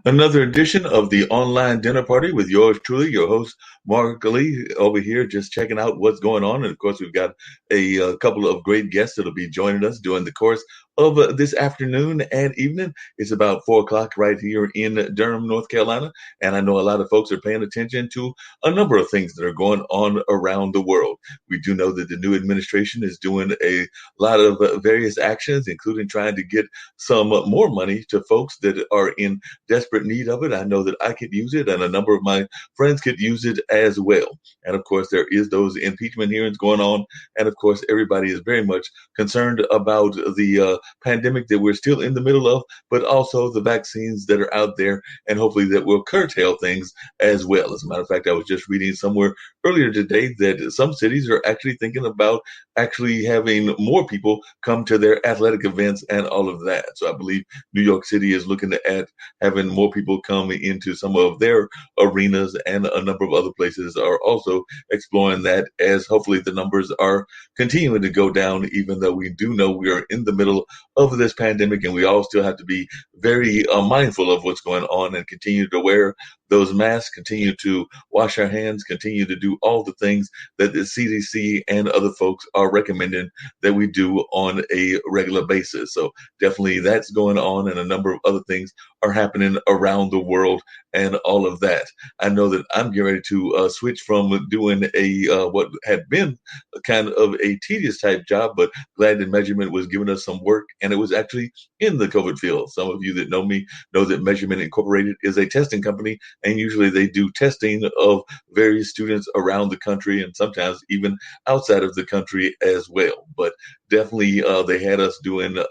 Another edition of the online dinner party with yours truly, your host, Marc over here, just checking out what's going on. And of course, we've got a couple of great guests that'll be joining us during the course of this afternoon and evening. It's about 4 o'clock right here in Durham, North Carolina. And I know a lot of folks are paying attention to a number of things that are going on around the world. We do know that the new administration is doing a lot of various actions, including trying to get some more money to folks that are in desperate need of it. I know that I could use it, and a number of my friends could use it as well. And of course, there is those impeachment hearings going on. And of course, everybody is very much concerned about the pandemic that we're still in the middle of, but also the vaccines that are out there, and hopefully that will curtail things as well. As a matter of fact, I was just reading somewhere earlier today that some cities are actually thinking about actually having more people come to their athletic events and all of that. So I believe New York City is looking at having more people come into some of their arenas, and a number of other places are also exploring that, as hopefully the numbers are continuing to go down, even though we do know we are in the middle of this pandemic, and we all still have to be very mindful of what's going on and continue to wear those masks, continue to wash our hands, continue to do all the things that the CDC and other folks are recommending that we do on a regular basis. So definitely that's going on, and a number of other things are happening around the world and all of that. I know that I'm getting ready to switch from doing a what had been kind of a tedious type job, but glad that Measurement was giving us some work, and it was actually in the COVID field. Some of you that know me know that Measurement Incorporated is a testing company, and usually they do testing of various students around the country and sometimes even outside of the country as well. But definitely they had us doing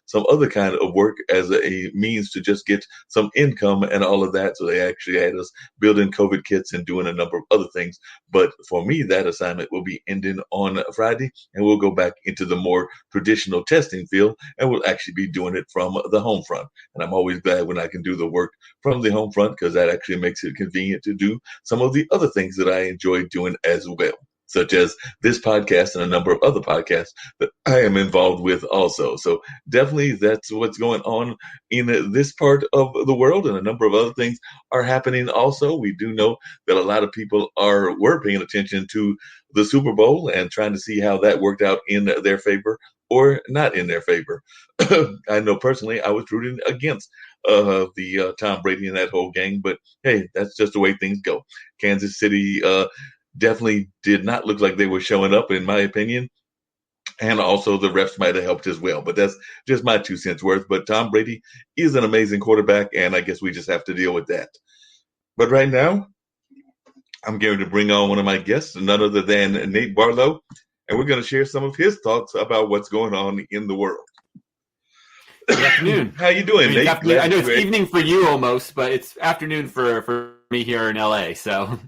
some other kind of work as a means to just get some income and all of that. So they actually had us building COVID kits and doing a number of other things. But for me, that assignment will be ending on Friday, and we'll go back into the more traditional testing field, and we'll actually be doing it from the home front. And I'm always glad when I can do the work from the home front, because that actually makes it convenient to do some of the other things that I enjoy doing as well, such as this podcast and a number of other podcasts that I am involved with also. So definitely that's what's going on in this part of the world, and a number of other things are happening also. We do know that a lot of people were paying attention to the Super Bowl and trying to see how that worked out in their favor or not in their favor. I know personally I was rooting against the Tom Brady and that whole gang, but hey, that's just the way things go. Kansas City definitely did not look like they were showing up, in my opinion. And also the refs might have helped as well. But that's just my 2 cents worth. But Tom Brady is an amazing quarterback, and I guess we just have to deal with that. But right now, I'm going to bring on one of my guests, none other than Nate Barlow, and we're going to share some of his thoughts about what's going on in the world. Good afternoon. How you doing, Nate? I know it's evening for you almost, but it's afternoon for me here in LA. So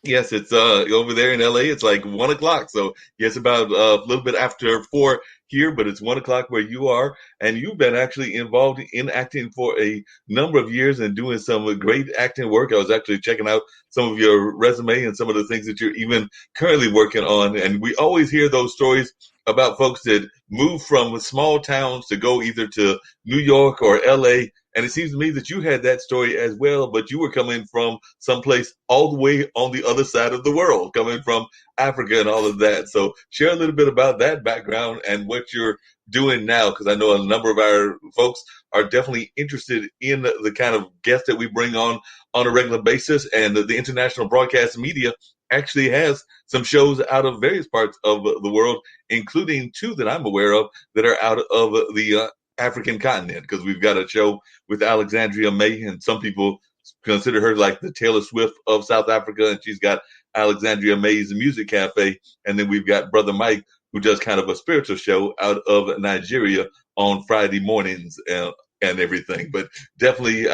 yes, it's over there in LA. It's like 1 o'clock. So yes, about a little bit after 4 here, but it's 1 o'clock where you are. And you've been actually involved in acting for a number of years and doing some great acting work. I was actually checking out some of your resume and some of the things that you're even currently working on. And we always hear those stories about folks that move from small towns to go either to New York or LA. And it seems to me that you had that story as well, but you were coming from someplace all the way on the other side of the world, coming from Africa and all of that. So share a little bit about that background and what you're doing now, because I know a number of our folks are definitely interested in the kind of guests that we bring on a regular basis. And the international broadcast media actually has some shows out of various parts of the world, including 2 that I'm aware of that are out of the African continent, because we've got a show with Alexandria May, and some people consider her like the Taylor Swift of South Africa, and she's got Alexandria May's Music Cafe. And then we've got Brother Mike, who does kind of a spiritual show out of Nigeria on Friday mornings and everything. But definitely,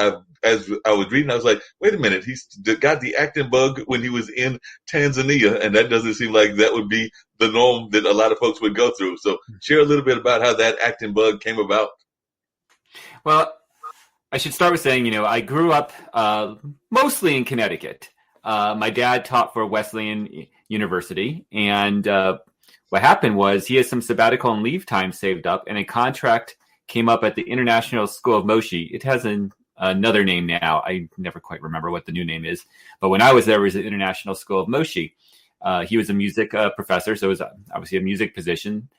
as I was reading, I was like, wait a minute, he's got the acting bug when he was in Tanzania, and that doesn't seem like that would be the norm that a lot of folks would go through. So share a little bit about how that acting bug came about. Well, I should start with saying, I grew up mostly in Connecticut. My dad taught for Wesleyan University, and what happened was he had some sabbatical and leave time saved up, and a contract came up at the International School of Moshi. It has an another name now. I never quite remember what the new name is. But when I was there, it was the International School of Moshi. He was a music professor, so it was obviously a music position.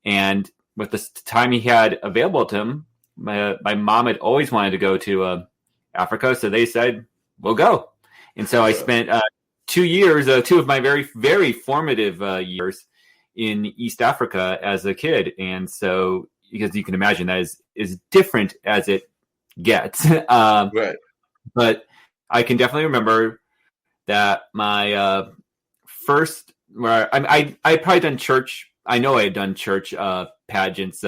And with the time he had available to him, my mom had always wanted to go to Africa, so they said, we'll go. And so I spent 2 years, two of my very, very formative years in East Africa as a kid. And so, because you can imagine that is different as it gets. Right. But I can definitely remember that my first, where I probably done church. I know I had done church pageants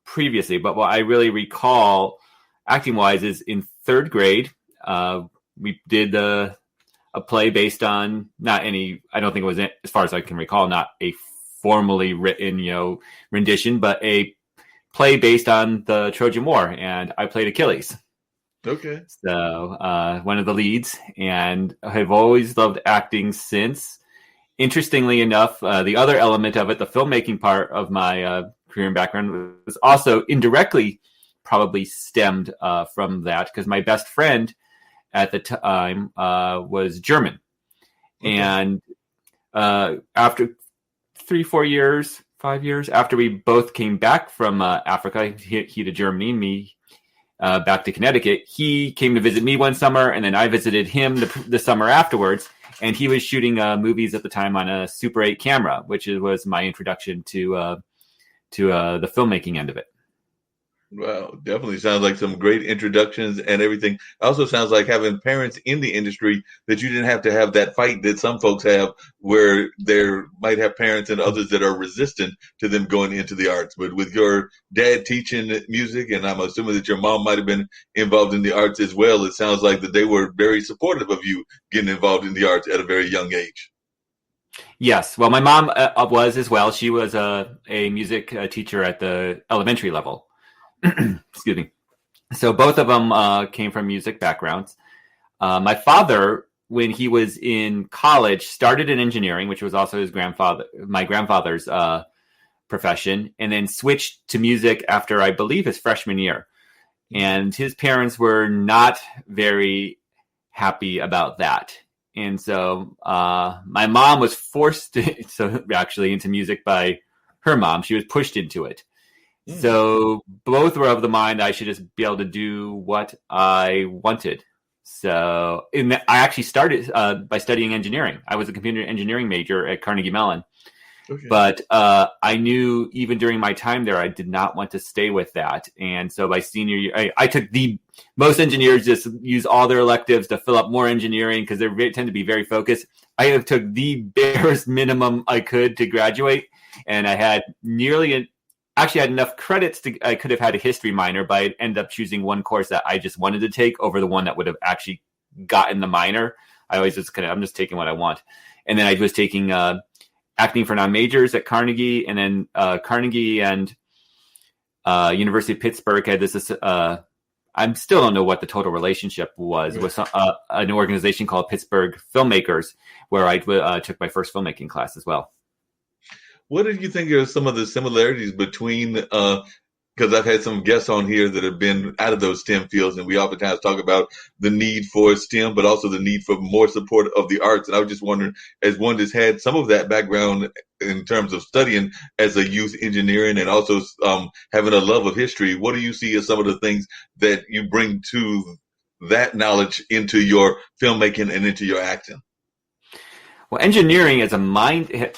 previously, but what I really recall acting wise is in third grade, we did a play based on I don't think it was, as far as I can recall, not a formally written, rendition, but a play based on the Trojan War, and I played Achilles. Okay. So one of the leads, and I've always loved acting since. Interestingly enough, the other element of it, the filmmaking part of my career and background, was also indirectly probably stemmed from that, because my best friend at the time was German. Okay. And after 3-4 years, 5 years after we both came back from Africa, he to Germany and me back to Connecticut, he came to visit me one summer, and then I visited him the summer afterwards. And he was shooting movies at the time on a Super 8 camera, which was my introduction to the filmmaking end of it. Well, definitely sounds like some great introductions and everything. Also sounds like having parents in the industry that you didn't have to have that fight that some folks have, where there might have parents and others that are resistant to them going into the arts. But with your dad teaching music, and I'm assuming that your mom might have been involved in the arts as well, it sounds like that they were very supportive of you getting involved in the arts at a very young age. Yes. Well, my mom was as well. She was a music teacher at the elementary level. Excuse me. So both of them came from music backgrounds. My father, when he was in college, started in engineering, which was also my grandfather's profession, and then switched to music after, I believe, his freshman year. And his parents were not very happy about that. And so my mom was forced into music by her mom. She was pushed into it. So both were of the mind I should just be able to do what I wanted. So I actually started by studying engineering. I was a computer engineering major at Carnegie Mellon. Okay. But I knew even during my time there, I did not want to stay with that. And so by senior year, I took most engineers just use all their electives to fill up more engineering because they tend to be very focused. I took the barest minimum I could to graduate. And I had actually had enough credits I could have had a history minor, but I ended up choosing one course that I just wanted to take over the one that would have actually gotten the minor. I always I'm just taking what I want. And then I was taking acting for non-majors at Carnegie, and then Carnegie and University of Pittsburgh had this I still don't know what the total relationship was, with an organization called Pittsburgh Filmmakers, where I took my first filmmaking class as well. What did you think are some of the similarities between, because I've had some guests on here that have been out of those STEM fields, and we oftentimes talk about the need for STEM, but also the need for more support of the arts. And I was just wondering, as one that's had some of that background in terms of studying as a youth engineering and also having a love of history, what do you see as some of the things that you bring to that knowledge into your filmmaking and into your acting? Well, engineering as a mind,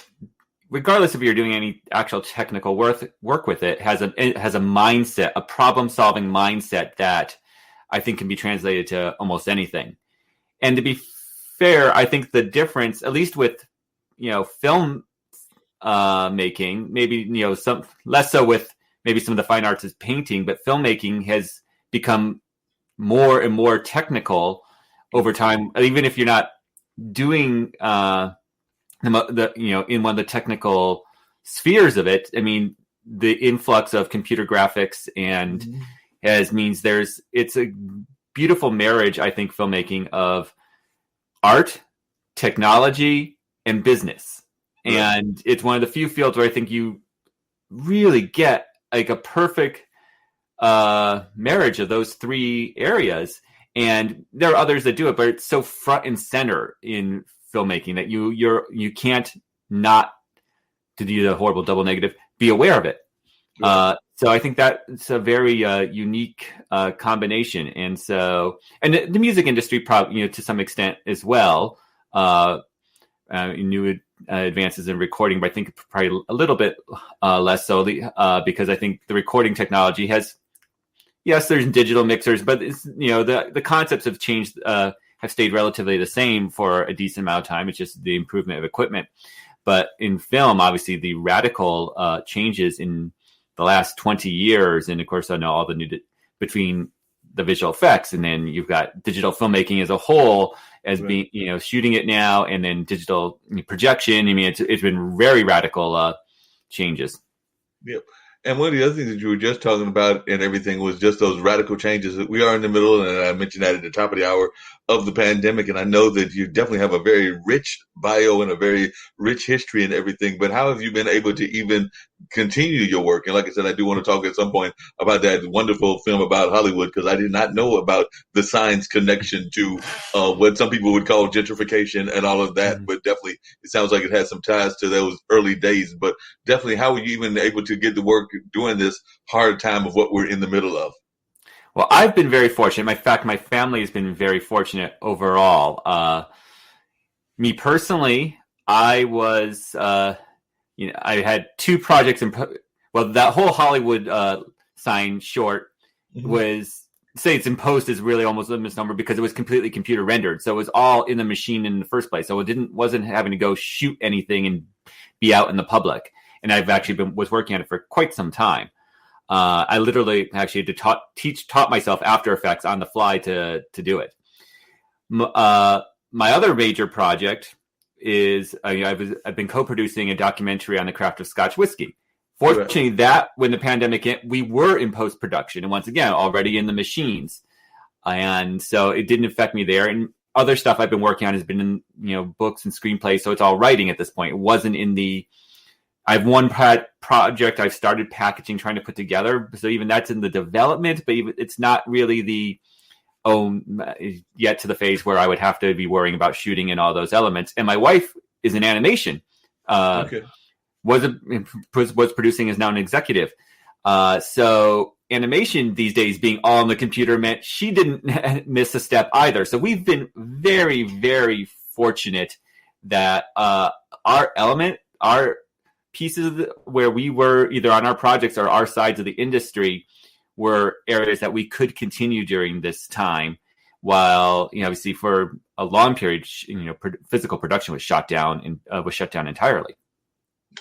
regardless if you're doing any actual technical work with it, has a mindset, a problem-solving mindset that I think can be translated to almost anything. And to be fair, I think the difference, at least with film making, maybe some less so with maybe some of the fine arts as painting, but filmmaking has become more and more technical over time. Even if you're not doing in one of the technical spheres of it, I mean, the influx of computer graphics and means it's a beautiful marriage, I think, filmmaking of art, technology, and business. Right. And it's one of the few fields where I think you really get like a perfect marriage of those three areas. And there are others that do it, but it's so front and center in filmmaking that you can't not, to do the horrible double negative, be aware of it. Right. So I think that it's a very unique combination, and the music industry probably, to some extent as well, new advances in recording, but I think probably a little bit less so, because I think the recording technology has, yes, there's digital mixers, but it's, the concepts have changed, have stayed relatively the same for a decent amount of time. It's just the improvement of equipment. But in film, obviously, the radical changes in the last 20 years, and of course, I know all the new between the visual effects, and then you've got digital filmmaking as a whole as being, shooting it now, and then digital projection. I mean, it's been very radical changes. Yep. And one of the other things that you were just talking about and everything was just those radical changes that we are in the middle. And I mentioned that at the top of the hour of the pandemic. And I know that you definitely have a very rich bio and a very rich history and everything. But how have you been able to even continue your work? And like I said, I do want to talk at some point about that wonderful film about Hollywood, because I did not know about the science connection to what some people would call gentrification and all of that. Mm-hmm. But definitely, it sounds like it has some ties to those early days. But definitely, how were you even able to get to work during this hard time of what we're in the middle of? Well, I've been very fortunate. In fact, my family has been very fortunate overall. Me personally, I was, I had two projects. That whole Hollywood sign short was, say it's imposed is really almost a misnomer, because it was completely computer rendered. So it was all in the machine in the first place. So it wasn't having to go shoot anything and be out in the public. And I've actually was working on it for quite some time. I literally actually had to taught myself After Effects on the fly to do it. My other major project is I've been co-producing a documentary on the craft of Scotch whiskey. Fortunately, that when the pandemic hit, we were in post-production, and once again, already in the machines. And so it didn't affect me there. And other stuff I've been working on has been in, books and screenplays. So it's all writing at this point. It wasn't in I have one project I've started packaging, trying to put together. So even that's in the development, but it's not really yet to the phase where I would have to be worrying about shooting and all those elements. And my wife is in animation. Was producing, is now an executive. So animation these days being all on the computer meant she didn't miss a step either. So we've been very, very fortunate that our pieces where we were either on our projects or our sides of the industry were areas that we could continue during this time, while obviously for a long period, physical production was shut down entirely.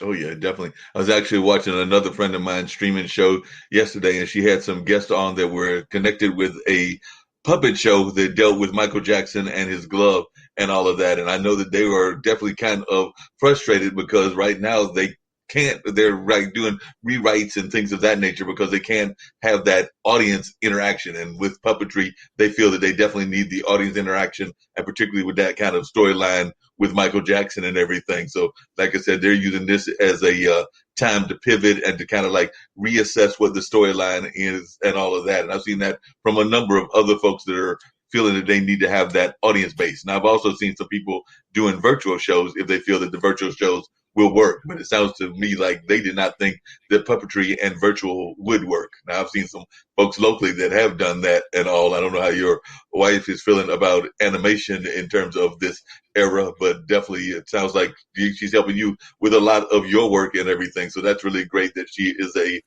Oh yeah, definitely. I was actually watching another friend of mine streaming show yesterday, and she had some guests on that were connected with a puppet show that dealt with Michael Jackson and his glove and all of that. And I know that they were definitely kind of frustrated because right now they're doing rewrites and things of that nature because they can't have that audience interaction. And with puppetry, they feel that they definitely need the audience interaction, and particularly with that kind of storyline with Michael Jackson and everything. So like I said, they're using this as a time to pivot and to kind of like reassess what the storyline is and all of that. And I've seen that from a number of other folks that are feeling that they need to have that audience base. Now, I've also seen some people doing virtual shows if they feel that the virtual shows will work, but it sounds to me like they did not think that puppetry and virtual would work. Now, I've seen some folks locally that have done that and all. I don't know how your wife is feeling about animation in terms of this era, but definitely it sounds like she's helping you with a lot of your work and everything. So that's really great that she is a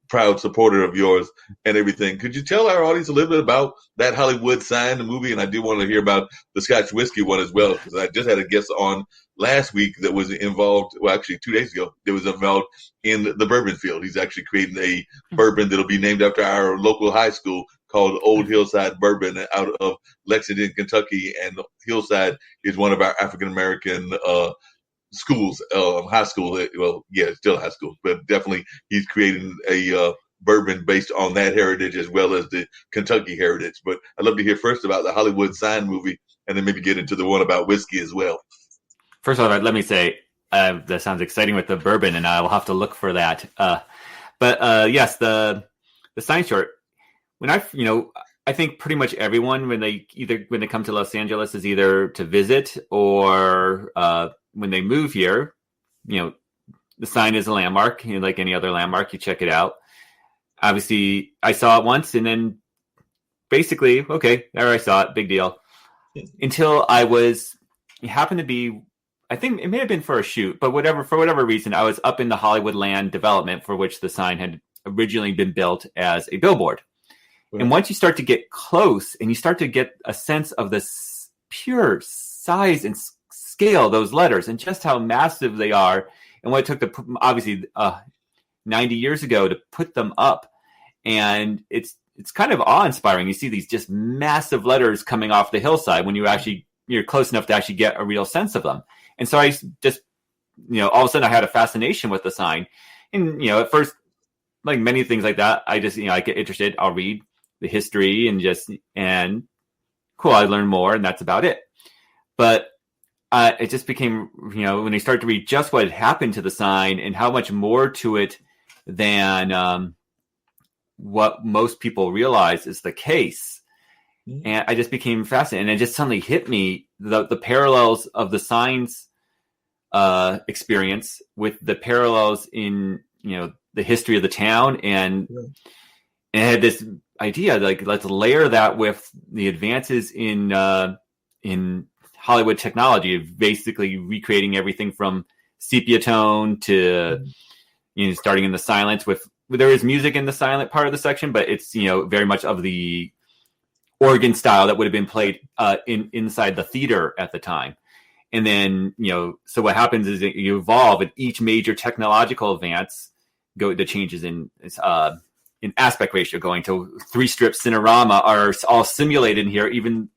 proud supporter of yours and everything. Could you tell our audience a little bit about that Hollywood sign, the movie? And I do want to hear about the Scotch whiskey one as well, because I just had a guest on last week that was involved, well, actually 2 days ago, that was involved in the bourbon field. He's actually creating a bourbon that'll be named after our local high school called Old Hillside Bourbon out of Lexington, Kentucky. And Hillside is one of our African-American schools, high school. Well, yeah, it's still high school, but definitely he's creating a bourbon based on that heritage as well as the Kentucky heritage. But I'd love to hear first about the Hollywood sign movie and then maybe get into the one about whiskey as well. First of all, let me say that sounds exciting with the bourbon, and I will have to look for that. But yes, the sign short. When I think pretty much everyone when they come to Los Angeles is either to visit or when they move here, the sign is a landmark, like any other landmark, you check it out. Obviously, I saw it once and then basically, okay, there I saw it, big deal. Until it happened to be, I think it may have been for a shoot, but for whatever reason, I was up in the Hollywood land development for which the sign had originally been built as a billboard. Right. And once you start to get close and you start to get a sense of the pure size and scale of those letters and just how massive they are, and what it took obviously 90 years ago to put them up, and it's kind of awe-inspiring. You see these just massive letters coming off the hillside when you're close enough to actually get a real sense of them. And so I just, all of a sudden I had a fascination with the sign. And, at first, like many things like that, I just, I get interested. I'll read the history and cool, I learn more, and that's about it. But it just became, when I started to read just what had happened to the sign and how much more to it than what most people realize is the case. Mm-hmm. And I just became fascinated. And it just suddenly hit me the parallels of the sign's experience with the parallels in, the history of the town. And I had this idea, like, let's layer that with the advances in Hollywood technology of basically recreating everything from sepia tone to, starting in the silence there is music in the silent part of the section, but it's, very much of the organ style that would have been played inside the theater at the time. And then, so what happens is that you evolve, and each major technological advance the changes in aspect ratio, going to 3-strip Cinerama are all simulated in here. Even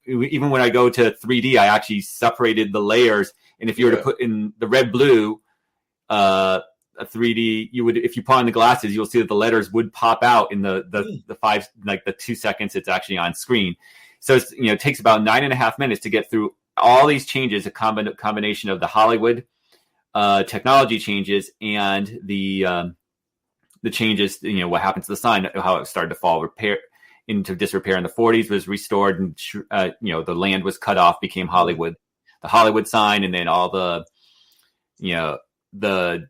when I go to 3D, I actually separated the layers. And if you were to put in the red blue, a 3D, if you put on the glasses, you'll see that the letters would pop out in the 5, like the 2 seconds it's actually on screen. So it's, it takes about 9.5 minutes to get through all these changes, a combination of the Hollywood technology changes and the changes, what happened to the sign, how it started to fall into disrepair in the 40s, was restored, and the land was cut off, became Hollywood, the Hollywood sign, and then all the the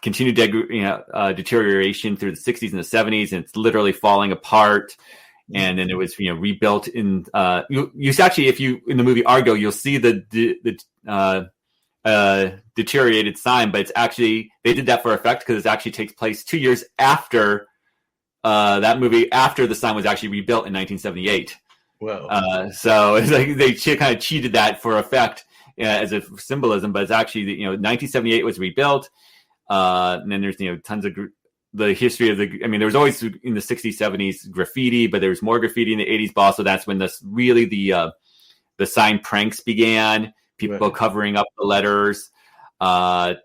continued deterioration through the 60s and the 70s, and it's literally falling apart. And then it was rebuilt in you actually, if you in the movie Argo, you'll see the deteriorated sign, but it's actually, they did that for effect because it actually takes place 2 years after that movie, after the sign was actually rebuilt in 1978. Wow. So it's like they kind of cheated that for effect as a symbolism, but it's actually 1978 was rebuilt, and then there's tons of the history of there was always in the 60s, 70s graffiti, but there was more graffiti in the 80s, but also that's when the sign pranks began. People covering up the letters, or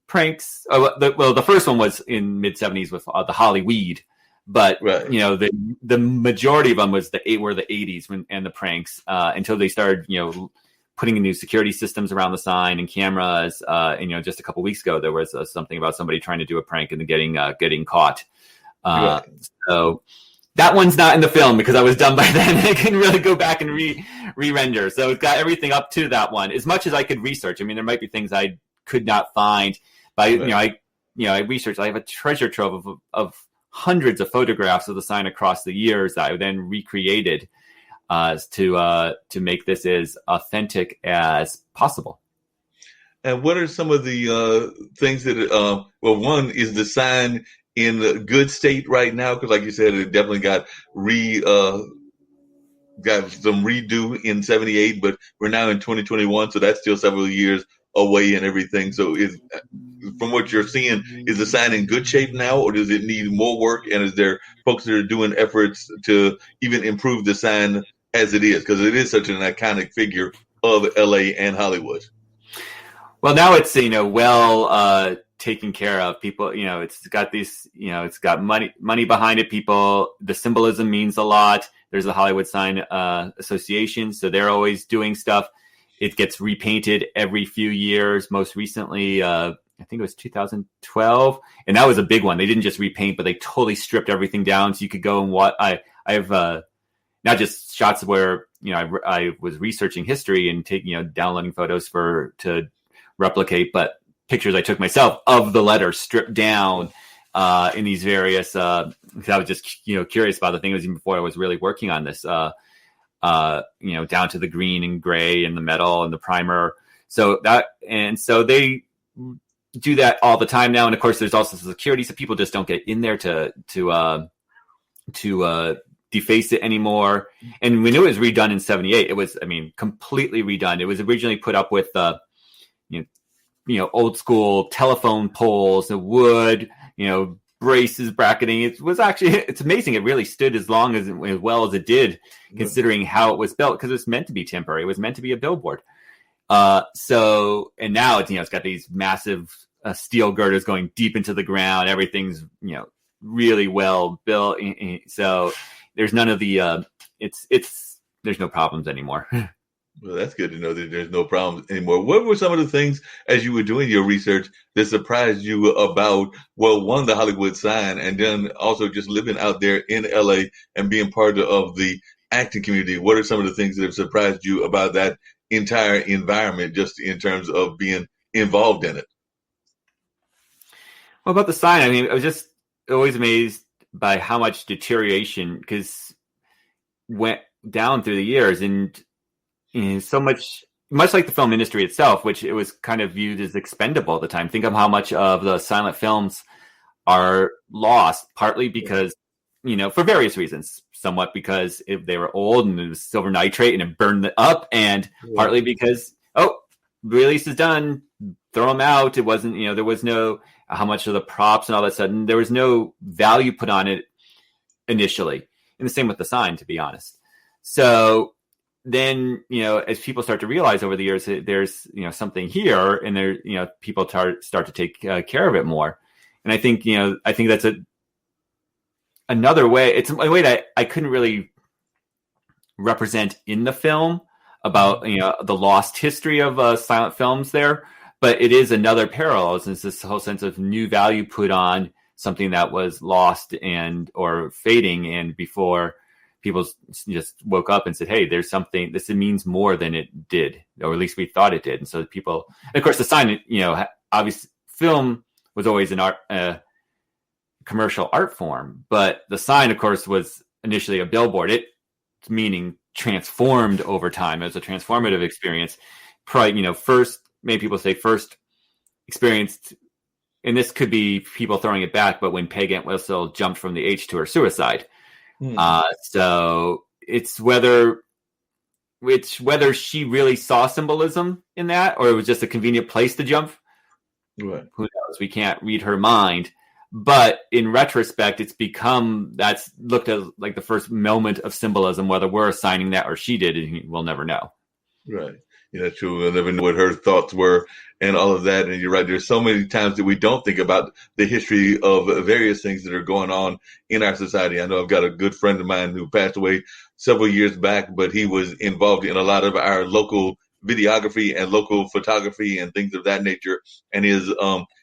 pranks. The first one was in mid 70s with the Holly Weed, but the majority of them were the 80s and the pranks until they started putting in new security systems around the sign and cameras. And just a couple weeks ago there was something about somebody trying to do a prank and then getting caught. So that one's not in the film because I was done by then. I couldn't really go back and re-render. So it's got everything up to that one as much as I could research. There might be things I could not find, but I researched. I have a treasure trove of hundreds of photographs of the sign across the years that I then recreated to make this as authentic as possible. And what are some of the things that? One is the sign in a good state right now, because like you said, it definitely got some redo in 78, but we're now in 2021, so that's still several years away and everything. So from what you're seeing, is the sign in good shape now, or does it need more work? And is there folks that are doing efforts to even improve the sign as it is? Because it is such an iconic figure of LA and Hollywood. Well, now it's, well taken care of. People, it's got these, it's got money behind it. People, the symbolism means a lot. There's the Hollywood Sign Association, so they're always doing stuff. It gets repainted every few years. Most recently, I think it was 2012, and that was a big one. They didn't just repaint, but they totally stripped everything down, so you could go and watch. have not just shots where, I was researching history and taking, downloading photos to replicate, but pictures I took myself of the letter stripped down in these various, because I was just, curious about the thing. It was even before I was really working on this, down to the green and gray and the metal and the primer. So they do that all the time now. And of course there's also security, so people just don't get in there to deface it anymore. And we knew it was redone in 78. It was, completely redone. It was originally put up with, old school telephone poles, the wood, braces, bracketing. It's amazing. It really stood as well as it did, considering how it was built, because it was meant to be temporary. It was meant to be a billboard. And now it's got these massive steel girders going deep into the ground. Everything's, really well built. So there's none of the, there's no problems anymore. Well, that's good to know that there's no problems anymore. What were some of the things, as you were doing your research, that surprised you about, one, the Hollywood sign, and then also just living out there in LA and being part of the acting community? What are some of the things that have surprised you about that entire environment, just in terms of being involved in it? Well, about the sign, I was just always amazed by how much deterioration, because went down through the years, and so much like the film industry itself, which it was kind of viewed as expendable at the time. Think of how much of the silent films are lost, partly because, for various reasons, somewhat because if they were old and it was silver nitrate and it burned it up, and partly because, release is done, throw them out. It wasn't, there was no, how much of the props and all that sudden, there was no value put on it initially. And the same with the sign, to be honest. So then, as people start to realize over the years that there's, something here, and there, people start to take care of it more. And I think that's another way. It's a way that I couldn't really represent in the film about, the lost history of silent films there. But it is another parallel. It's this whole sense of new value put on something that was lost or fading, and before people just woke up and said, hey, there's something, this means more than it did, or at least we thought it did. And so people, and of course the sign, obviously film was always an commercial art form, but the sign, of course, was initially a billboard. It meaning transformed over time. It was a transformative experience. Probably, first, many people say first experienced, and this could be people throwing it back, but when Peg Entwistle jumped from the H to her suicide. So it's whether she really saw symbolism in that, or it was just a convenient place to jump. Right. Who knows? We can't read her mind. But in retrospect, that's looked at like the first moment of symbolism, whether we're assigning that or she did, and we'll never know. Right. True. We'll never know what her thoughts were and all of that. And you're right. There's so many times that we don't think about the history of various things that are going on in our society. I know I've got a good friend of mine who passed away several years back, but he was involved in a lot of our local videography and local photography and things of that nature. And his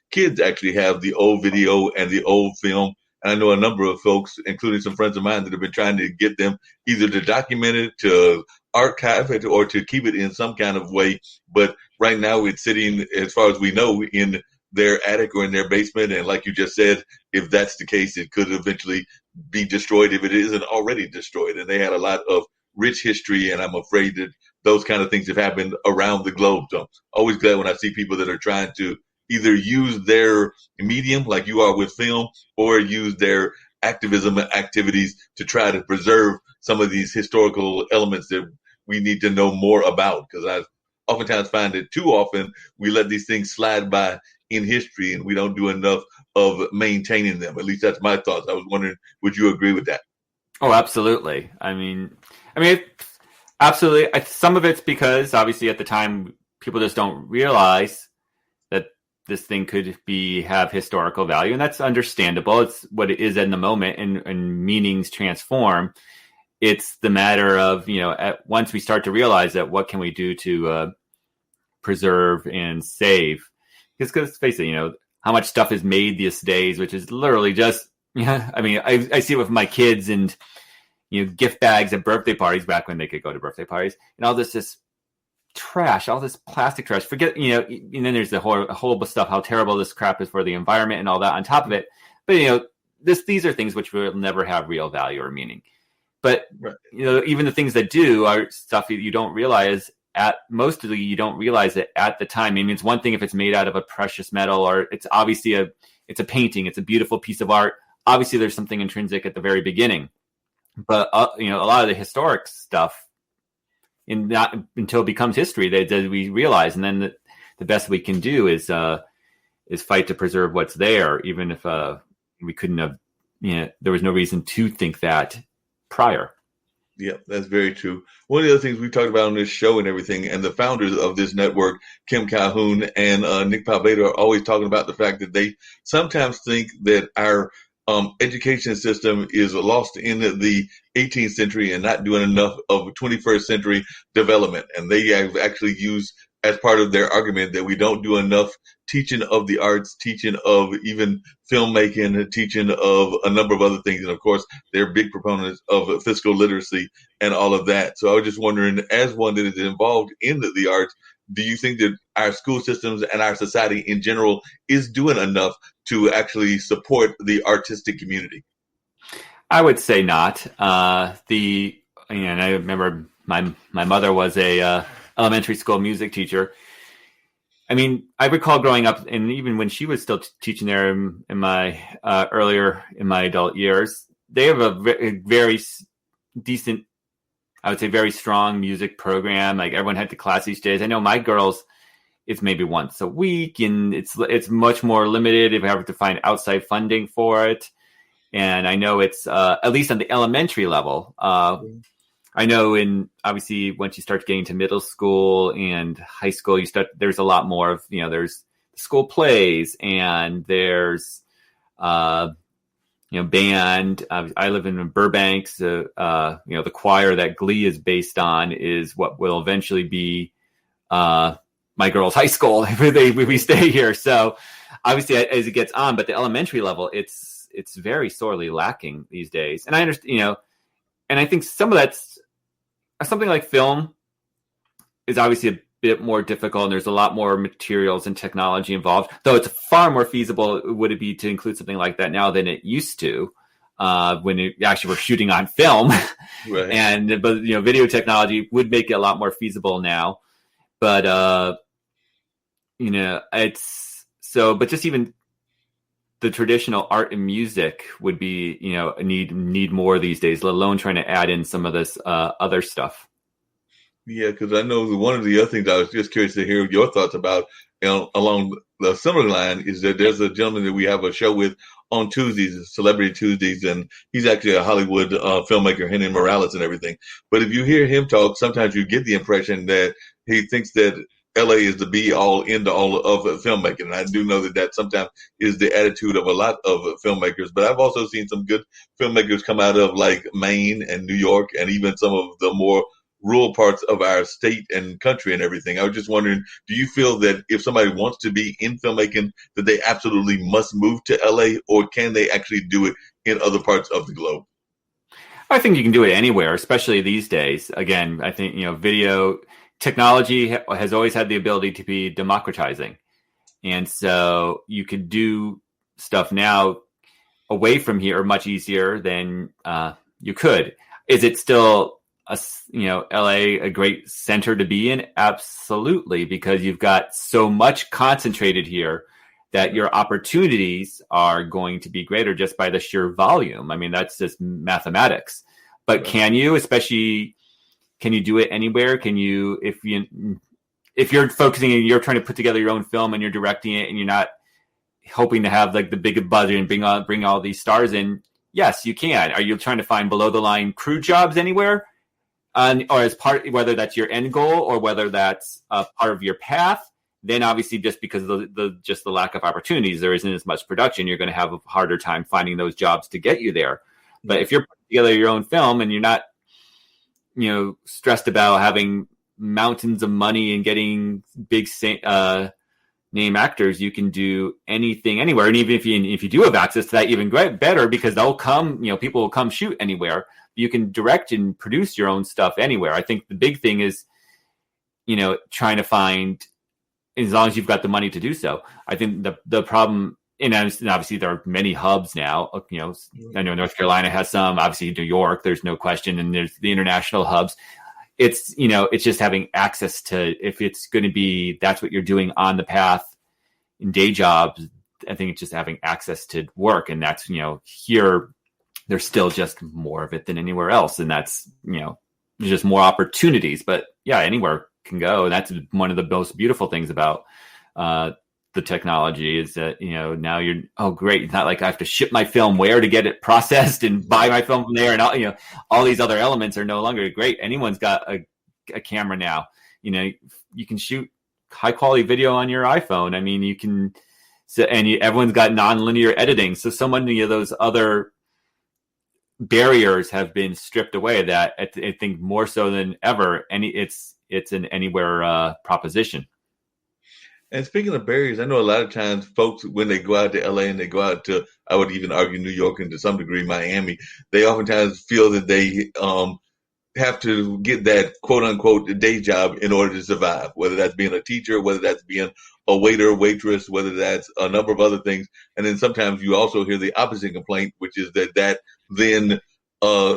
kids actually have the old video and the old film. And I know a number of folks, including some friends of mine, that have been trying to get them either to document it, to archive it, or to keep it in some kind of way. But right now it's sitting, as far as we know, in their attic or in their basement. And like you just said, if that's the case, it could eventually be destroyed if it isn't already destroyed. And they had a lot of rich history, and I'm afraid that those kind of things have happened around the globe. So I'm always glad when I see people that are trying to either use their medium, like you are with film, or use their activism activities to try to preserve some of these historical elements that we need to know more about. Because I oftentimes find that too often we let these things slide by in history, and we don't do enough of maintaining them. At least that's my thoughts. I was wondering, would you agree with that? Oh, absolutely. I mean, absolutely. Some of it's because obviously at the time people just don't realize that this thing could have historical value, and that's understandable. It's what it is in the moment, and meanings transform. It's the matter of, once we start to realize that, what can we do to preserve and save? Because let's face it, how much stuff is made these days, which is literally just, I see it with my kids, and gift bags at birthday parties back when they could go to birthday parties, and all this just trash, all this plastic trash. Forget, and then there's the horrible stuff, how terrible this crap is for the environment and all that on top of it. But, these are things which will never have real value or meaning. But, Right. Even the things that do are stuff that you don't realize you don't realize it at the time. I mean, it's one thing if it's made out of a precious metal, or it's obviously it's a painting, it's a beautiful piece of art. Obviously there's something intrinsic at the very beginning, but a lot of the historic stuff, not until it becomes history that we realize. And then the best we can do is fight to preserve what's there, even if we couldn't have, there was no reason to think that prior. Yeah, that's very true. One of the other things we talked about on this show and everything, and the founders of this network, Kim Calhoun and Nick Palbado, are always talking about the fact that they sometimes think that our education system is lost in the 18th century and not doing enough of 21st century development. And they have actually used as part of their argument that we don't do enough teaching of the arts, teaching of even filmmaking, teaching of a number of other things. And of course, they're big proponents of fiscal literacy and all of that. So I was just wondering, as one that is involved in the arts, do you think that our school systems and our society in general is doing enough to actually support the artistic community? I would say not. And I remember my mother was a elementary school music teacher. I mean, I recall growing up, and even when she was still teaching there in my earlier in my adult years, they have a very decent, I would say, very strong music program. Like everyone had to class each day. I know my girls, it's maybe once a week, and it's much more limited if we have to find outside funding for it. And I know it's at least on the elementary level. I know obviously once you start getting to middle school and high school, there's a lot more of, there's school plays and there's, band. I live in Burbank. So, the choir that Glee is based on is what will eventually be, my girls' high school if we stay here. So obviously as it gets on, but the elementary level, it's very sorely lacking these days. And I understand, and I think some of that's something like film is obviously a bit more difficult, and there's a lot more materials and technology involved, though it's far more feasible would it be to include something like that now than it used to when it actually we're shooting on film. Right. But video technology would make it a lot more feasible now. But but just even the traditional art and music would be, need more these days, let alone trying to add in some of this other stuff. Yeah, because I know one of the other things I was just curious to hear your thoughts about along the similar line is that there's a gentleman that we have a show with on Tuesdays, Celebrity Tuesdays, and he's actually a Hollywood filmmaker, Henry Morales and everything. But if you hear him talk, sometimes you get the impression that he thinks that LA is the be all end all of filmmaking. And I do know that sometimes is the attitude of a lot of filmmakers, but I've also seen some good filmmakers come out of like Maine and New York and even some of the more rural parts of our state and country and everything. I was just wondering, do you feel that if somebody wants to be in filmmaking, that they absolutely must move to LA, or can they actually do it in other parts of the globe? I think you can do it anywhere, especially these days. Again, I think, video technology has always had the ability to be democratizing. And so you could do stuff now away from here much easier than you could. Is it still LA a great center to be in? Absolutely, because you've got so much concentrated here that your opportunities are going to be greater just by the sheer volume. I mean, that's just mathematics. But can you do it anywhere? Can you, if you're focusing and you're trying to put together your own film and you're directing it and you're not hoping to have like the big budget and bring all these stars in, yes, you can. Are you trying to find below the line crew jobs anywhere? Or as part, whether that's your end goal or whether that's a part of your path, then obviously just because of the lack of opportunities, there isn't as much production, you're going to have a harder time finding those jobs to get you there. But if you're putting together your own film and you're not, stressed about having mountains of money and getting big name actors, you can do anything anywhere. And even if you do have access to that, even better, because they'll come, people will come shoot anywhere. You can direct and produce your own stuff anywhere. I think the big thing is, trying to find, as long as you've got the money to do so. I think the problem, and obviously there are many hubs now, I know North Carolina has some, obviously New York, there's no question. And there's the international hubs. It's, it's just having access to, if it's going to be, that's what you're doing on the path in day jobs. I think it's just having access to work. And that's, here, there's still just more of it than anywhere else. And that's, there's just more opportunities, but yeah, anywhere can go. And that's one of the most beautiful things about, the technology is that, now you're, oh, great. It's not like I have to ship my film where to get it processed and buy my film from there. And all these other elements are no longer great. Anyone's got a camera now, you can shoot high quality video on your iPhone. I mean, you can, everyone's got non-linear editing. So many of those other barriers have been stripped away that I think more so than ever, it's an anywhere proposition. And speaking of barriers, I know a lot of times folks, when they go out to LA and they go out to, I would even argue New York and to some degree Miami, they oftentimes feel that they have to get that quote unquote day job in order to survive, whether that's being a teacher, whether that's being a waiter, waitress, whether that's a number of other things. And then sometimes you also hear the opposite complaint, which is that then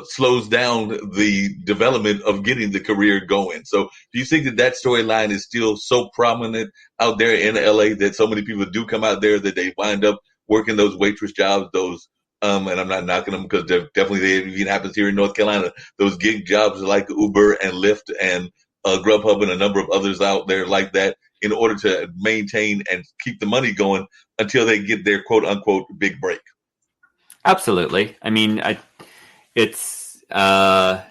slows down the development of getting the career going. So do you think that storyline is still so prominent out there in LA that so many people do come out there that they wind up working those waitress jobs, those and I'm not knocking them because definitely it even happens here in North Carolina, those gig jobs like Uber and Lyft and Grubhub and a number of others out there like that, in order to maintain and keep the money going until they get their quote unquote big break? Absolutely. I mean, it's tough.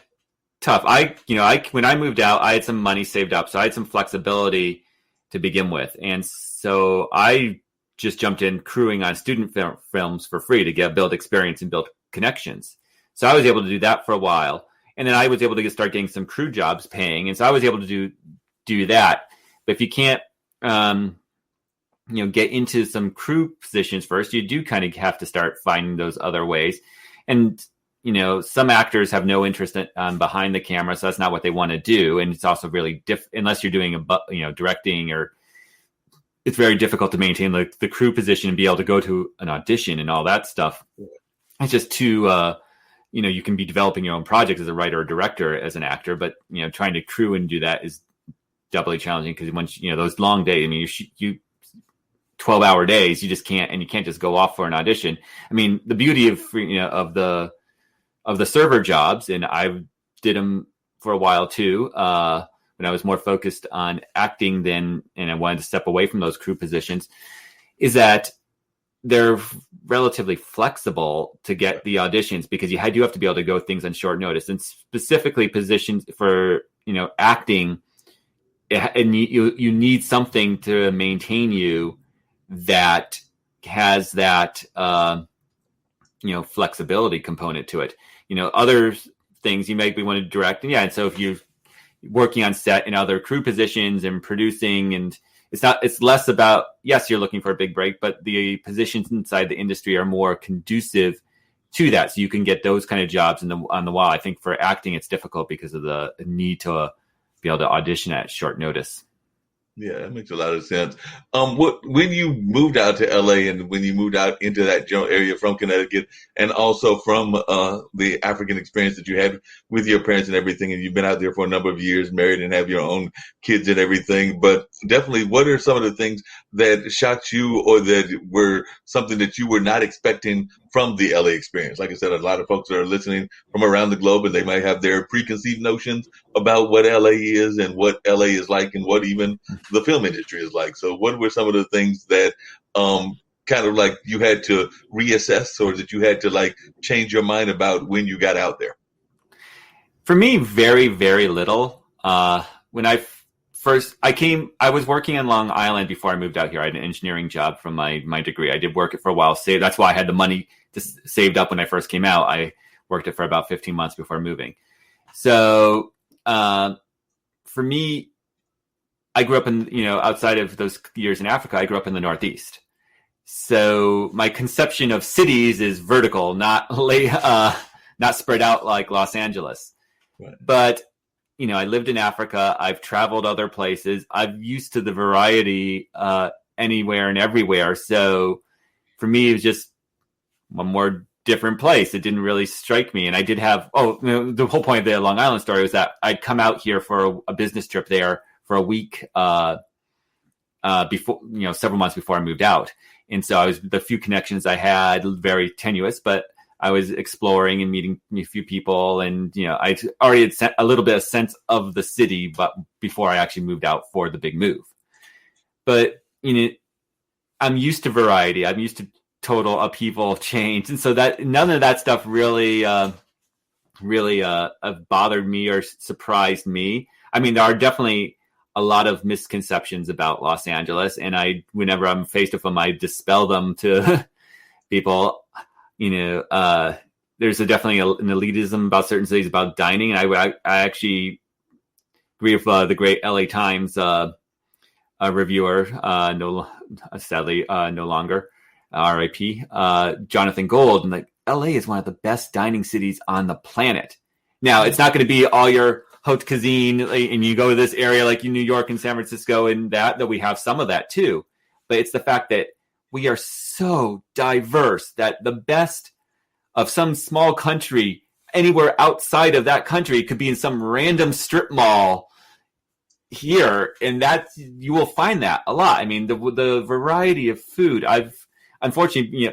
When I moved out, I had some money saved up, so I had some flexibility to begin with, and so I just jumped in crewing on student films for free to build experience and build connections. So I was able to do that for a while, and then I was able to start getting some crew jobs paying, and so I was able to do that. But if you can't, get into some crew positions first, you do kind of have to start finding those other ways, and some actors have no interest in behind the camera, so that's not what they want to do. And it's also really unless you're doing directing, or it's very difficult to maintain the crew position and be able to go to an audition and all that stuff. It's just too, you can be developing your own project as a writer or director as an actor, but trying to crew and do that is doubly challenging, because once those long days, I mean, you 12-hour days, you just can't, and you can't just go off for an audition. I mean, the beauty of the server jobs, and I did them for a while too, when I was more focused on acting then, and I wanted to step away from those crew positions, is that they're relatively flexible to get the auditions, because you do have to be able to go things on short notice, and specifically positions for, acting, and you need something to maintain you that has that, flexibility component to it. Other things you maybe want to direct. And so if you're working on set in other crew positions and producing, and it's less about, yes, you're looking for a big break, but the positions inside the industry are more conducive to that. So you can get those kind of jobs on the wall. I think for acting, it's difficult because of the need to be able to audition at short notice. Yeah, that makes a lot of sense. When you moved out to LA, and when you moved out into that general area from Connecticut, and also from the African experience that you had with your parents and everything, and you've been out there for a number of years, married and have your own kids and everything, but definitely, what are some of the things that shocked you, or that were something that you were not expecting from the LA experience? Like I said, a lot of folks are listening from around the globe, and they might have their preconceived notions about what LA is and what LA is like, and what even the film industry is like. So what were some of the things that kind of like you had to reassess, or that you had to change your mind about when you got out there? For me, very, very little. When I was working on Long Island before I moved out here. I had an engineering job from my degree. I did work it for a while. That's why I had the money saved up when I first came out. I worked it for about 15 months before moving. So for me, I grew up in, outside of those years in Africa, I grew up in the Northeast. So my conception of cities is vertical, not spread out like Los Angeles. Right. But, I lived in Africa. I've traveled other places. I'm used to the variety anywhere and everywhere. So for me, it was just one more different place. It didn't really strike me. And I did have, the whole point of the Long Island story was that I'd come out here for a business trip there for a week before, several months before I moved out. And so the few connections I had, very tenuous, but I was exploring and meeting a few people. And, I already had a little bit of sense of the city, but before I actually moved out for the big move. But, I'm used to variety. I'm used to total upheaval, change. And so that none of that stuff really bothered me or surprised me. I mean, there are definitely a lot of misconceptions about Los Angeles, and whenever I'm faced with them, I dispel them to people. There's definitely an elitism about certain cities about dining, and I actually agree with the great LA Times reviewer, sadly no longer, R.I.P. Jonathan Gold, and LA is one of the best dining cities on the planet. Now, it's not going to be all your haute cuisine, and you go to this area like in New York and San Francisco, and that we have some of that too. But it's the fact that we are so diverse that the best of some small country anywhere outside of that country could be in some random strip mall here, and you will find that a lot. I mean, the variety of food. I've unfortunately,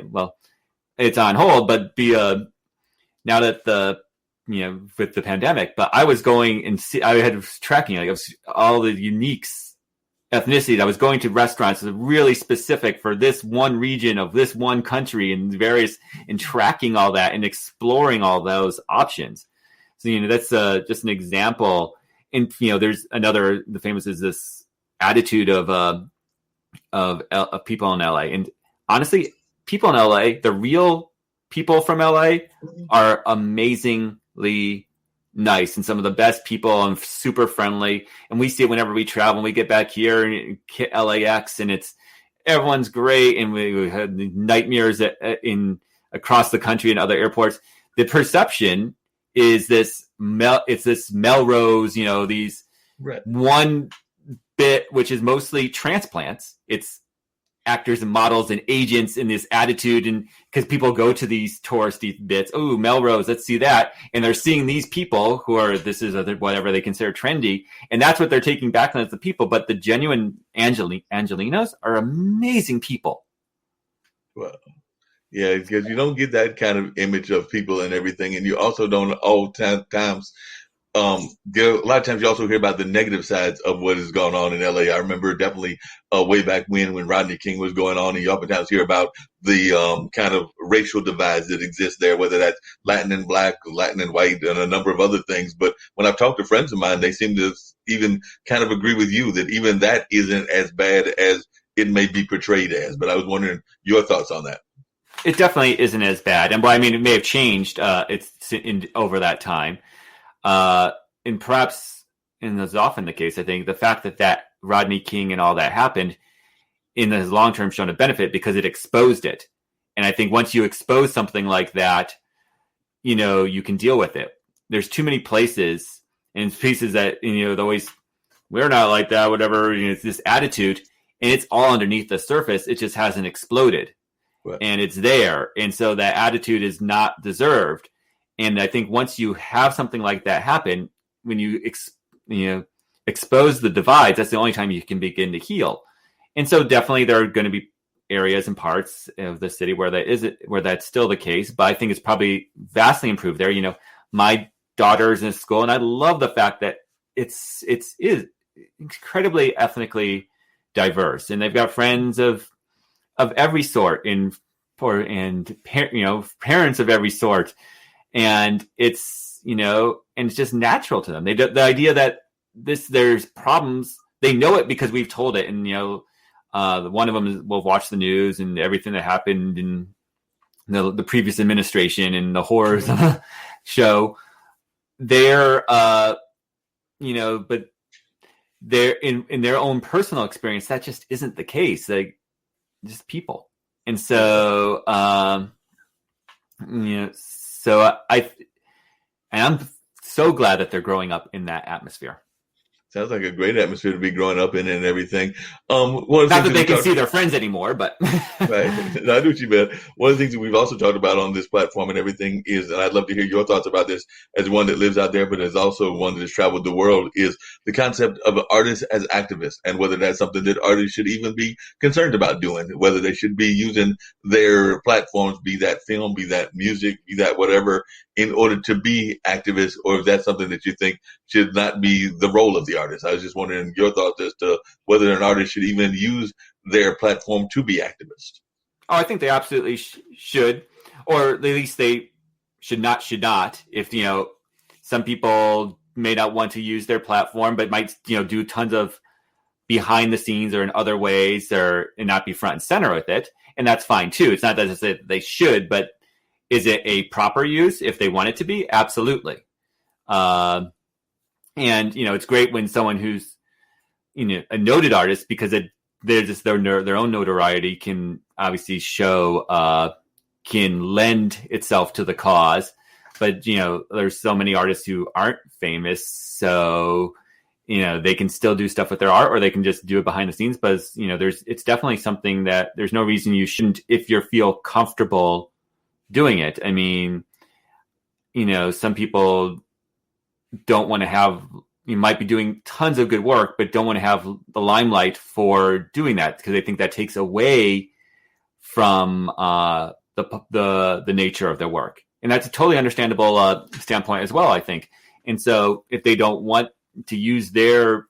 it's on hold, but now that with the pandemic, but I was going and I had tracking all the unique ethnicities. I was going to restaurants that are really specific for this one region of this one country and tracking all that and exploring all those options. So, that's just an example. And, there's the famous is this attitude of people in LA. And honestly, people in LA, the real people from LA are amazingly nice and some of the best people and super friendly. And we see it whenever we travel and we get back here and LAX, and everyone's great. And we had nightmares across the country and other airports. The perception is this Melrose, these right. One bit, which is mostly transplants. It's actors and models and agents in this attitude, and because people go to these touristy bits, Melrose, let's see that, and they're seeing these people who are whatever they consider trendy, and that's what they're taking back as the people. But the genuine Angelinos are amazing people. Well, yeah, because you don't get that kind of image of people and everything, and you also don't all times. A lot of times you also hear about the negative sides of what has gone on in LA. I remember definitely way back when Rodney King was going on, and you oftentimes hear about the kind of racial divides that exist there, whether that's Latin and Black, Latin and white, and a number of other things. But when I've talked to friends of mine, they seem to even kind of agree with you that even that isn't as bad as it may be portrayed as. But I was wondering your thoughts on that. It definitely isn't as bad. And it may have changed over that time. And perhaps, and that's often the case, I think, the fact that Rodney King and all that happened in the long term shown a benefit because it exposed it. And I think once you expose something like that, you can deal with it. There's too many places and pieces that, always, we're not like that, whatever, it's this attitude, and it's all underneath the surface. It just hasn't exploded. Right. And it's there. And so that attitude is not deserved. And I think once you have something like that happen, when you expose the divides, that's the only time you can begin to heal. And so definitely there are going to be areas and parts of the city where that's still the case. But I think it's probably vastly improved there. My daughter's in school, and I love the fact that it is incredibly ethnically diverse, and they've got friends of every sort and parents of every sort. And it's, and it's just natural to them. The idea that there's problems, they know it because we've told it. And, one of them will watch the news and everything that happened in the previous administration and the horrors of the show. But they're in their own personal experience, that just isn't the case. Like, just people. And so, I'm so glad that they're growing up in that atmosphere. Sounds like a great atmosphere to be growing up in and everything. One of the Not things that they can see their friends anymore, but right. No, I do what you meant. One of the things that we've also talked about on this platform and everything is, and I'd love to hear your thoughts about this as one that lives out there, but as also one that has traveled the world, is the concept of an artist as activists, and whether that's something that artists should even be concerned about doing, whether they should be using their platforms, be that film, be that music, be that whatever, in order to be activists, or if that's something that you think should not be the role of the artist. I was just wondering your thoughts as to whether an artist should even use their platform to be activists. Oh, I think they absolutely should, or at least they should not. If some people may not want to use their platform, but might do tons of behind the scenes or in other ways, and not be front and center with it, and that's fine too. It's not that they should, but is it a proper use if they want it to be? Absolutely. And it's great when someone who's a noted artist, because they're just their own notoriety can obviously show can lend itself to the cause. But there's so many artists who aren't famous, so they can still do stuff with their art, or they can just do it behind the scenes. But it's definitely something that there's no reason you shouldn't, if you feel comfortable doing it. I mean, some people don't want to have, you might be doing tons of good work, but don't want to have the limelight for doing that, because they think that takes away from the nature of their work. And that's a totally understandable standpoint as well, I think. And so if they don't want to use their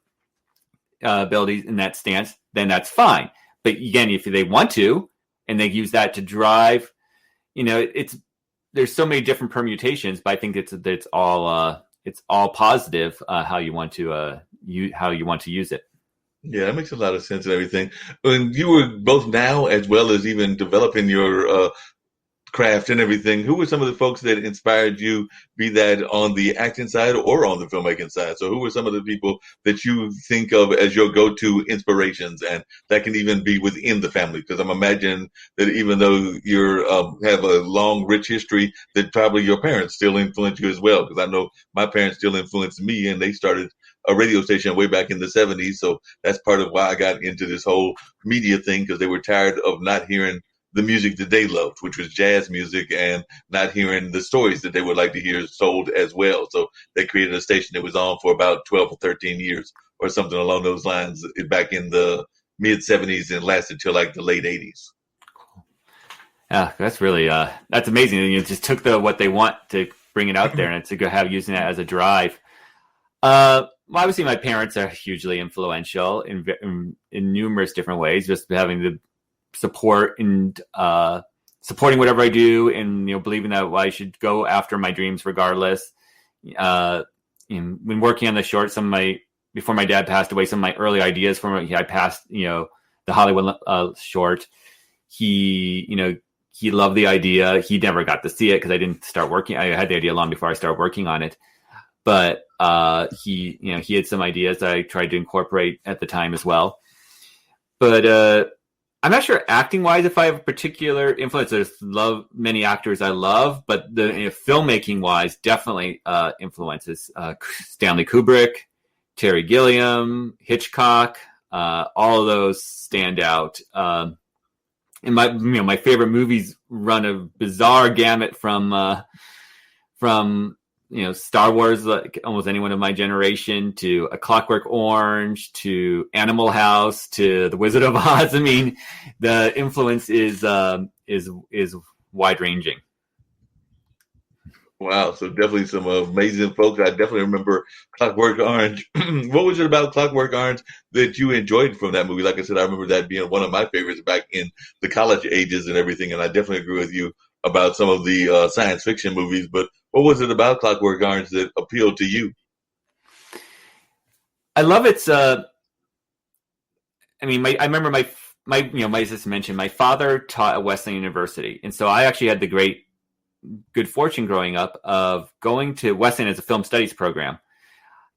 abilities in that stance, then that's fine. But again, if they want to, and they use that to drive, there's so many different permutations, but I think it's all positive how you want to use it. Yeah, that makes a lot of sense and everything. When you were both now, as well as even developing your craft and everything, who were some of the folks that inspired you, be that on the acting side or on the filmmaking side? So who were some of the people that you think of as your go-to inspirations? And that can even be within the family, because I'm imagining that even though you have a long, rich history, that probably your parents still influence you as well. Because I know my parents still influenced me, and they started a radio station way back in the 70s. So that's part of why I got into this whole media thing, because they were tired of not hearing the music that they loved, which was jazz music, and not hearing the stories that they would like to hear sold as well. So they created a station that was on for about 12 or 13 years or something along those lines back in the mid 70s, and lasted till like the late 80s. Yeah, that's really, that's amazing. And you just took what they want to bring it out there, and to go have using it as a drive. Well, obviously my parents are hugely influential in numerous different ways, just having the support and supporting whatever I do, and believing that I should go after my dreams regardless. When working on the short, before my dad passed away, some of my early ideas I passed the Hollywood short. He loved the idea. He never got to see it because I didn't start working. I had the idea long before I started working on it, but he had some ideas that I tried to incorporate at the time as well. But I'm not sure acting wise if I have a particular influence. There's many actors I love, but the filmmaking wise definitely influences Stanley Kubrick, Terry Gilliam, Hitchcock. All of those stand out. And my favorite movies run a bizarre gamut from Star Wars, like almost anyone of my generation, to A Clockwork Orange, to Animal House, to The Wizard of Oz. I mean, the influence is wide ranging. Wow, so definitely some amazing folks. I definitely remember Clockwork Orange. What was it about Clockwork Orange that you enjoyed from that movie? Like I said, I remember that being one of my favorites back in the college ages and everything, and I definitely agree with you about some of the science fiction movies. But what was it about Clockwork Orange that appealed to you? I love its. I remember my as I mentioned, my father taught at Wesleyan University, and so I actually had the good fortune growing up of going to Wesleyan as a film studies program,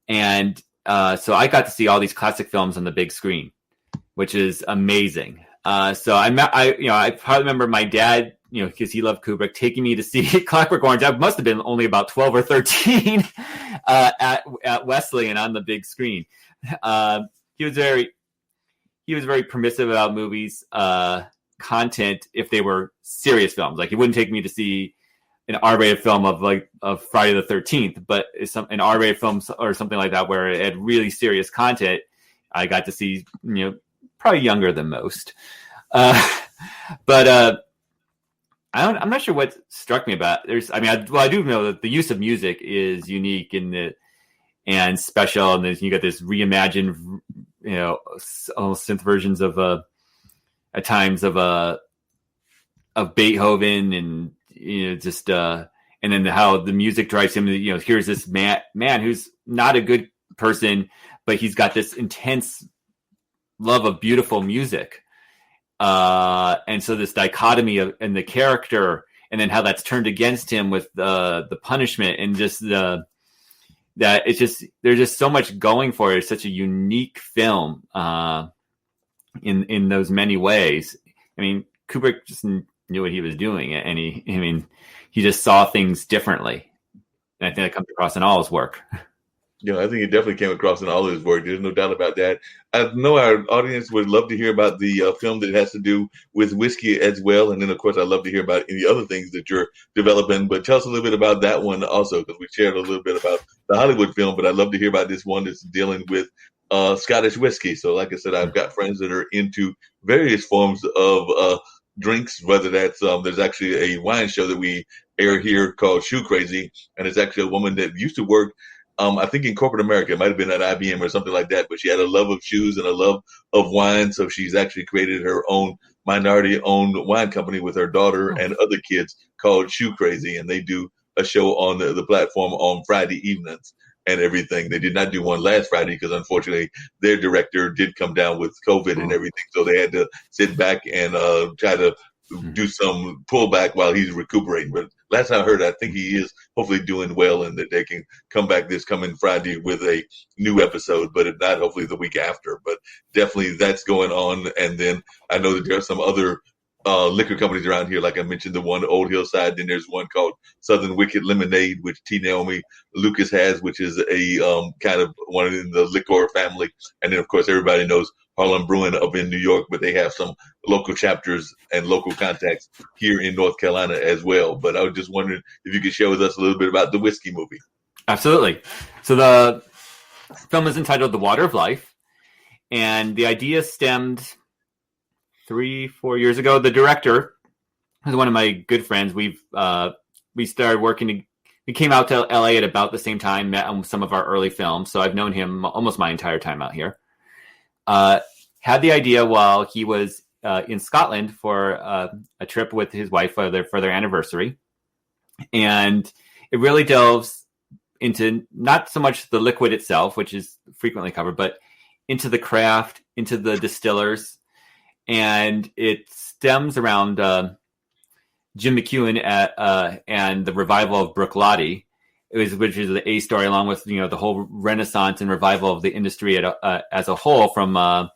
and so I got to see all these classic films on the big screen, which is amazing. So I probably remember my dad, because he loved Kubrick, taking me to see Clockwork Orange. I must have been only about 12 or 13 at Wesleyan on the big screen. He was very permissive about movies, content, if they were serious films. Like, he wouldn't take me to see an R-rated film of Friday the 13th, but an R-rated film or something like that where it had really serious content. I got to see, probably younger than most. But I'm not sure what struck me about I do know that the use of music is unique and special, and you got this reimagined, synth versions of at times of Beethoven, and and then how the music drives him. Here's this man who's not a good person, but he's got this intense love of beautiful music. And so this dichotomy in the character, and then how that's turned against him with the punishment, and just that it's just, there's just so much going for it. It's such a unique film in those many ways. I mean, Kubrick just knew what he was doing, and he just saw things differently. And I think that comes across in all his work. I think it definitely came across in all of his work. There's no doubt about that. I know our audience would love to hear about the film that has to do with whiskey as well. And then, of course, I'd love to hear about any other things that you're developing. But tell us a little bit about that one also, because we shared a little bit about the Hollywood film. But I'd love to hear about this one that's dealing with Scottish whiskey. So like I said, I've got friends that are into various forms of drinks, whether that's there's actually a wine show that we air here called Shoe Crazy. And it's actually a woman that used to work I think in corporate America. It might have been at IBM or something like that, but she had a love of shoes and a love of wine. So she's actually created her own minority-owned wine company with her daughter and other kids called Shoe Crazy. And they do a show on the platform on Friday evenings and everything. They did not do one last Friday because, unfortunately, their director did come down with COVID and everything. So they had to sit back and try to do some pullback while he's recuperating. But last time I heard, I think he is hopefully doing well, and that they can come back this coming Friday with a new episode, but if not, hopefully the week after. But definitely that's going on. And then I know that there are some other liquor companies around here. Like I mentioned, the one Old Hillside. Then there's one called Southern Wicked Lemonade, which T. Naomi Lucas has, which is a kind of one in the liquor family. And then, of course, everybody knows Harlem Brewing up in New York, but they have some local chapters and local contacts here in North Carolina as well. But I was just wondering if you could share with us a little bit about the whiskey movie. Absolutely. So the film is entitled The Water of Life, and the idea stemmed 3-4 years ago. The director is one of my good friends. We started working. We came out to LA at about the same time, met on some of our early films. So I've known him almost my entire time out here. Had the idea while he was in Scotland for a trip with his wife for their anniversary. And it really delves into not so much the liquid itself, which is frequently covered, but into the craft, into the distillers. And it stems around Jim McEwen and the revival of Bruichladdich, which is the A story, along with the whole renaissance and revival of the industry as a whole, from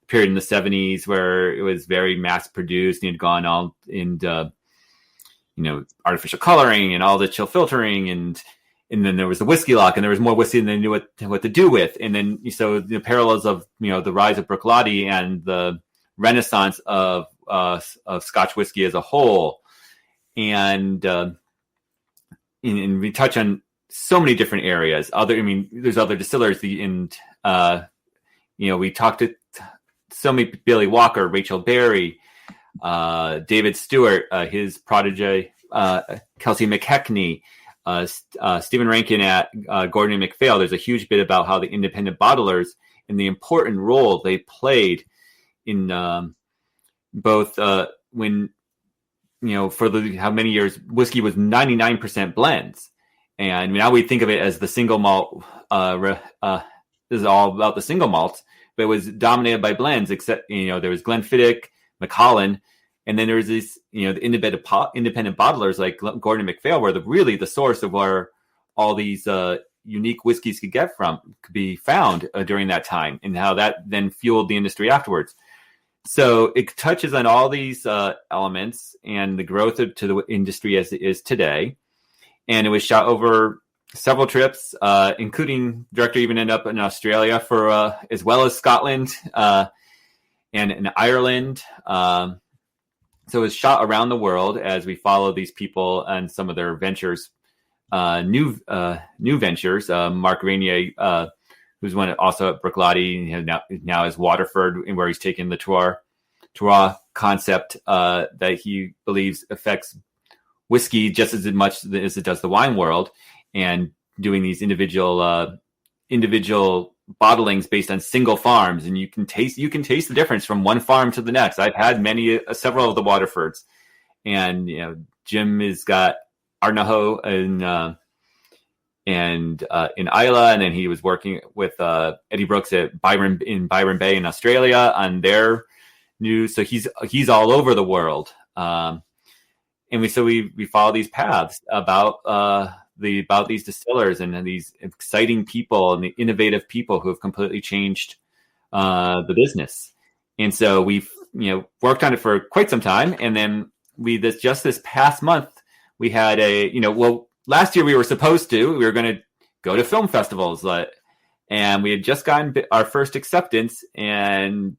period in the 70s where it was very mass produced and had gone all into artificial coloring and all the chill filtering, and then there was the whiskey lock, and there was more whiskey than they knew what to do with. And then so the parallels of the rise of Bruichladdich and the renaissance of Scotch whiskey as a whole, and we touch on so many different areas. There's other distillers, we talked to so many: Billy Walker, Rachel Berry, David Stewart, his protege, Kelsey McKechnie, Stephen Rankin at Gordon and MacPhail. There's a huge bit about how the independent bottlers and the important role they played in both when for how many years whiskey was 99% blends, and now we think of it as the single malt. This is all about the single malts, but it was dominated by blends. Except there was Glenfiddich, Macallan, and then there was these the independent bottlers like Gordon and MacPhail were really the source of where all these unique whiskeys could be found during that time, and how that then fueled the industry afterwards. So it touches on all these elements and the growth to the industry as it is today. And it was shot over several trips, including the director even ended up in Australia for as well as Scotland and in Ireland. So it was shot around the world as we follow these people and some of their ventures, new ventures. Marc Rainier, who's one also at Bruichladdich, now is Waterford, where he's taken the terroir concept that he believes affects whiskey just as much as it does the wine world, and doing these individual bottlings based on single farms, and you can taste the difference from one farm to the next. I've had several of the Waterfords, and Jim has got Arnaho and in Isla, and then he was working with Eddie Brooks at Byron Bay in Australia on their new. So he's all over the world, and we follow these paths about these distillers and these exciting people and the innovative people who have completely changed the business. And so we've worked on it for quite some time, and then just this past month we had last year we were going to go to film festivals, and we had just gotten our first acceptance, and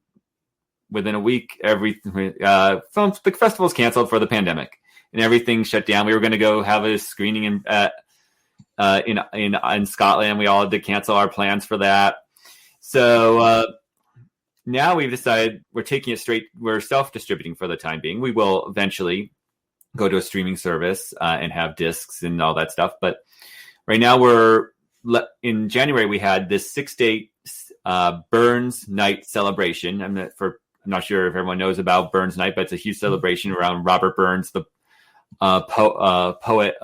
within a week the festival's canceled for the pandemic and everything shut down. We were going to go have a screening in Scotland. We all had to cancel our plans for that. So now we've decided we're taking it straight. We're self-distributing for the time being. We will eventually go to a streaming service and have discs and all that stuff. But right now in January, we had this 6-day Burns Night celebration. I'm not sure if everyone knows about Burns Night, but it's a huge celebration around Robert Burns, the poet,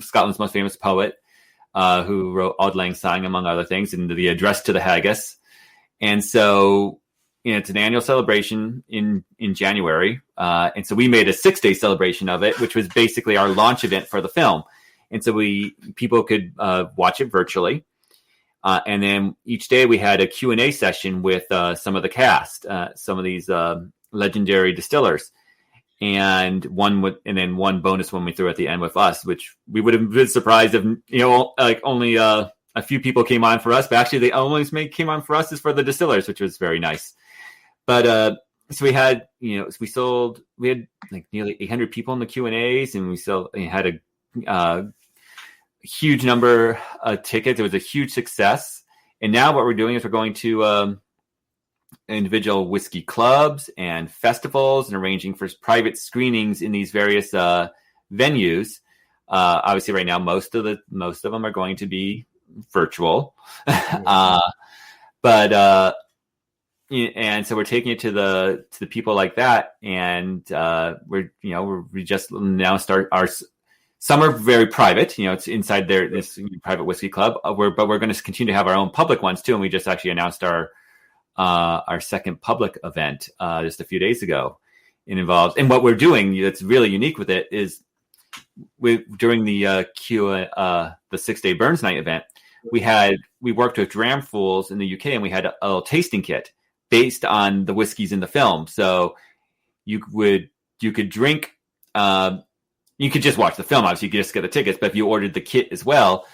Scotland's most famous poet, who wrote Auld Lang Syne, among other things, and the Address to the Haggis. And so, it's an annual celebration in January. And so we made a 6-day celebration of it, which was basically our launch event for the film. And so people could watch it virtually. And then each day we had a Q&A session with some of the cast, some of these legendary distillers. And then one bonus one we threw at the end with us, which we would have been surprised if only a few people came on for us, but actually they only came on for us is for the distillers, which was very nice. But so we had we had like nearly 800 people in the Q&As, and we had a huge number of tickets. It was a huge success. And now what we're doing is we're going to individual whiskey clubs and festivals and arranging for private screenings in these various venues. Obviously right now most of them are going to be virtual. And so we're taking it to the people like that, and we just now start our. Some are very private, it's inside this private whiskey club. But we're going to continue to have our own public ones too. And we just actually announced our second public event just a few days ago. It involves, and what we're doing that's really unique with it is during the 6-day Burns Night event, we worked with Dram Fools in the UK, and we had a little tasting kit based on the whiskeys in the film. So you could drink. You could just watch the film. Obviously, you could just get the tickets. But if you ordered the kit as well,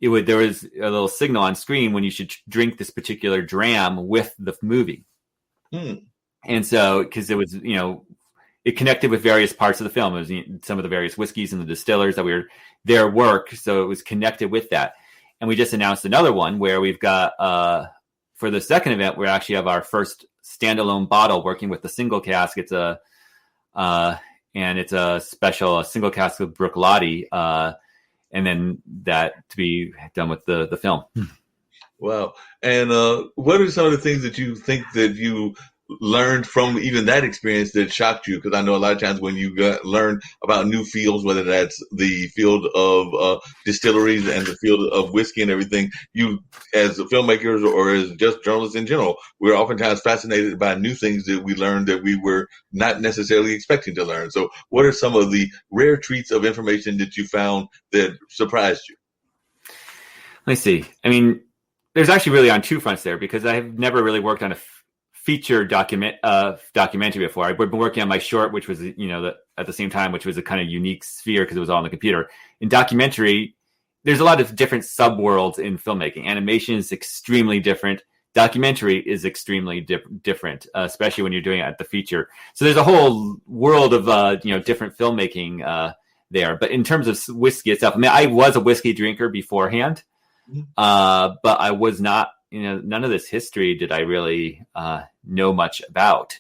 there was a little signal on screen when you should drink this particular dram with the movie. And so, because it was, it connected with various parts of the film. It was some of the various whiskeys and the distillers that their work. So it was connected with that. And we just announced another one where we've got, for the second event, we actually have our first standalone bottle working with the single cask. It's a special single cask of Bruichladdich, and then that to be done with the film. Wow. And what are some of the things that you think that you learned from even that experience that shocked you? Because I know a lot of times when you learn about new fields, whether that's the field of distilleries and the field of whiskey and everything, you as filmmakers or as just journalists in general, we're oftentimes fascinated by new things that we learned that we were not necessarily expecting to learn. So what are some of the rare treats of information that you found that surprised you? Let me see. I mean, there's actually really on two fronts there, because I have never really worked on a feature documentary before. I've been working on my short, which was, at the same time, which was a kind of unique sphere because it was all on the computer. In documentary, there's a lot of different subworlds in filmmaking. Animation is extremely different. Documentary is extremely different, especially when you're doing it at the feature. So there's a whole world of different filmmaking there. But in terms of whiskey itself, I mean, I was a whiskey drinker beforehand, but I was not. None of this history did I really know much about.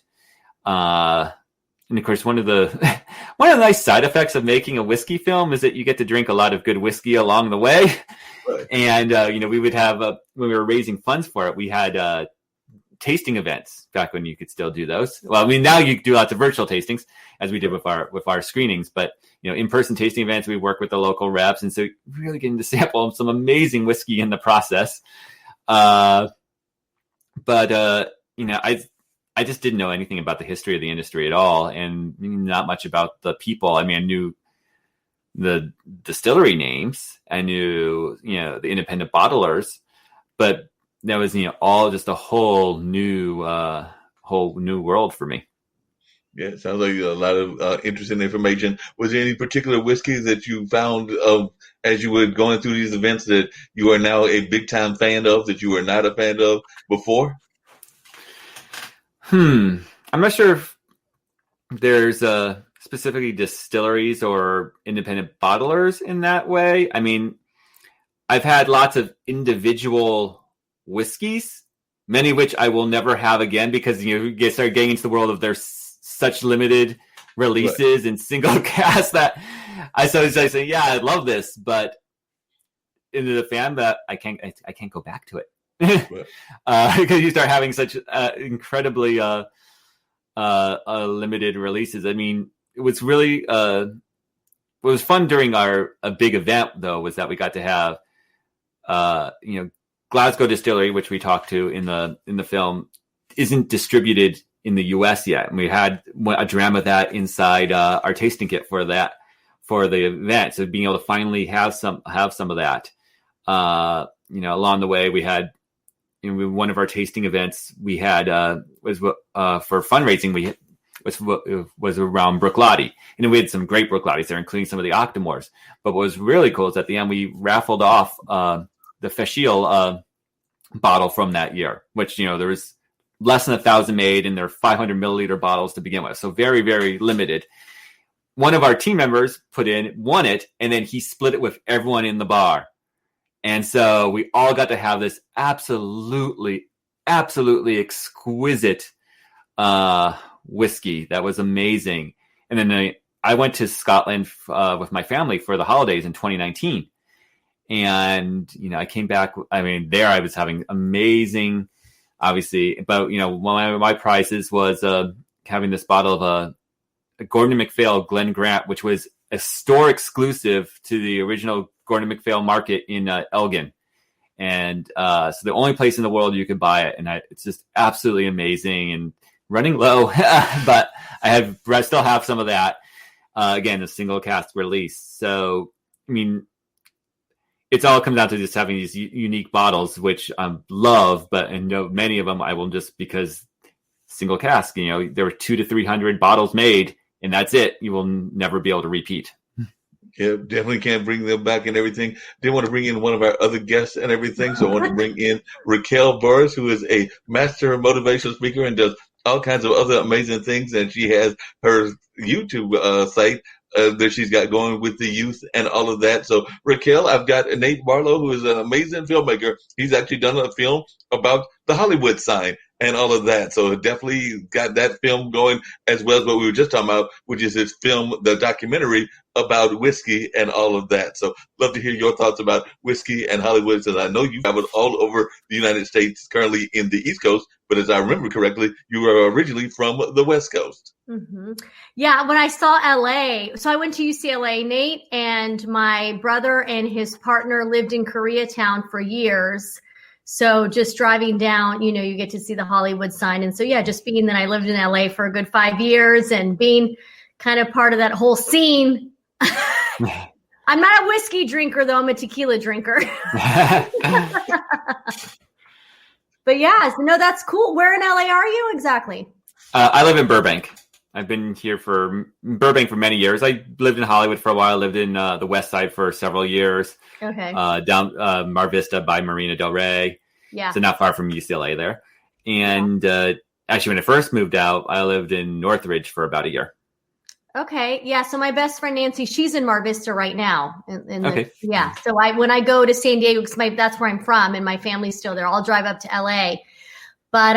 And of course, one of the nice side effects of making a whiskey film is that you get to drink a lot of good whiskey along the way. Right. And we would have when we were raising funds for it, we had tasting events back when you could still do those. Well, I mean, now you do lots of virtual tastings, as we did with our screenings, but in-person tasting events, we work with the local reps, and so really getting to sample some amazing whiskey in the process. But I just didn't know anything about the history of the industry at all, and not much about the people. I mean, I knew the distillery names, I knew, the independent bottlers, but that was, all just a whole new world for me. Yeah, it sounds like a lot of interesting information. Was there any particular whiskey that you found as you were going through these events that you are now a big time fan of that you were not a fan of before? I'm not sure if there's specifically distilleries or independent bottlers in that way. I mean, I've had lots of individual whiskeys, many of which I will never have again because you start getting into the world of there's such limited releases right. and single cast that I say, yeah, I love this, but into the fan that I can't go back to it. Because you start having such incredibly limited releases. I mean, it was really what was fun during a big event though was that we got to have Glasgow Distillery, which we talked to in the film, isn't distributed in the US yet, and we had a drama that inside our tasting kit for the event. So being able to finally have some of that, along the way we had. One of our tasting events we had was for fundraising. Was around Bruichladdich, and we had some great Bruichladdichs there, including some of the Octomores. But what was really cool is at the end we raffled off the Fashil bottle from that year, which there was less than 1,000 made, and they're 500 milliliter bottles to begin with, so very very limited. One of our team members won it, and then he split it with everyone in the bar. And so we all got to have this absolutely exquisite whiskey that was amazing. And then I went to Scotland with my family for the holidays in 2019. And, I came back. I mean, there I was having amazing, obviously. But, one of my prizes was having this bottle of a Gordon MacPhail Glen Grant, which was a store exclusive to the original Gordon MacPhail market in Elgin. And so the only place in the world you could buy it. And it's just absolutely amazing and running low, but I still have some of that. Again, a single cast release. So, I mean, it's all comes down to just having these unique bottles, which I love, but many of them I will just because single cask, there were 200 to 300 bottles made and that's it. You will never be able to repeat. Yeah, definitely can't bring them back and everything. Didn't want to bring in one of our other guests and everything, so I wanted to bring in Raquel Borras, who is a master motivational speaker and does all kinds of other amazing things. And she has her YouTube site that she's got going with the youth and all of that. So, Raquel, I've got Nate Barlow, who is an amazing filmmaker. He's actually done a film about the Hollywood sign and all of that. So definitely got that film going as well as what we were just talking about, which is his film, the documentary about whiskey and all of that. So love to hear your thoughts about whiskey and Hollywood, since I know you traveled all over the United States, currently in the East Coast, but as I remember correctly, you were originally from the West Coast. Mm-hmm. Yeah, when I saw LA, so I went to UCLA. Nate and my brother and his partner lived in Koreatown for years. So just driving down, you get to see the Hollywood sign. And so, yeah, just being that I lived in LA for a good 5 years and being kind of part of that whole scene, I'm not a whiskey drinker, though. I'm a tequila drinker. But yeah, so no, that's cool. Where in LA are you exactly? I live in Burbank. I've been here for Burbank for many years. I lived in Hollywood for a while. Lived in the West Side for several years. Okay. Down Mar Vista by Marina Del Rey. Yeah. So not far from UCLA there. And actually, when I first moved out, I lived in Northridge for about a year. Okay. Yeah. So my best friend Nancy, she's in Mar Vista right now. Okay. Yeah. So when I go to San Diego, because that's where I'm from, and my family's still there, I'll drive up to LA. But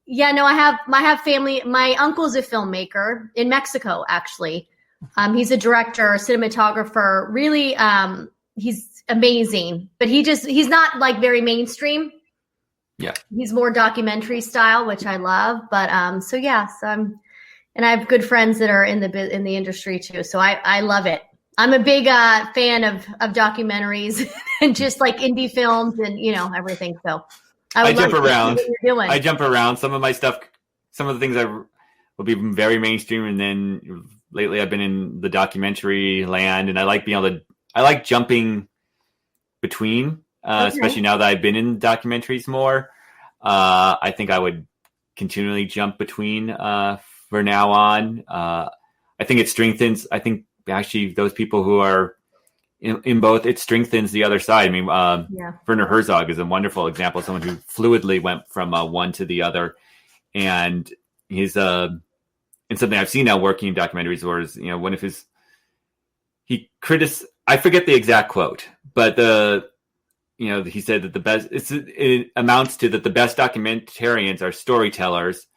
yeah, no, I have family. My uncle's a filmmaker in Mexico, actually. He's a director, cinematographer. Really, he's amazing. But he's not like very mainstream. Yeah. He's more documentary style, which I love. But so yeah, and I have good friends that are in the industry too. So I love it. I'm a big fan of documentaries and just like indie films and, everything. So I jump around. I jump around. Some of my stuff, some of the things will be very mainstream. And then lately I've been in the documentary land, and I like jumping between, especially now that I've been in documentaries more. I think I would continually jump between, for now on. I think it strengthens, actually those people who are in both, it strengthens the other side. I mean, Werner Herzog is a wonderful example of someone who fluidly went from one to the other. And he's, and something I've seen now working in documentaries was, one of his, I forget the exact quote, but he said that it amounts to that the best documentarians are storytellers,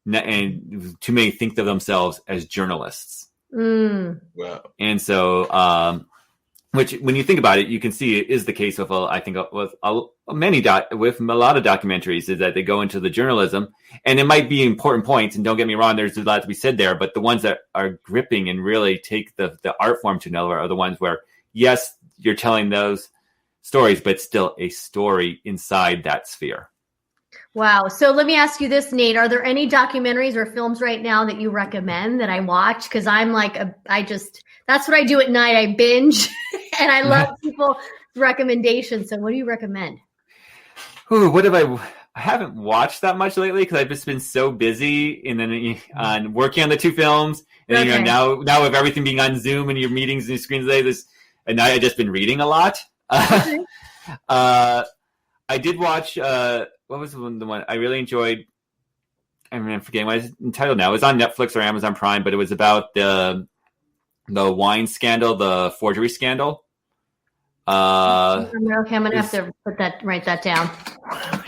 and too many think of themselves as journalists. Wow. And so, which when you think about it, you can see it is the case with, I think with a lot of documentaries, is that they go into the journalism, and it might be important points. And don't get me wrong, there's a lot to be said there, but the ones that are gripping and really take the art form to another are the ones where, yes, you're telling those stories, but still a story inside that sphere. Wow. So let me ask you this, Nate. Are there any documentaries or films right now that you recommend that I watch? Because I'm like, that's what I do at night. I binge and I love people's recommendations. So what do you recommend? Ooh, I haven't watched that much lately because I've just been so busy on working on the two films. And then, now with everything being on Zoom and your meetings and your screens today, and I've just been reading a lot. Okay. I did watch, what was the one I really enjoyed? I'm forgetting what it's entitled now. It was on Netflix or Amazon Prime, but it was about the wine scandal, the forgery scandal. Okay, I'm going to have to write that down.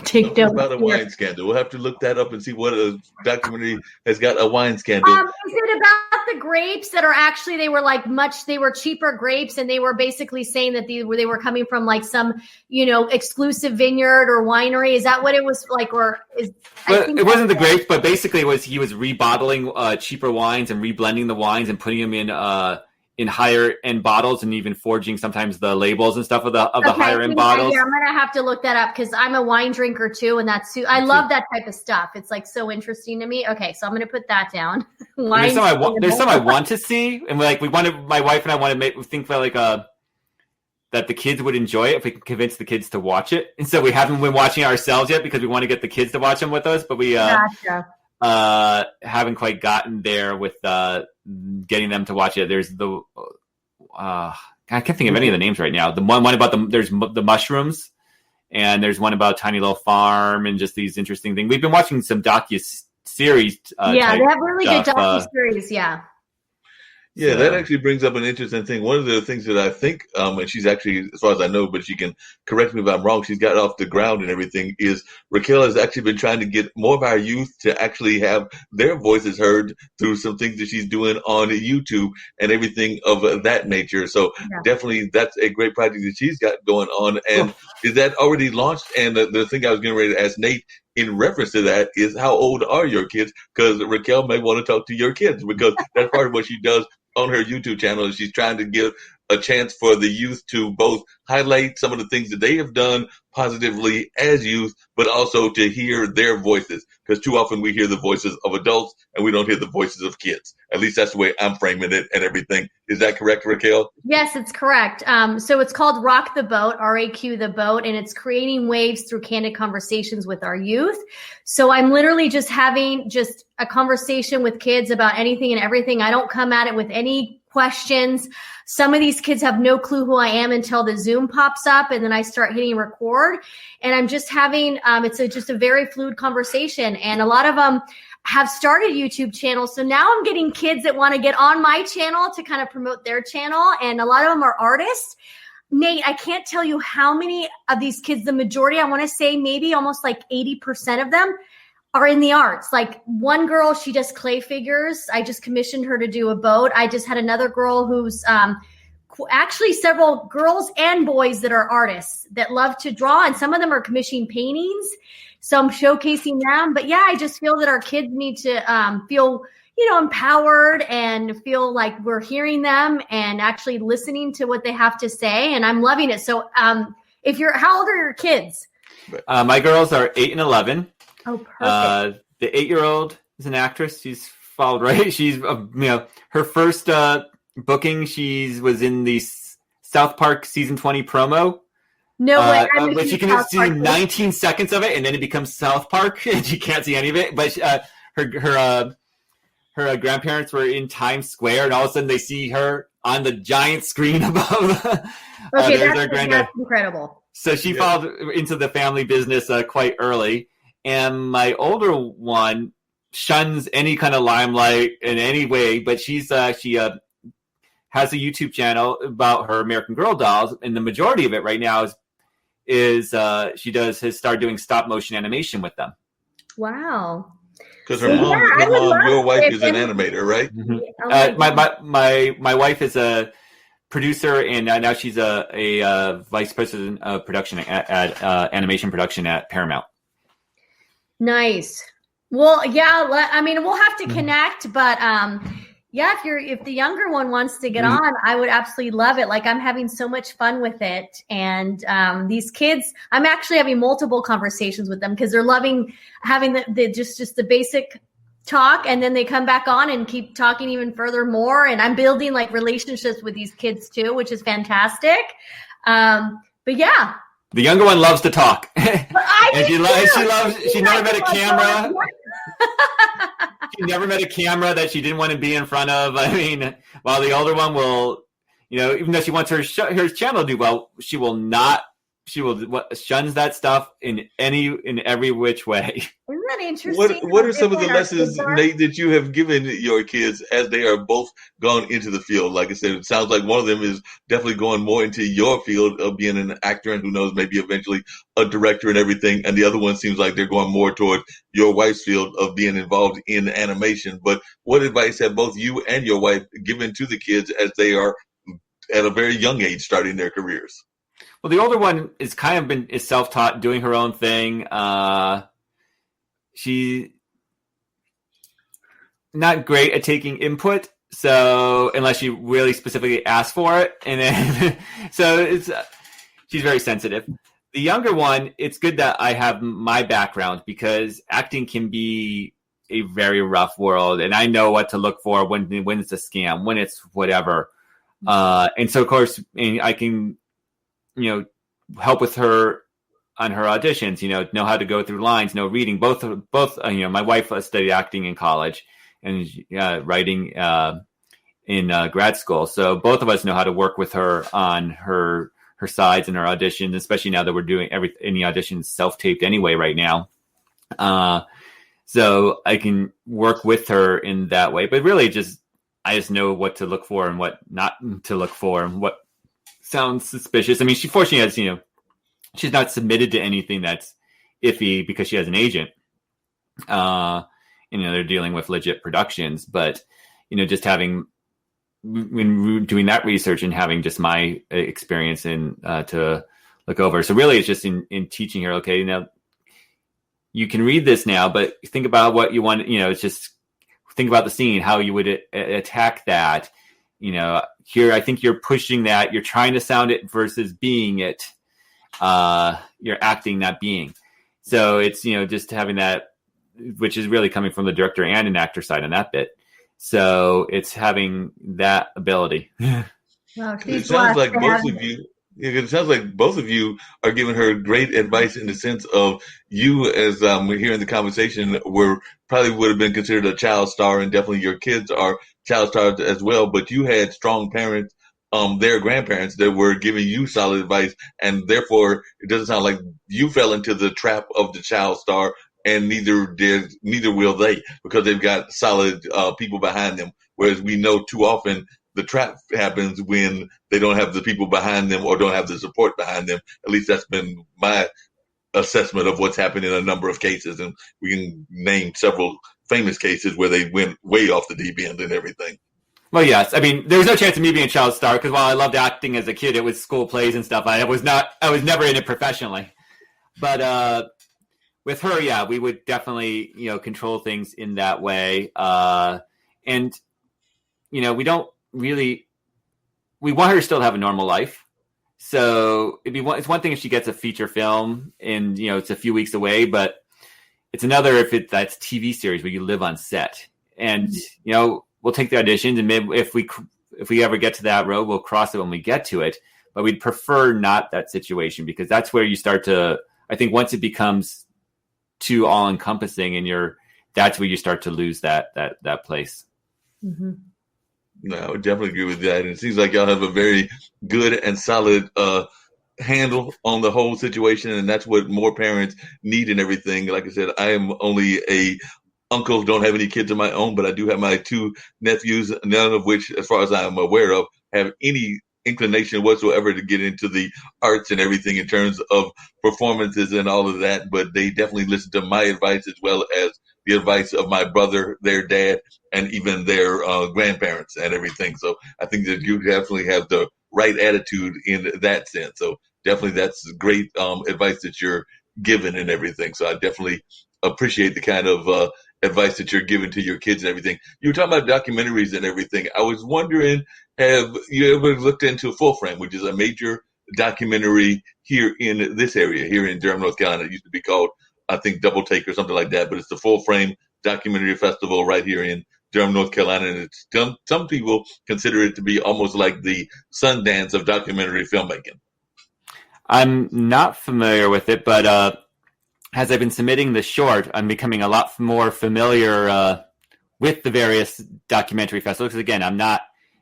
Take notes. About a wine scandal. We'll have to look that up and see what a documentary has got a wine scandal. Is it about the grapes that are actually, they were cheaper grapes, and they were basically saying that they were coming from like some, exclusive vineyard or winery? Is that what it was like? It wasn't the grapes, but basically he was rebottling cheaper wines and reblending the wines and putting them in higher end bottles, and even forging sometimes the labels and stuff of the higher end bottles. Yeah, I'm gonna have to look that up because I'm a wine drinker too, and I love that type of stuff. It's like so interesting to me. Okay, so I'm gonna put that down. There's some I want to see, and my wife and I want to think about that the kids would enjoy it if we can convince the kids to watch it. And so we haven't been watching it ourselves yet because we want to get the kids to watch them with us, but we haven't quite gotten there with getting them to watch it. There's I can't think of any of the names right now. The one about there's the mushrooms, and there's one about Tiny Little Farm, and just these interesting things. We've been watching some docu-series. They have really good docu-series. Yeah, that actually brings up an interesting thing. One of the things that I think, and she's actually, as far as I know, but she can correct me if I'm wrong, she's got off the ground and everything, is Raquel has actually been trying to get more of our youth to actually have their voices heard through some things that she's doing on YouTube and everything of that nature. So definitely that's a great project that she's got going on. And is that already launched? And the thing I was getting ready to ask Nate in reference to that is, how old are your kids? Because Raquel may want to talk to your kids, because that's part of what she does on her YouTube channel. Is she's trying to give a chance for the youth to both highlight some of the things that they have done positively as youth, but also to hear their voices. Because too often we hear the voices of adults and we don't hear the voices of kids. At least that's the way I'm framing it and everything. Is that correct, Raquel? Yes, it's correct. So it's called Rock the Boat, RAQ the Boat, and it's creating waves through candid conversations with our youth. So I'm literally just having just a conversation with kids about anything and everything. I don't come at it with any questions. Some of these kids have no clue who I am until the Zoom pops up, and then I start hitting record. And I'm just having, just a very fluid conversation. And a lot of them have started YouTube channels. So now I'm getting kids that want to get on my channel to kind of promote their channel. And a lot of them are artists. Nate, I can't tell you how many of these kids, the majority, I want to say maybe almost like 80% of them are in the arts. Like one girl, she does clay figures. I just commissioned her to do a boat. I just had another girl who's actually several girls and boys that are artists that love to draw. And some of them are commissioning paintings. So I'm showcasing them. But yeah, I just feel that our kids need to feel, empowered and feel like we're hearing them and actually listening to what they have to say. And I'm loving it. So how old are your kids? My girls are 8 and 11. Oh, perfect. The 8-year-old is an actress. She's followed right. She's, her first booking, was in the South Park season 20 promo. No way. But you can see 19 seconds of it, and then it becomes South Park, and you can't see any of it. But her grandparents were in Times Square, and all of a sudden they see her on the giant screen above. That's incredible. So she followed into the family business quite early. And my older one shuns any kind of limelight in any way, but she has a YouTube channel about her American Girl dolls, and the majority of it right now is has started doing stop motion animation with them. Wow! Because her mom, your wife, is an animator, right? Mm-hmm. My wife is a producer, and now she's a vice president of production at animation production at Paramount. Nice. Well, yeah, I mean, we'll have to connect, but if the younger one wants to get on, I would absolutely love it. Like, I'm having so much fun with it. And these kids, I'm actually having multiple conversations with them because they're loving having the basic talk, and then they come back on and keep talking even further more. And I'm building like relationships with these kids too, which is fantastic. But yeah. The younger one loves to talk. And she never met a camera. She never met a camera that she didn't want to be in front of. I mean, while the older one will, even though she wants her channel to do well, she shuns that stuff in every which way. Isn't that interesting? What are some of the lessons, Nate, that you have given your kids as they are both gone into the field? Like I said, it sounds like one of them is definitely going more into your field of being an actor, and who knows, maybe eventually a director and everything. And the other one seems like they're going more toward your wife's field of being involved in animation. But what advice have both you and your wife given to the kids as they are at a very young age starting their careers? Well, the older one is is self-taught, doing her own thing. She's not great at taking input, so unless she really specifically asks for it, and then she's very sensitive. The younger one, it's good that I have my background because acting can be a very rough world, and I know what to look for when it's a scam, when it's whatever, and so of course I can. Help with her on her auditions, know how to go through lines, reading. Both, my wife studied acting in college and writing in grad school. So both of us know how to work with her on her sides and her auditions, especially now that we're doing any auditions self-taped anyway right now. So I can work with her in that way, but really I just know what to look for and what not to look for and what sounds suspicious. I mean, she fortunately has, she's not submitted to anything that's iffy because she has an agent. They're dealing with legit productions, but, just when doing that research and having just my experience to look over. So really it's just in teaching her, okay, you can read this now, but think about what you want, it's just think about the scene, how you would attack that. here, I think you're pushing that. You're trying to sound it versus being it. You're acting, not being. So it's, just having that, which is really coming from the director and an actor side on that bit. So it's having that ability. Well, it sounds like both of you. It sounds like both of you are giving her great advice in the sense of you, as we're hearing the conversation, probably would have been considered a child star, and definitely your kids are child stars as well. But you had strong parents, their grandparents, that were giving you solid advice, and therefore it doesn't sound like you fell into the trap of the child star, and neither will they, because they've got solid people behind them. Whereas we know too often the trap happens when they don't have the people behind them or don't have the support behind them. At least that's been my assessment of what's happened in a number of cases. And we can name several famous cases where they went way off the deep end and everything. Well, yes. I mean, there was no chance of me being a child star, because while I loved acting as a kid, it was school plays and stuff. I was never in it professionally. But with her, yeah, we would definitely, control things in that way. And, we don't really, we want her to still have a normal life. So it's one thing if she gets a feature film and, it's a few weeks away, but it's another if that's TV series where you live on set. And, we'll take the auditions, and maybe if we ever get to that road, we'll cross it when we get to it. But we'd prefer not that situation, because that's where you start to, I think once it becomes too all encompassing, and that's where you start to lose that place. Mm-hmm. No, I would definitely agree with that. And it seems like y'all have a very good and solid handle on the whole situation, and that's what more parents need and everything. Like I said, I am only a uncle, don't have any kids of my own, but I do have my two nephews, none of which, as far as I'm aware of, have any inclination whatsoever to get into the arts and everything in terms of performances and all of that. But they definitely listen to my advice as well as the advice of my brother, their dad, and even their grandparents and everything. So I think that you definitely have the right attitude in that sense. So definitely that's great advice that you're given and everything. So I definitely appreciate the kind of advice that you're giving to your kids and everything. You were talking about documentaries and everything. I was wondering, have you ever looked into Full Frame, which is a major documentary here in this area, here in Durham, North Carolina? It used to be called, I think, Double Take or something like that, but it's the Full Frame Documentary Festival right here in Durham, North Carolina. And it's some people consider it to be almost like the Sundance of documentary filmmaking. I'm not familiar with it, but as I've been submitting the short, I'm becoming a lot more familiar with the various documentary festivals. Because again,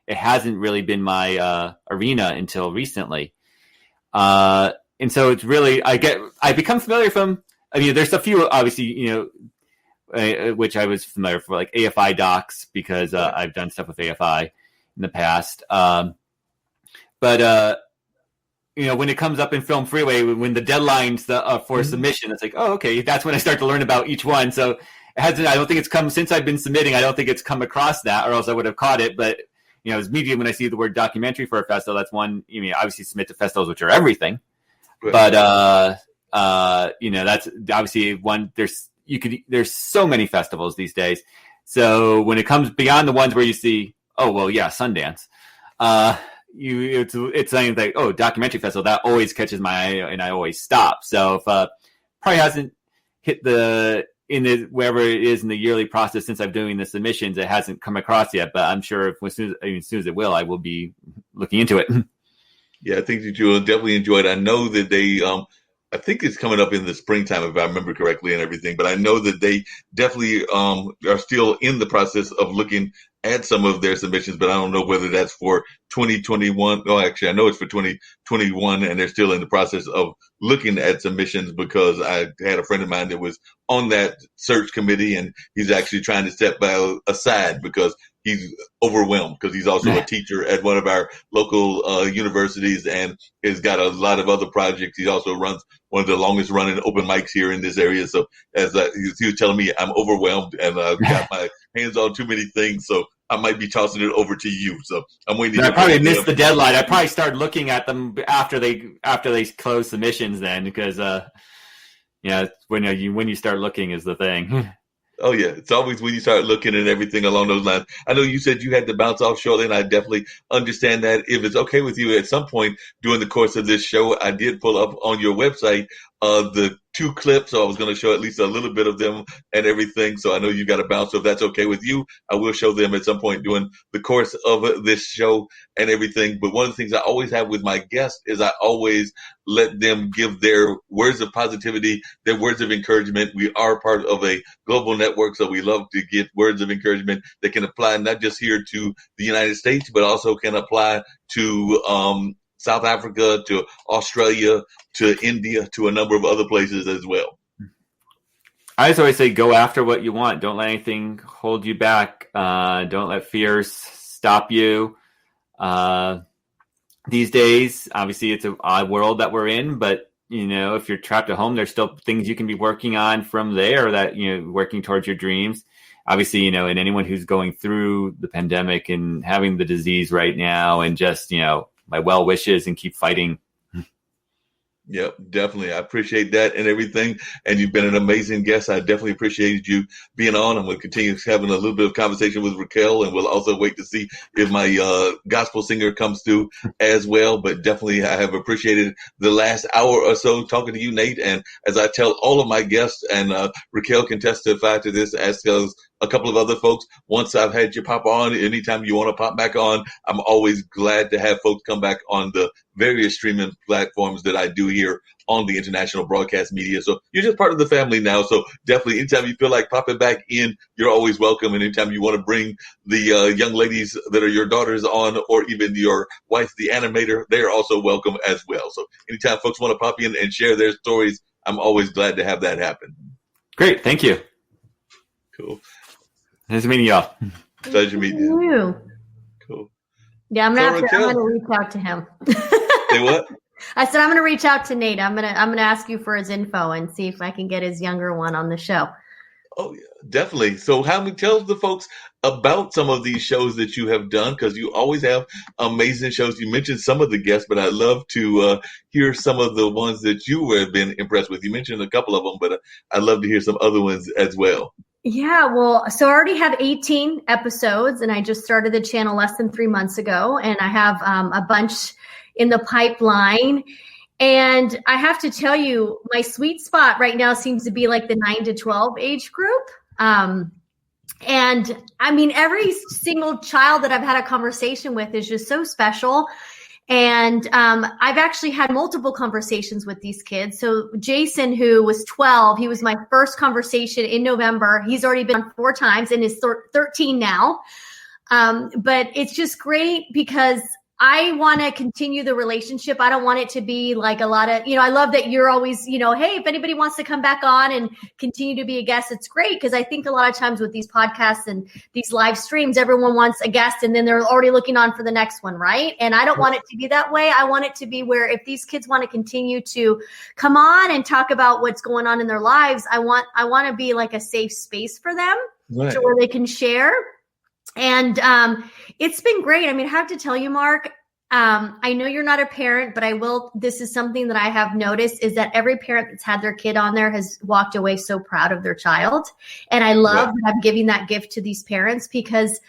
it hasn't really been my arena until recently. And so it's really, I become familiar from, there's a few, obviously, which I was familiar for, like AFI docs, because I've done stuff with AFI in the past. But when it comes up in Film Freeway, when the deadlines for submission, it's like, oh, okay, that's when I start to learn about each one. So it hasn't, I don't think it's come since I've been submitting. I don't think it's come across that, or else I would have caught it. But as media, when I see the word documentary for a festival, that's one. Obviously submit to festivals, which are everything. Right. But that's obviously one. There's so many festivals these days. So when it comes beyond the ones where you see, oh well, yeah, Sundance. It's something like, oh, documentary festival, that always catches my eye, and I always stop. So if probably hasn't hit wherever it is in the yearly process since I'm doing the submissions, it hasn't come across yet. But I'm sure as soon as it will, I will be looking into it. Yeah, I think that you'll definitely enjoy it. I know that they, I think it's coming up in the springtime, if I remember correctly, and everything. But I know that they definitely are still in the process of looking at some of their submissions, but I don't know whether that's for 2021. Oh, actually, I know it's for 2021, and they're still in the process of looking at submissions, because I had a friend of mine that was on that search committee, and he's actually trying to step aside because he's overwhelmed, because he's also a teacher at one of our local universities and has got a lot of other projects. He also runs one of the longest running open mics here in this area. So as he was telling me, I'm overwhelmed and I've got my hands on too many things. So I might be tossing it over to you. So I'm waiting. I probably missed the deadline. I probably started looking at them after they close submissions then, because when you start looking is the thing. Oh yeah, it's always when you start looking and everything along those lines. I know you said you had to bounce off shortly, and I definitely understand that. If it's okay with you, at some point during the course of this show, I did pull up on your website the 2 clips, so I was going to show at least a little bit of them and everything. So I know you got to bounce. So if that's okay with you, I will show them at some point during the course of this show and everything. But one of the things I always have with my guests is I always let them give their words of positivity, their words of encouragement. We are part of a global network, so we love to give words of encouragement that can apply not just here to the United States, but also can apply to South Africa, to Australia, to India, to a number of other places as well. I just always say, go after what you want. Don't let anything hold you back. Don't let fears stop you. These days, obviously, it's an odd world that we're in, but if you're trapped at home, there's still things you can be working on from there that, working towards your dreams. Obviously, and anyone who's going through the pandemic and having the disease right now, and just, my well wishes, and keep fighting. Yep, definitely. I appreciate that and everything. And you've been an amazing guest. I definitely appreciated you being on. I'm going to continue having a little bit of conversation with Raquel, and we'll also wait to see if my gospel singer comes through as well. But definitely, I have appreciated the last hour or so talking to you, Nate. And as I tell all of my guests, and Raquel can testify to this, as does a couple of other folks, once I've had you pop on, anytime you want to pop back on, I'm always glad to have folks come back on the various streaming platforms that I do here on the international broadcast media. So you're just part of the family now. So definitely, anytime you feel like popping back in, you're always welcome. And anytime you want to bring the young ladies that are your daughters on, or even your wife, the animator, they're also welcome as well. So anytime folks want to pop in and share their stories, I'm always glad to have that happen. Great. Thank you. Cool. Nice meeting y'all. Pleasure meeting you. Cool. Yeah, I'm gonna reach out to him. Say what? I said I'm gonna reach out to Nate. I'm gonna ask you for his info and see if I can get his younger one on the show. Oh yeah, definitely. So tell the folks about some of these shows that you have done, because you always have amazing shows. You mentioned some of the guests, but I'd love to hear some of the ones that you have been impressed with. You mentioned a couple of them, but I'd love to hear some other ones as well. Yeah, well, so I already have 18 episodes, and I just started the channel less than 3 months ago, and I have a bunch in the pipeline. And I have to tell you, my sweet spot right now seems to be like the 9 to 12 age group. And I mean, every single child that I've had a conversation with is just so special. And I've actually had multiple conversations with these kids. So Jason, who was 12, he was my first conversation in November. He's already been on 4 times and is 13 now. But it's just great because I want to continue the relationship. I don't want it to be like a lot of, I love that you're always, hey, if anybody wants to come back on and continue to be a guest, it's great. Because I think a lot of times with these podcasts and these live streams, everyone wants a guest and then they're already looking on for the next one, right? And I don't want it to be that way. I want it to be where if these kids want to continue to come on and talk about what's going on in their lives, I want to be like a safe space for them, right, to where they can share. And it's been great. I mean, I have to tell you, Mark, I know you're not a parent, but this is something that I have noticed is that every parent that's had their kid on there has walked away so proud of their child. And I love that I'm giving that gift to these parents because,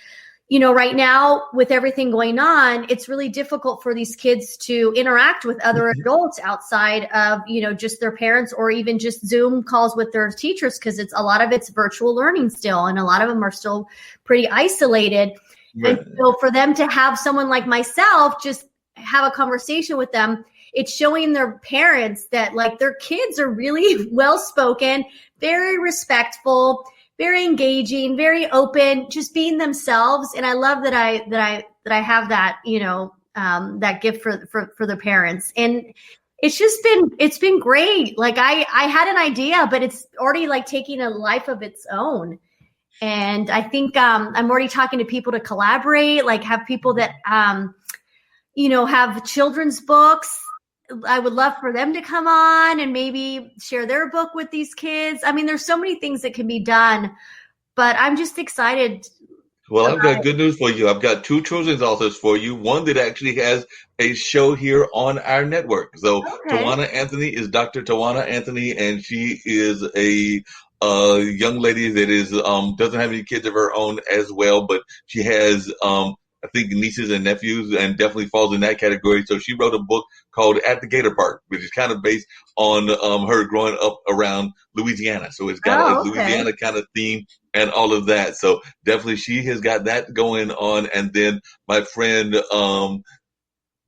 right now with everything going on, it's really difficult for these kids to interact with other adults outside of, just their parents or even just Zoom calls with their teachers, because a lot of it's virtual learning still. And a lot of them are still pretty isolated. Right. And so for them to have someone like myself just have a conversation with them, it's showing their parents that like their kids are really well-spoken, very respectful, very engaging, very open, just being themselves. And I love that I have that, that gift for the parents. And it's been great. Like I had an idea, but it's already like taking a life of its own. And I think I'm already talking to people to collaborate, like have people that, have children's books. I would love for them to come on and maybe share their book with these kids. I mean, there's so many things that can be done, but I'm just excited. Well, I've got good news for you. I've got 2 children's authors for you. One that actually has a show here on our network. So Tawana Anthony is Dr. Tawana Anthony, and she is a young lady that is doesn't have any kids of her own as well, but she has I think nieces and nephews, and definitely falls in that category. So she wrote a book called At the Gator Park, which is kind of based on her growing up around Louisiana. So it's got a Oh, okay. Louisiana kind of theme and all of that. So definitely she has got that going on. And then my friend, I'm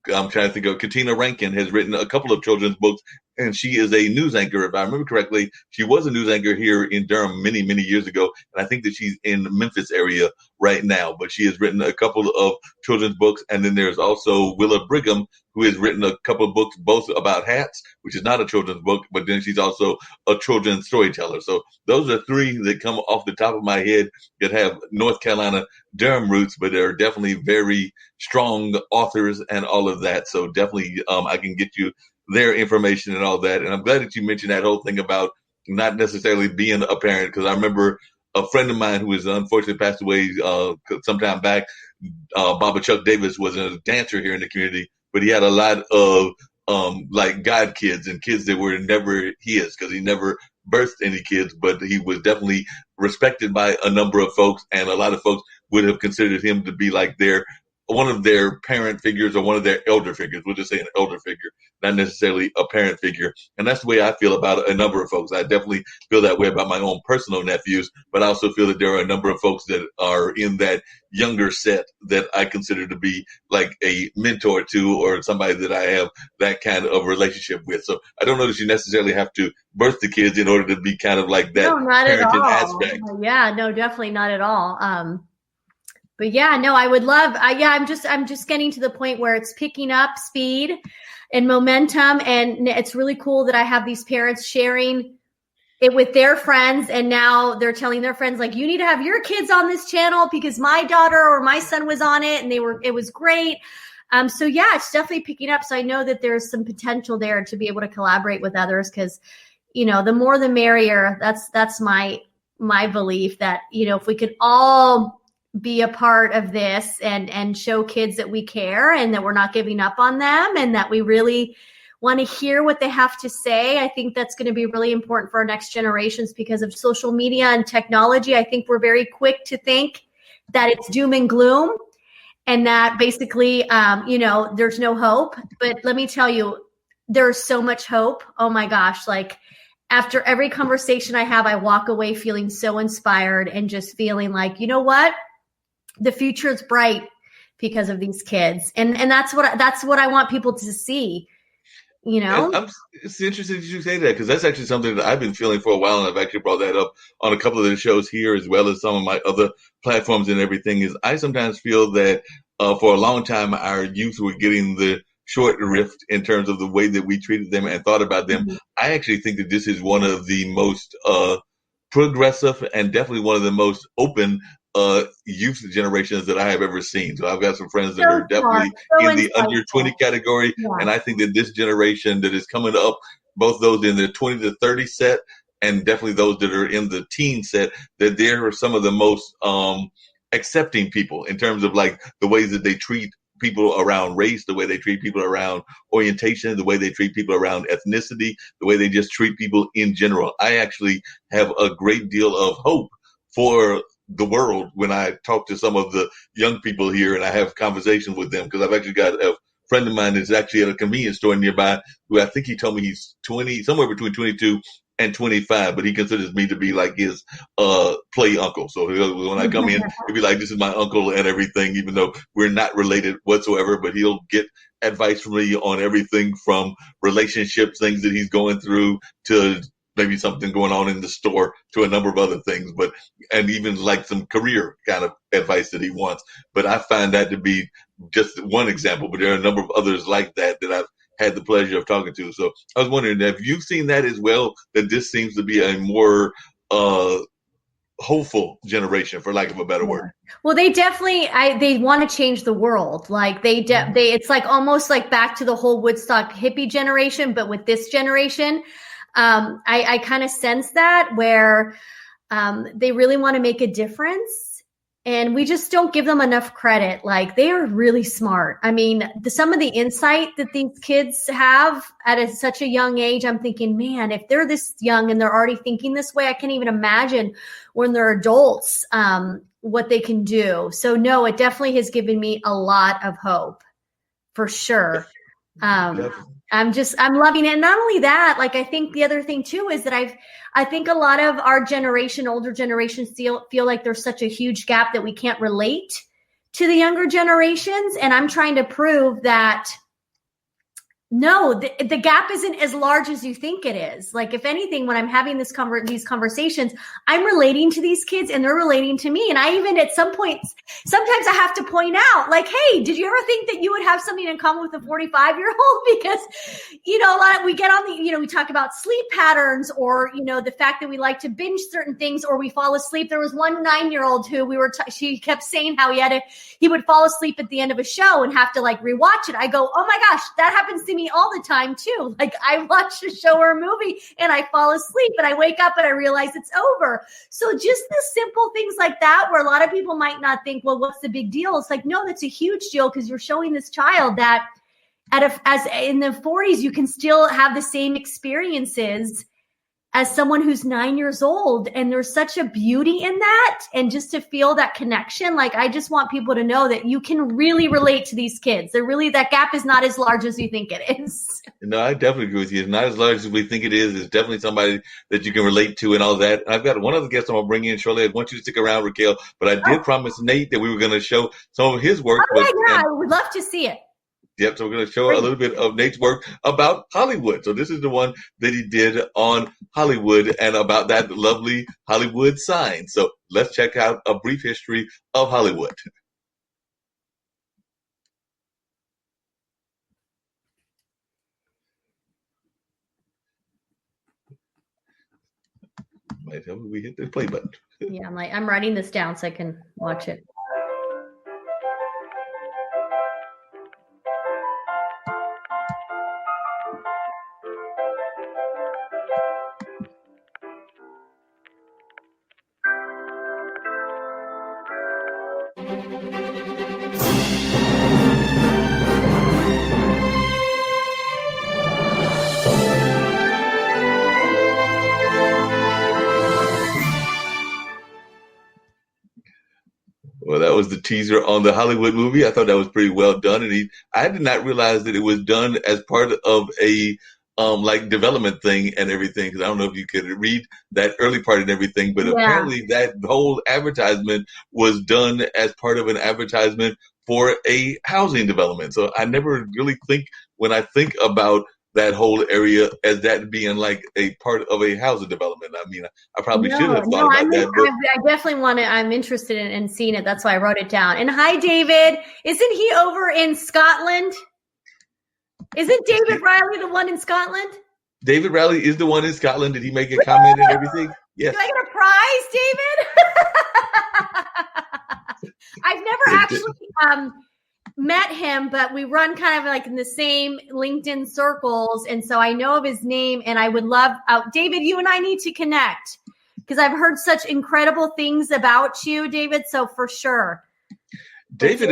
trying to think of, Katina Rankin has written a couple of children's books, and she is a news anchor. If I remember correctly, she was a news anchor here in Durham many, many years ago. And I think that she's in the Memphis area right now, but she has written a couple of children's books. And then there's also Willa Brigham, who has written a couple of books, both about hats, which is not a children's book, but then she's also a children's storyteller. So those are three that come off the top of my head that have North Carolina Durham roots, but they're definitely very strong authors and all of that. So definitely I can get you their information and all that. And I'm glad that you mentioned that whole thing about not necessarily being a parent, because I remember a friend of mine who was unfortunately passed away sometime back. Baba Chuck Davis was a dancer here in the community, but he had a lot of like god kids and kids that were never his, because he never birthed any kids, but he was definitely respected by a number of folks, and a lot of folks would have considered him to be like one of their parent figures or one of their elder figures. We'll just say an elder figure, not necessarily a parent figure. And that's the way I feel about a number of folks. I definitely feel that way about my own personal nephews, but I also feel that there are a number of folks that are in that younger set that I consider to be like a mentor to, or somebody that I have that kind of relationship with. So I don't know that you necessarily have to birth the kids in order to be kind of like that No, not at parenting all. aspect. Yeah, no, definitely not at all. But yeah, no, I would love. I'm just getting to the point where it's picking up speed and momentum, and it's really cool that I have these parents sharing it with their friends, and now they're telling their friends, like, you need to have your kids on this channel because my daughter or my son was on it, and it was great. So yeah, it's definitely picking up. So I know that there's some potential there to be able to collaborate with others, because the more the merrier. That's my belief, that if we could all be a part of this and show kids that we care and that we're not giving up on them and that we really want to hear what they have to say. I think that's going to be really important for our next generations because of social media and technology. I think we're very quick to think that it's doom and gloom and that basically, there's no hope. But let me tell you, there's so much hope. Oh my gosh. Like, after every conversation I have, I walk away feeling so inspired and just feeling like, you know what? The future is bright because of these kids. And that's what I want people to see, It's interesting that you say that, because that's actually something that I've been feeling for a while. And I've actually brought that up on a couple of the shows here, as well as some of my other platforms and everything, is I sometimes feel that for a long time, our youth were getting the short rift in terms of the way that we treated them and thought about them. Mm-hmm. I actually think that this is one of the most progressive and definitely one of the most open youth generations that I have ever seen. So I've got some friends that are definitely in the under 20 category. Yeah. And I think that this generation that is coming up, both those in the 20 to 30 set and definitely those that are in the teen set, that they're some of the most accepting people in terms of like the ways that they treat people around race, the way they treat people around orientation, the way they treat people around ethnicity, the way they just treat people in general. I actually have a great deal of hope for the world when I talk to some of the young people here and I have conversations with them, because I've actually got a friend of mine that's actually at a convenience store nearby who I think he told me he's 20, somewhere between 22 and 25, but he considers me to be like his play uncle. So when I come in, he'll be like, this is my uncle and everything, even though we're not related whatsoever, but he'll get advice from me on everything from relationships, things that he's going through, to maybe something going on in the store, to a number of other things, and even like some career kind of advice that he wants. But I find that to be just one example, but there are a number of others like that I've had the pleasure of talking to. So I was wondering if you've seen that as well, that this seems to be a more hopeful generation, for lack of a better word. Well, they definitely, they want to change the world. Like it's like almost like back to the whole Woodstock hippie generation, but with this generation, I kind of sense that where they really want to make a difference. And we just don't give them enough credit. Like, they are really smart. I mean, some of the insight that these kids have at such a young age, I'm thinking, man, if they're this young and they're already thinking this way, I can't even imagine when they're adults, what they can do. So no, it definitely has given me a lot of hope, for sure. I'm loving it. And not only that, like, I think the other thing too is that I think a lot of our generation, older generations feel like there's such a huge gap that we can't relate to the younger generations. And I'm trying to prove that no, the gap isn't as large as you think it is. Like, if anything, when I'm having these conversations, I'm relating to these kids and they're relating to me. And I even at some points, sometimes I have to point out, like, hey, did you ever think that you would have something in common with a 45-year-old? Because, we get on we talk about sleep patterns, or, the fact that we like to binge certain things, or we fall asleep. There was one 9-year-old who she kept saying how he would fall asleep at the end of a show and have to like rewatch it. I go, oh my gosh, that happens to me all the time too. Like, I watch a show or a movie and I fall asleep and I wake up and I realize it's over. So just the simple things like that, where a lot of people might not think, well, what's the big deal? It's like, no, that's a huge deal, because you're showing this child that as in the 40s, you can still have the same experiences as someone who's 9 years old. And there's such a beauty in that. And just to feel that connection, like, I just want people to know that you can really relate to these kids. That gap is not as large as you think it is. No, I definitely agree with you. It's not as large as we think it is. It's definitely somebody that you can relate to and all that. And I've got one other guest I'm going to bring in shortly. I want you to stick around, Raquel. But I did promise Nate that we were going to show some of his work. Oh, yeah, I would love to see it. Yep, so we're going to show a little bit of Nate's work about Hollywood. So this is the one that he did on Hollywood and about that lovely Hollywood sign. So let's check out a brief history of Hollywood. Might help if we hit the play button. Yeah, I'm writing this down so I can watch it. Well, that was the teaser on the Hollywood movie. I thought that was pretty well done. And I did not realize that it was done as part of a development thing and everything. Because I don't know if you could read that early part and everything, but apparently that whole advertisement was done as part of an advertisement for a housing development. So I never really think, when I think about that whole area, as that being like a part of a housing development. I mean, I probably should have thought about that. But I definitely want to. I'm interested in seeing it. That's why I wrote it down. And hi, David. Isn't he over in Scotland? Isn't David Riley the one in Scotland? David Riley is the one in Scotland. Did he make a comment and everything? Yes. Do I get a prize, David? I've never actually met him, but we run kind of like in the same LinkedIn circles. And so I know of his name, and I would love, David, you and I need to connect, because I've heard such incredible things about you, David. So for sure. David,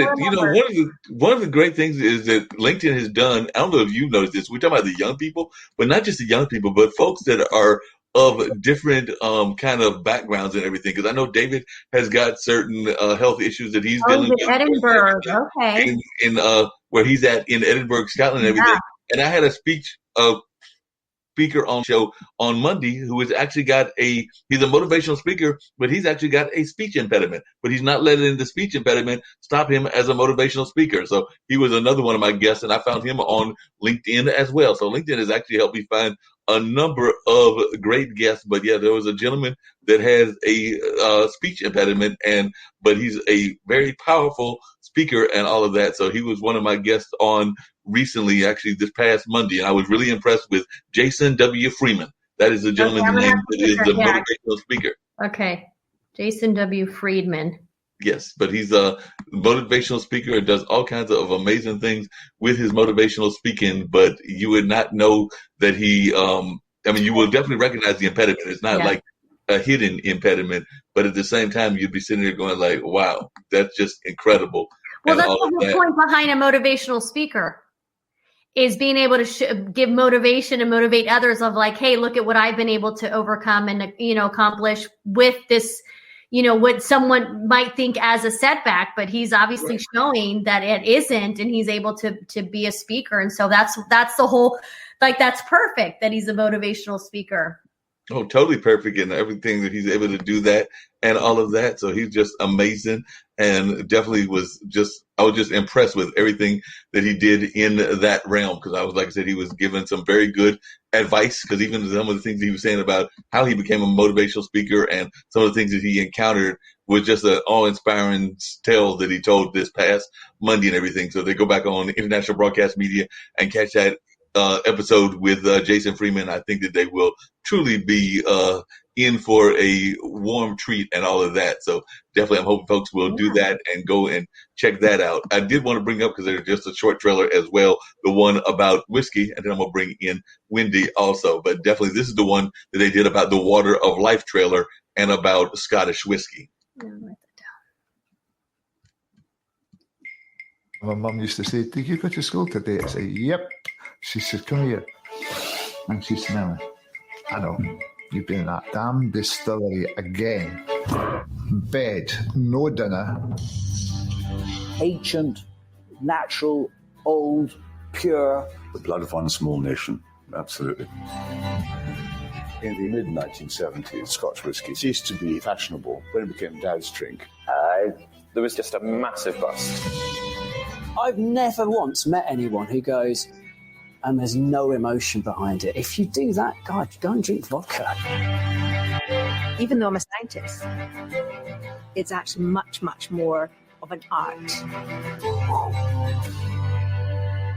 one of the great things is that LinkedIn has done, I don't know if you've noticed this, we're talking about the young people, but not just the young people, but folks that are of different kind of backgrounds and everything. Because I know David has got certain health issues that he's dealing with. Edinburgh, okay. In where he's at in Edinburgh, Scotland, and everything. And I had a speaker on the show on Monday who has actually got he's a motivational speaker, but he's actually got a speech impediment, but he's not letting the speech impediment stop him as a motivational speaker. So he was another one of my guests, and I found him on LinkedIn as well. So LinkedIn has actually helped me find a number of great guests. But yeah, there was a gentleman that has a speech impediment, but he's a very powerful speaker and all of that. So he was one of my guests on recently, actually this past Monday, and I was really impressed with Jason W. Freeman. That is the gentleman's name that is the motivational speaker. Okay, Jason W. Friedman. Yes, but he's a motivational speaker and does all kinds of amazing things with his motivational speaking, but you would not know that he, you will definitely recognize the impediment. It's not like a hidden impediment, but at the same time, you'd be sitting there going like, wow, that's just incredible. Well, and that's all the of whole that. point behind a motivational speaker, is being able to give motivation and motivate others of like, hey, look at what I've been able to overcome and, accomplish with this, what someone might think as a setback, but he's obviously showing that it isn't, and he's able to be a speaker. And so that's the whole, like, that's perfect that he's a motivational speaker. Oh, totally perfect in everything that he's able to do that and all of that. So he's just amazing, and definitely I was just impressed with everything that he did in that realm. Because like I said, he was given some very good advice, because even some of the things he was saying about how he became a motivational speaker and some of the things that he encountered was just an awe-inspiring tale that he told this past Monday and everything. So they go back on International Broadcast Media and catch that episode with Jason Freeman. I think that they will truly be in for a warm treat and all of that. So definitely I'm hoping folks will do that and go and check that out. I did want to bring up, because there's just a short trailer as well, the one about whiskey, and then I'm going to bring in Wendy also. But definitely this is the one that they did about the Water of Life trailer and about Scottish whiskey. My mum used to say, "Did you go to school today?" I say, "Yep." She said, "Come here." And she smelled it. "I know. You've been in that damn distillery again. Bed, no dinner." Ancient, natural, old, pure. The blood of one small nation, absolutely. In the mid-1970s, Scotch whisky ceased to be fashionable when it became Dad's drink. There was just a massive bust. I've never once met anyone who goes, and there's no emotion behind it. If you do that, God, go and drink vodka. Even though I'm a scientist, it's actually much, much more of an art.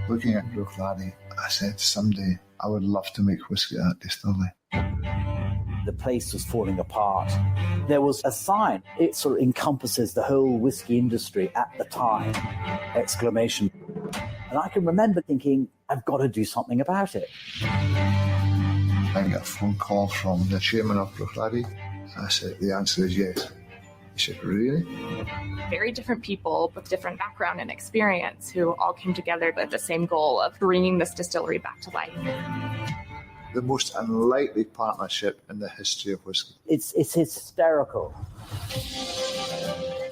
Looking at Bruichladdich, I said, someday I would love to make whiskey at that distillery. The place was falling apart. There was a sign. It sort of encompasses the whole whiskey industry at the time. Exclamation. And I can remember thinking, I've got to do something about it. I got a phone call from the chairman of Bruichladdich. I said, the answer is yes. He said, really? Very different people with different background and experience who all came together with the same goal of bringing this distillery back to life. The most unlikely partnership in the history of whiskey. It's hysterical.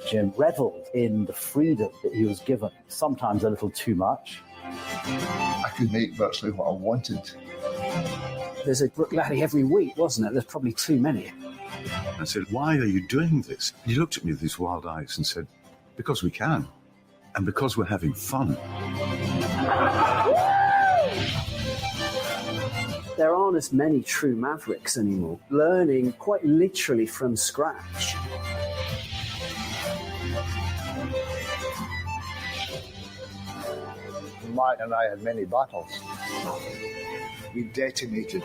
Jim reveled in the freedom that he was given, sometimes a little too much. I could make virtually what I wanted. There's a Bruichladdich every week, wasn't it? There's probably too many. I said, "Why are you doing this?" He looked at me with these wild eyes and said, "Because we can, and because we're having fun." There aren't as many true mavericks anymore, learning quite literally from scratch. Marc and I had many battles. We detonated.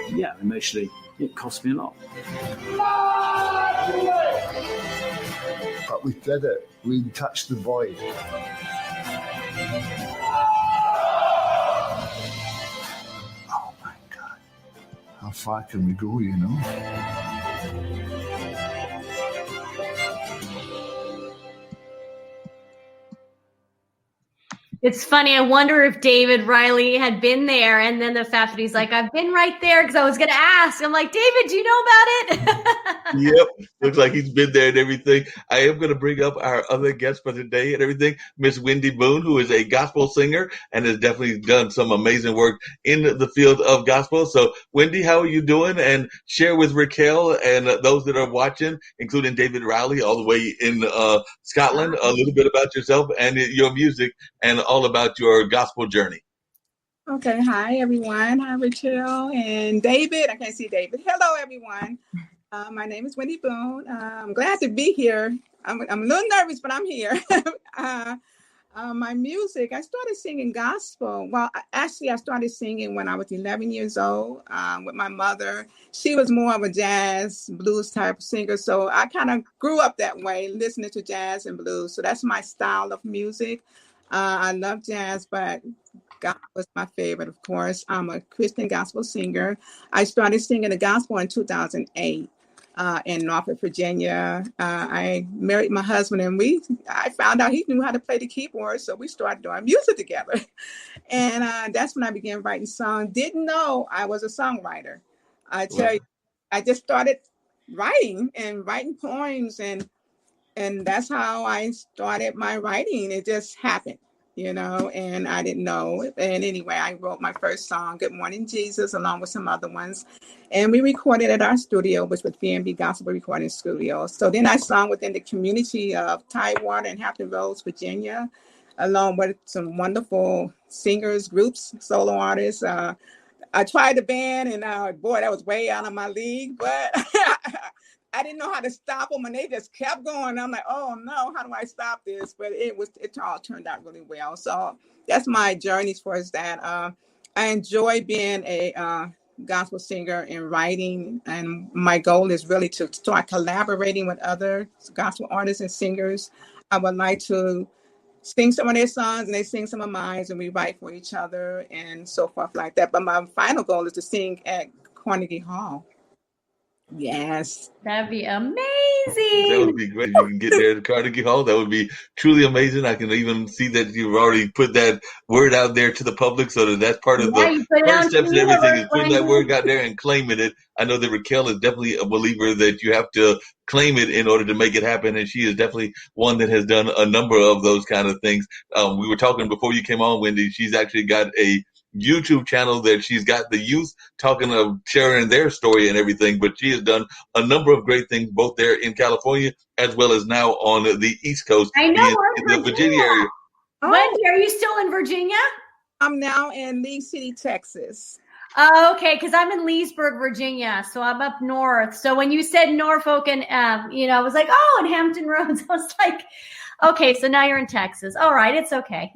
Yeah, emotionally, it cost me a lot. But we did it. We touched the void. Oh my God. How far can we go, you know? It's funny. I wonder if David Riley had been there, and then the fact that he's like, I've been right there because I was going to ask. I'm like, David, do you know about it? Yep. Looks like he's been there and everything. I am going to bring up our other guest for today and everything, Miss Wendy Boone, who is a gospel singer and has definitely done some amazing work in the field of gospel. So, Wendy, how are you doing? And share with Raquel and those that are watching, including David Riley all the way in Scotland, a little bit about yourself and your music and all about your gospel journey. Okay. Hi, everyone. Hi, Raquel and David. I can't see David. Hello, everyone. My name is Wendy Boone. I'm glad to be here. I'm a little nervous, but I'm here. My music, I started singing gospel. Well, I started singing when I was 11 years old with my mother. She was more of a jazz, blues type singer. So I kind of grew up that way, listening to jazz and blues. So that's my style of music. I love jazz, but Gospel is my favorite, of course. I'm a Christian gospel singer. I started singing the gospel in 2008 in Norfolk, Virginia. I married my husband, and I found out he knew how to play the keyboard, so we started doing music together. And that's when I began writing songs. Didn't know I was a songwriter. I tell you, I just started writing poems, and that's how I started my writing. It just happened, and I didn't know. And anyway, I wrote my first song, Good Morning Jesus, along with some other ones. And we recorded at our studio, which was B&B Gospel Recording Studio. So then I sung within the community of Tidewater and Hampton Roads, Virginia, along with some wonderful singers, groups, solo artists. I tried the band, and boy, that was way out of my league, but I didn't know how to stop them, and they just kept going. I'm like, oh no, how do I stop this? But it all turned out really well. So that's my journey as far as that. I enjoy being a gospel singer and writing, and my goal is really to start collaborating with other gospel artists and singers. I would like to sing some of their songs, and they sing some of mine, and we write for each other and so forth like that. But my final goal is to sing at Carnegie Hall. Yes. That'd be amazing. That would be great. You can get there to Carnegie Hall. That would be truly amazing. I can even see that you've already put that word out there to the public, so that's part of the first steps and everything is putting that word out there and claiming it. I know that Raquel is definitely a believer that you have to claim it in order to make it happen, and she is definitely one that has done a number of those kind of things. We were talking before you came on, Wendy. She's actually got a YouTube channel that she's got the youth talking of sharing their story and everything, but she has done a number of great things both there in California as well as now on the East Coast. I know, in the Virginia area. Wendy, are you still in Virginia? I'm now in Lee City, Texas. Oh, okay, because I'm in Leesburg, Virginia, so I'm up north. So when you said Norfolk and I was like, oh, and Hampton Roads, I was like, okay, so now you're in Texas. All right, it's okay.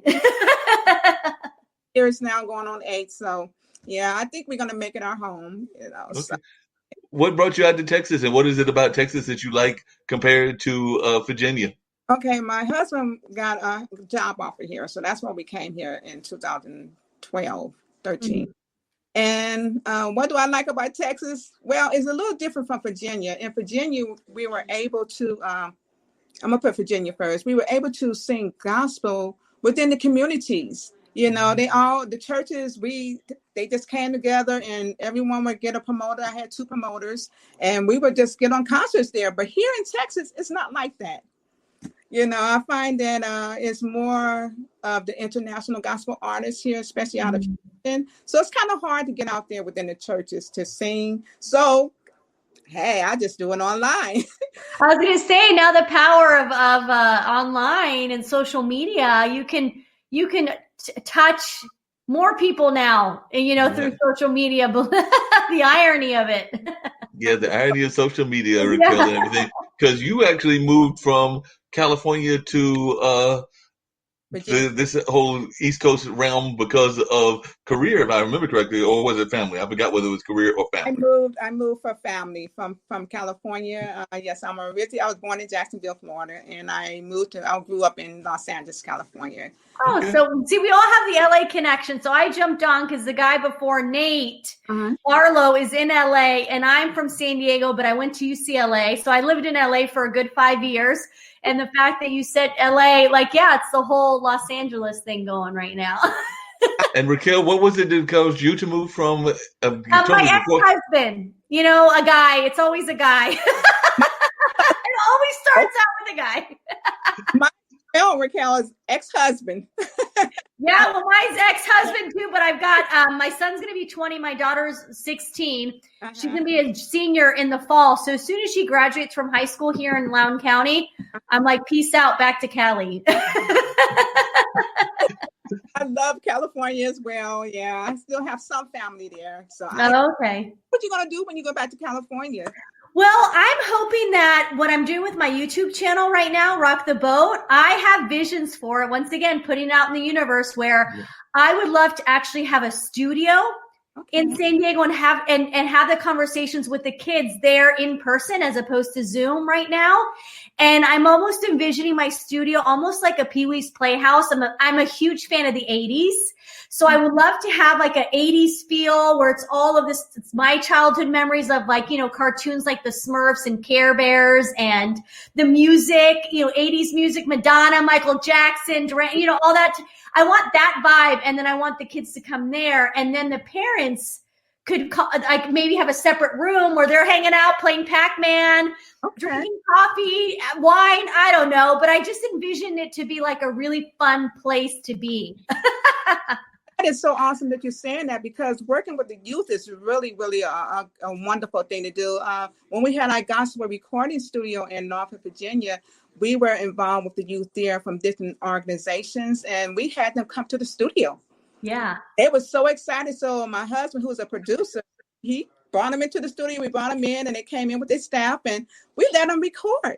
Years now, going on 8. So yeah, I think we're gonna make it our home. Okay. So. What brought you out to Texas, and what is it about Texas that you like compared to Virginia? Okay, my husband got a job offer here, so that's why we came here in 2012, 13. Mm-hmm. And what do I like about Texas? Well, it's a little different from Virginia. In Virginia, we were able to, I'm gonna put Virginia first. We were able to sing gospel within the communities. The churches, they just came together and everyone would get a promoter. I had 2 promoters, and we would just get on concerts there. But here in Texas, it's not like that. I find that it's more of the international gospel artists here, especially out of Houston. So it's kind of hard to get out there within the churches to sing. So, hey, I just do it online. I was going to say, now the power of online and social media, you can touch more people now, through social media. The irony of it. Yeah, the irony of social media, Raquel, and everything. Because you actually moved from California to this whole East Coast realm because of career, if I remember correctly, or was it family? I forgot whether it was career or family. I moved for family from California. Yes, I was born in Jacksonville, Florida, and I grew up in Los Angeles, California. Oh, okay. So see, we all have the LA connection. So I jumped on because the guy before Nate, Barlow, is in LA, and I'm from San Diego, but I went to UCLA. So I lived in LA for a good 5 years. And the fact that you said LA, it's the whole Los Angeles thing going right now. And Raquel, what was it that caused you to move from? My ex-husband, a guy. It's always a guy. It always starts out with a guy. Raquel is ex-husband. Yeah, well, mine's ex-husband too, but I've got, my son's going to be 20. My daughter's 16. She's going to be a senior in the fall. So as soon as she graduates from high school here in Loudoun County, I'm like, peace out, back to Cali. I love California as well. Yeah, I still have some family there. So okay. What you going to do when you go back to California? Well, I'm hoping that what I'm doing with my YouTube channel right now, Rock the Boat, I have visions for it. Once again, putting it out in the universe where I would love to actually have a studio in San Diego and have the conversations with the kids there in person as opposed to Zoom right now. And I'm almost envisioning my studio almost like a Pee-wee's Playhouse. I'm a huge fan of the 80s. So I would love to have like an 80s feel where it's all of this, it's my childhood memories of like, cartoons like the Smurfs and Care Bears and the music, 80s music, Madonna, Michael Jackson, Duran, all that. I want that vibe. And then I want the kids to come there. And then the parents could like maybe have a separate room where they're hanging out, playing Pac-Man, drinking coffee, wine. I don't know, but I just envisioned it to be like a really fun place to be. That is so awesome that you're saying that, because working with the youth is really, really a wonderful thing to do. When we had our gospel recording studio in Norfolk, Virginia, we were involved with the youth there from different organizations, and we had them come to the studio. Yeah. It was so exciting. So my husband, who was a producer, he brought them into the studio. We brought them in, and they came in with their staff, and we let them record.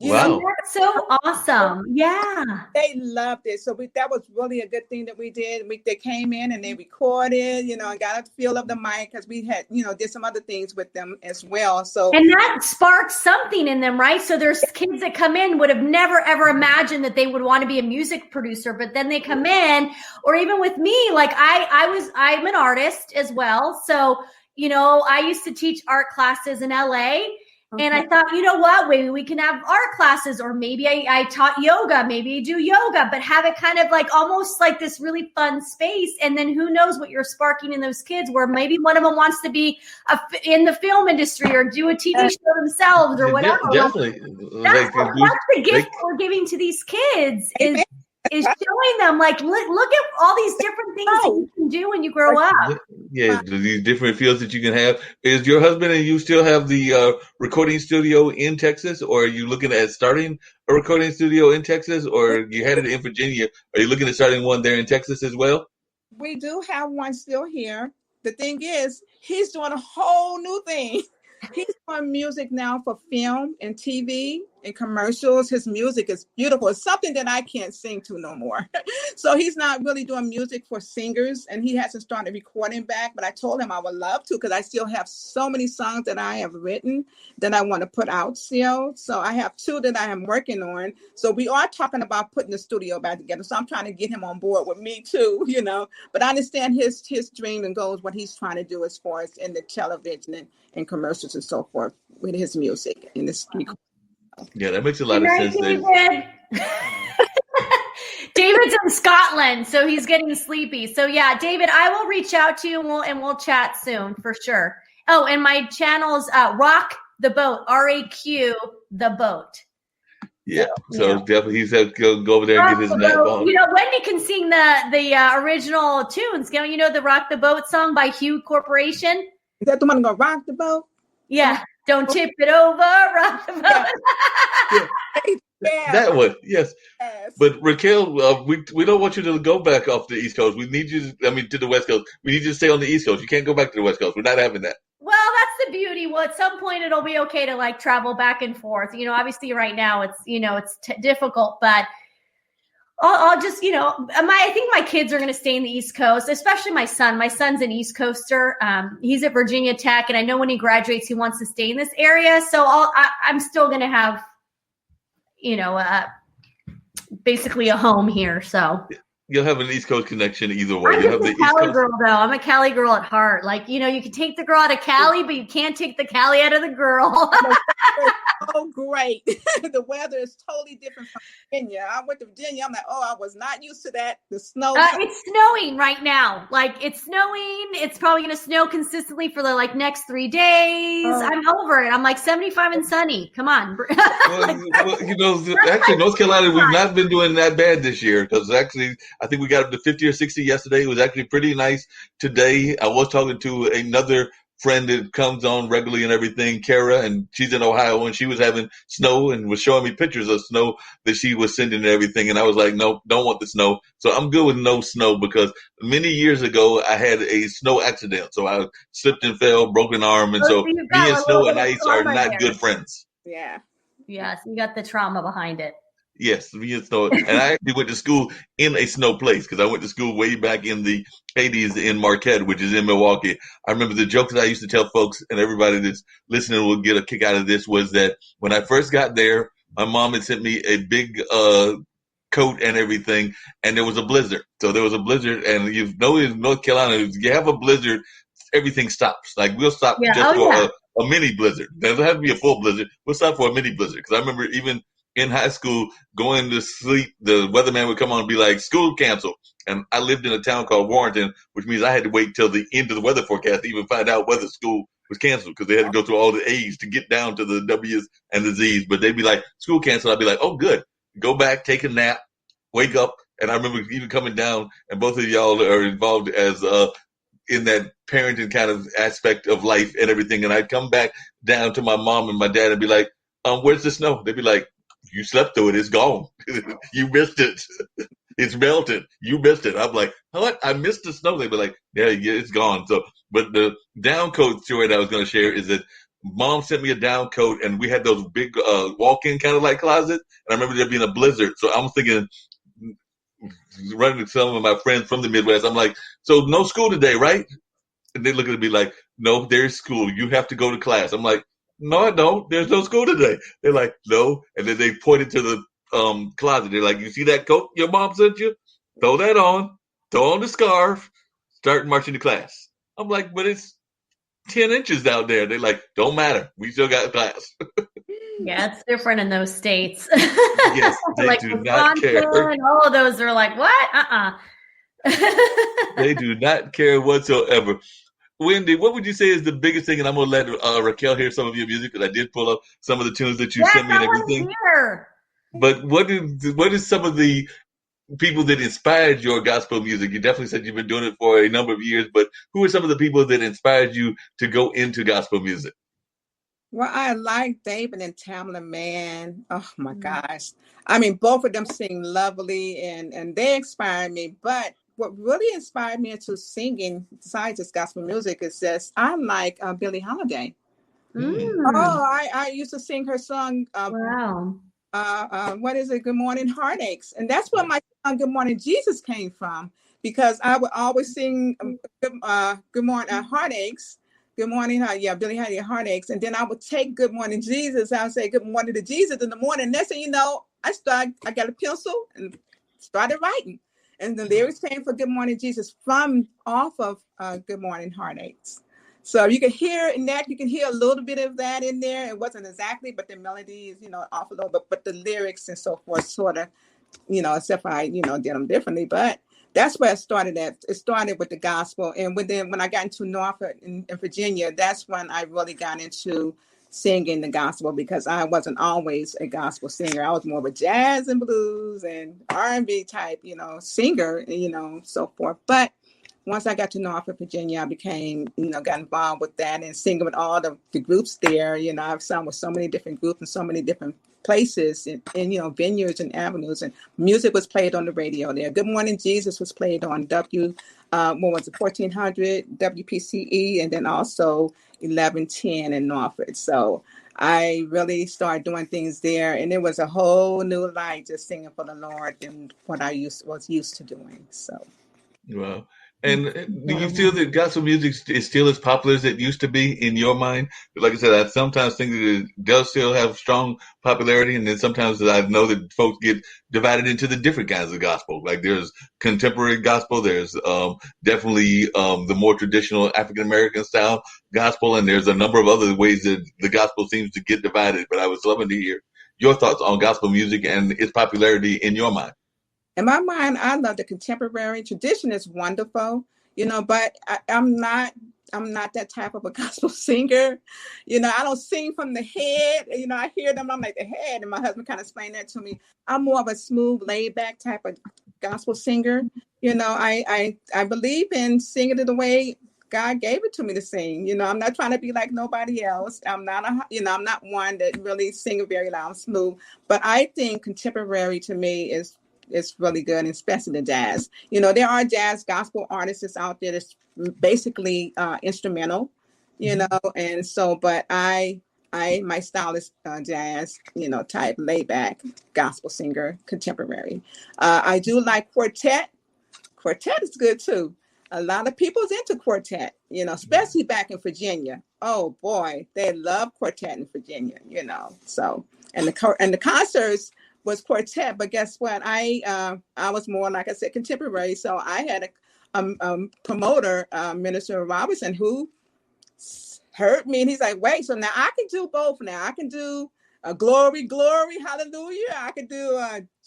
Wow. That's so awesome. Yeah. They loved it. So that was really a good thing that we did. They came in and they recorded, and got a feel of the mic, because we had, did some other things with them as well. So, and that sparked something in them, right? So there's kids that come in would have never, ever imagined that they would want to be a music producer, but then they come in, or even with me, like I'm an artist as well. So, I used to teach art classes in LA. Okay. And I thought, what, maybe we can have art classes, or maybe I taught yoga, maybe I do yoga, but have it kind of like almost like this really fun space. And then who knows what you're sparking in those kids, where maybe one of them wants to be in the film industry or do a TV show themselves or whatever. Definitely. That's the gift we're giving to these kids is showing them, like, look at all these different things that you can do when you grow up. Yeah, these different fields that you can have. Is your husband and you still have the recording studio in Texas, or are you looking at starting a recording studio in Texas, or you had it in Virginia? Are you looking at starting one there in Texas as well? We do have one still here. The thing is, he's doing a whole new thing. He's doing music now for film and TV and commercials. His music is beautiful. It's something that I can't sing to no more. So he's not really doing music for singers, and he hasn't started recording back, but I told him I would love to, because I still have so many songs that I have written that I want to put out still. So I have 2 that I am working on. So we are talking about putting the studio back together. So I'm trying to get him on board with me too, but I understand his dream and goals, what he's trying to do as far as in the television and commercials and so forth with his music in this. Yeah, that makes a lot of sense. David's in Scotland, so he's getting sleepy. So yeah, David, I will reach out to you and we'll chat soon for sure. Oh, and my channel's Rock the Boat, RAQ the Boat. Yeah, so definitely he's had to go over there and get his nap on. Wendy can sing the original tunes. The Rock the Boat song by Hugh Corporation. Is that the one going to rock the boat? Yeah. Don't tip it over, rock the boat. Yeah. That one, yes. But Raquel, we don't want you to go back off the East Coast. We need you to the West Coast. We need you to stay on the East Coast. You can't go back to the West Coast. We're not having that. Well, that's the beauty. Well, at some point it'll be okay to like travel back and forth. Obviously right now it's difficult, but I'll just, I think my kids are going to stay in the East Coast, especially my son. My son's an East Coaster. He's at Virginia Tech, and I know when he graduates, he wants to stay in this area. So I'm still going to have, basically a home here. So you'll have an East Coast connection either way. I'm you have the a Cali girl, though. I'm a Cali girl at heart. Like, you can take the girl out of Cali, but you can't take the Cali out of the girl. Oh, great. The weather is totally different from Virginia. I went to Virginia. I'm like, I was not used to that. The snow. It's snowing right now. Like, it's snowing. It's probably going to snow consistently for the next 3 days. I'm over it. I'm like 75 and sunny. Come on. Actually, North Carolina, we've not been doing that bad this year, because actually, I think we got up to 50 or 60 yesterday. It was actually pretty nice today. I was talking to another friend that comes on regularly and everything, Kara, and she's in Ohio, and she was having snow and was showing me pictures of snow that she was sending and everything. And I was like, no, don't want the snow. So I'm good with no snow, because many years ago I had a snow accident. So I slipped and fell, broke an arm. And so me and snow and ice are not good friends. Yeah. Yes, you got the trauma behind it. Yes, me and snow. And I actually went to school in a snow place, because I went to school way back in the 80s in Marquette, which is in Milwaukee. I remember the jokes that I used to tell folks, and everybody that's listening will get a kick out of this, was that when I first got there, my mom had sent me a big coat and everything, and there was a blizzard. So there was a blizzard, and you know, in North Carolina, if you have a blizzard, everything stops. Like we'll stop just for a mini blizzard. There doesn't have to be a full blizzard. We'll stop for a mini blizzard. Because I remember even in high school going to sleep, the weatherman would come on and be like, school canceled. And I lived in a town called Warrenton, which means I had to wait till the end of the weather forecast to even find out whether school was canceled, because they had to go through all the A's to get down to the W's and the Z's. But they'd be like, school canceled. I'd be like, oh, good. Go back, take a nap, wake up. And I remember even coming down, and both of y'all are involved as in that parenting kind of aspect of life and everything. And I'd come back down to my mom and my dad and be like, where's the snow? They'd be like, you slept through it. It's gone. You missed it. It's melted. You missed it. I'm like, what? I missed the snow. They'd be like, yeah, it's gone. So, but the down coat story that I was going to share is that Mom sent me a down coat, and we had those big walk-in kind of like closet. And I remember there being a blizzard. So I'm thinking, running with some of my friends from the Midwest, I'm like, so no school today, right? And they look at me like, no, there's school. You have to go to class. I'm like, no, I don't. There's no school today. They're like, no. And then they pointed to the closet. They're like, you see that coat your mom sent you? Throw that on. Throw on the scarf. Start marching to class. I'm like, but it's 10 inches out there. They're like, don't matter. We still got class. Yeah, it's different in those states. Yes, they like do not care. And all of those are like, what? They do not care whatsoever. Wendy, what would you say is the biggest thing? And I'm going to let Raquel hear some of your music, because I did pull up some of the tunes that you sent me and everything. But what is some of the people that inspired your gospel music? You definitely said you've been doing it for a number of years, but who are some of the people that inspired you to go into gospel music? Well, I like David and Tamla, man. Oh my gosh. I mean, both of them sing lovely, and they inspired me. But what really inspired me into singing, besides just gospel music, is this: I like Billie Holiday. Oh, I used to sing her song. What is it? Good Morning Heartaches. And that's where my song Good Morning Jesus came from, because I would always sing Good Morning Heartaches. Good morning, Billie Holiday, Heartaches. And then I would take Good Morning Jesus. I would say good morning to Jesus in the morning. Next thing you know, I got a pencil and started writing. And the lyrics came for Good Morning Jesus off of Good Morning Heartaches. So you can hear in that, you can hear a little bit of that in there. It wasn't exactly, but the melody is, off a little bit, but the lyrics and so forth sort of, except for I, did them differently. But that's where it started at. It started with the gospel. And when I got into Norfolk in Virginia, that's when I really got into singing the gospel, because I wasn't always a gospel singer. I was more of a jazz and blues and R&B type, singer, so forth. But once I got to Norfolk, Virginia, I became, got involved with that and singing with all the groups there. I've sung with so many different groups and so many different places and vineyards and avenues, and music was played on the radio there. Good Morning Jesus was played on 1400 WPCE, and then also 1110 in Norfolk. So I really started doing things there, and it was a whole new life just singing for the Lord than what I was used to doing. So, wow. And do you feel that gospel music is still as popular as it used to be in your mind? Like I said, I sometimes think that it does still have strong popularity, and then sometimes I know that folks get divided into the different kinds of gospel. Like there's contemporary gospel, there's definitely the more traditional African-American style gospel, and there's a number of other ways that the gospel seems to get divided. But I was loving to hear your thoughts on gospel music and its popularity in your mind. In my mind, I love the contemporary. Tradition is wonderful, but I'm not that type of a gospel singer. I don't sing from the head. I hear them, I'm like the head. And my husband kind of explained that to me. I'm more of a smooth, laid back type of gospel singer. I believe in singing it the way God gave it to me to sing. I'm not trying to be like nobody else. I'm not I'm not one that really sing very loud and smooth. But I think contemporary to me is really good, and especially the jazz. There are jazz gospel artists out there that's basically instrumental, and so, but my style is jazz, type laid back gospel singer, contemporary. I do like quartet. Quartet is good too. A lot of people's into quartet, especially back in Virginia. Oh boy, they love quartet in Virginia, so, and the concerts was quartet, but guess what? I was more, like I said, contemporary. So I had a promoter, Minister Robinson, who heard me, and he's like, wait, so now I can do both. Now I can do glory, glory, hallelujah. I can do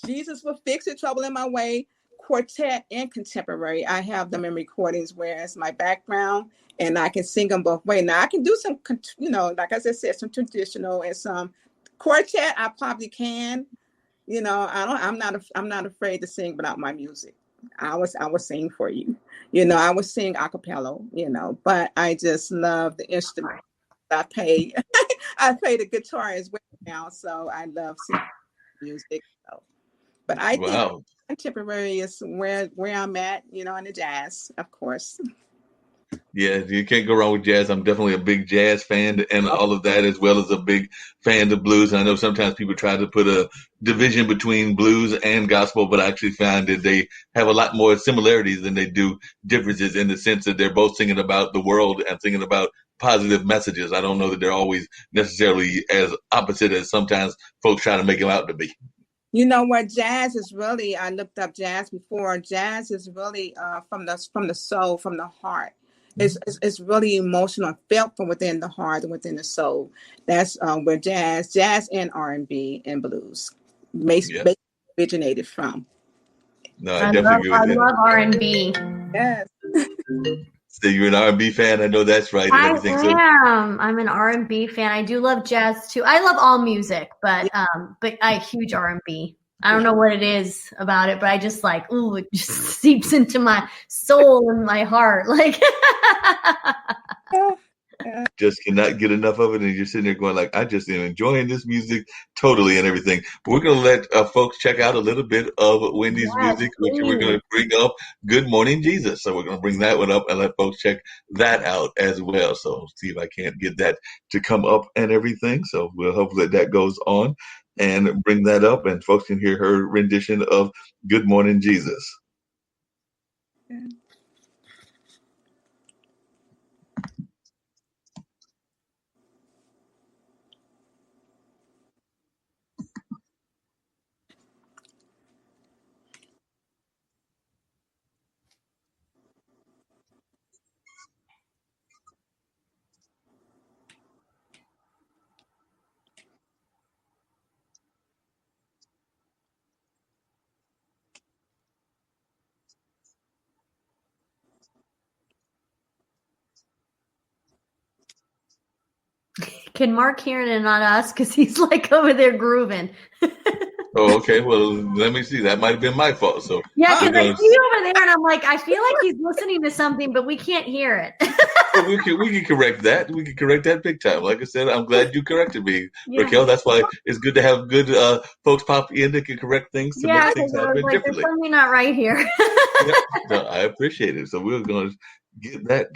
Jesus will fix it, trouble in my way, quartet and contemporary. I have them in recordings where it's my background, and I can sing them both ways. Now I can do some, like I said, some traditional and some quartet. I probably can. I'm not afraid to sing without my music. I will sing for you. I will sing a cappella, but I just love the instrument. I play the guitar as well now, so I love singing music. So. But I think contemporary is where I'm at, in the jazz, of course. Yeah, you can't go wrong with jazz. I'm definitely a big jazz fan and all of that, as well as a big fan of blues. And I know sometimes people try to put a division between blues and gospel, but I actually find that they have a lot more similarities than they do differences, in the sense that they're both singing about the world and singing about positive messages. I don't know that they're always necessarily as opposite as sometimes folks try to make them out to be. You know what? Jazz is really, I looked up jazz before. Jazz is really from the soul, from the heart. It's really emotional, felt from within the heart and within the soul. That's where jazz and R&B and blues basically originated from. No, I definitely agree with that. I love R&B. Yes. So you're an R&B fan? I know that's right. And everything. I'm an R&B fan. I do love jazz too. I love all music, but I huge R&B. I don't know what it is about it, but I just it just seeps into my soul and my heart. Just cannot get enough of it, and you're sitting there going I just am enjoying this music totally and everything. But we're going to let folks check out a little bit of Wendy's music, which we're going to bring up Good Morning Jesus. So we're going to bring that one up and let folks check that out as well. So see if I can't get that to come up and everything. So we'll hope that goes on and bring that up, and folks can hear her rendition of Good Morning Jesus. Yeah. Can Mark hear it and not us? Because he's over there grooving. Oh, okay. Well, let me see. That might have been my fault. So yeah, because I see you over there, and I'm I feel like he's listening to something, but we can't hear it. Well, we can correct that. We can correct that big time. Like I said, I'm glad you corrected me, Raquel. That's why it's good to have good folks pop in that can correct things to make things happen differently. There's something not right here. No, I appreciate it. So we're going to get that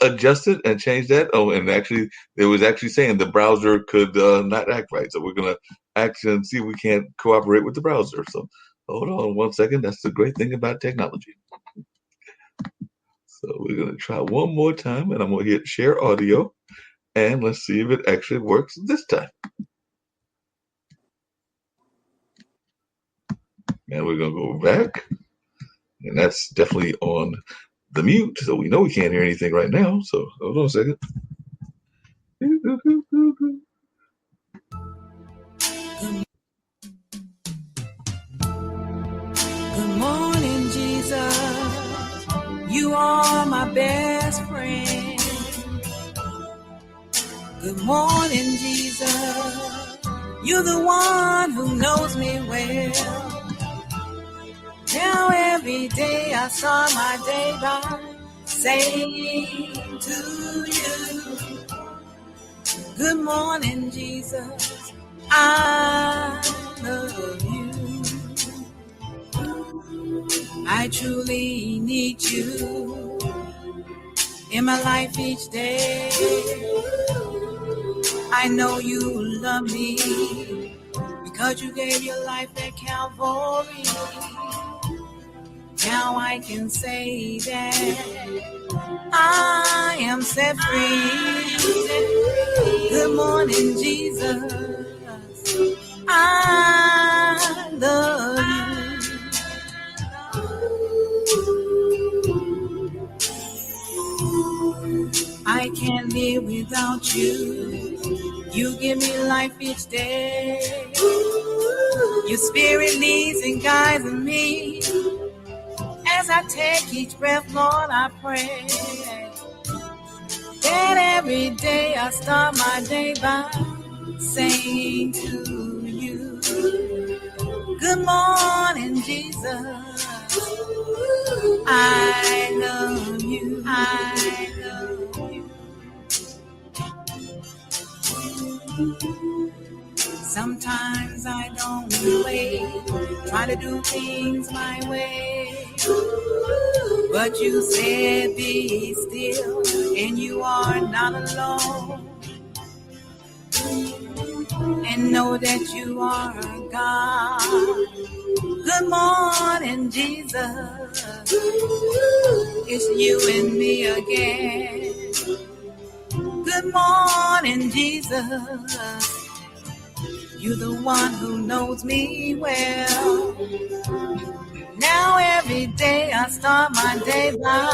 adjusted and change that. Oh, and actually, it was actually saying the browser could not act right. So we're going to actually see if we can't cooperate with the browser. So hold on 1 second. That's the great thing about technology. So we're going to try one more time, and I'm going to hit share audio, and let's see if it actually works this time. And we're going to go back, and that's definitely on the mute, so we know we can't hear anything right now. So hold on a second. Good morning, Jesus. You are my best friend. Good morning, Jesus. You're the one who knows me well. Now every day I start my day by saying to you, good morning, Jesus. I love you. I truly need you in my life each day. I know you love me because you gave your life at Calvary. Now I can say that I am set free. Good morning, Jesus. I I can't live without you. You give me life each day. Your spirit leads and guides me. As I take each breath, Lord, I pray that every day I start my day by saying to you, good morning, Jesus. I love you. I love you. Sometimes I don't wait, try to do things my way. But you said be still, and you are not alone. And know that you are God. Good morning, Jesus. It's you and me again. Good morning, Jesus. You're the one who knows me well. Now every day I start my day by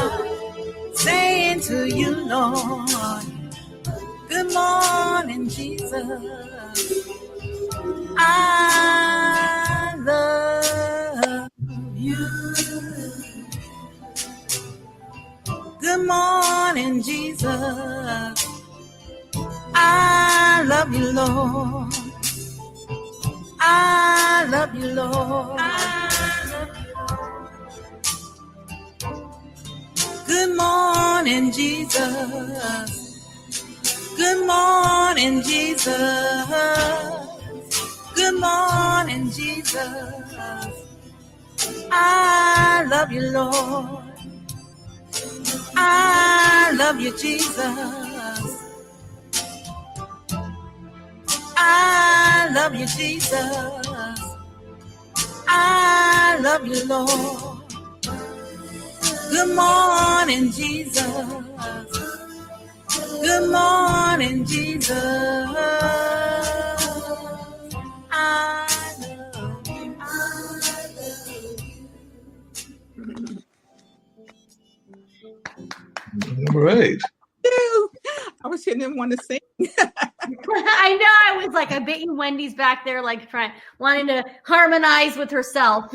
saying to you, Lord, good morning, Jesus. I love you. Good morning, Jesus. I love you, Lord. I love you, Lord. Good morning, Jesus. Good morning, Jesus. Good morning, Jesus. I love you, Lord. I love you, Jesus. I love you, Jesus. I love you, Lord. Good morning, Jesus. Good morning, Jesus. I love you. I love you. All right. I was hearing him want to sing. I know. I was like, I bet you Wendy's back there, like wanting to harmonize with herself.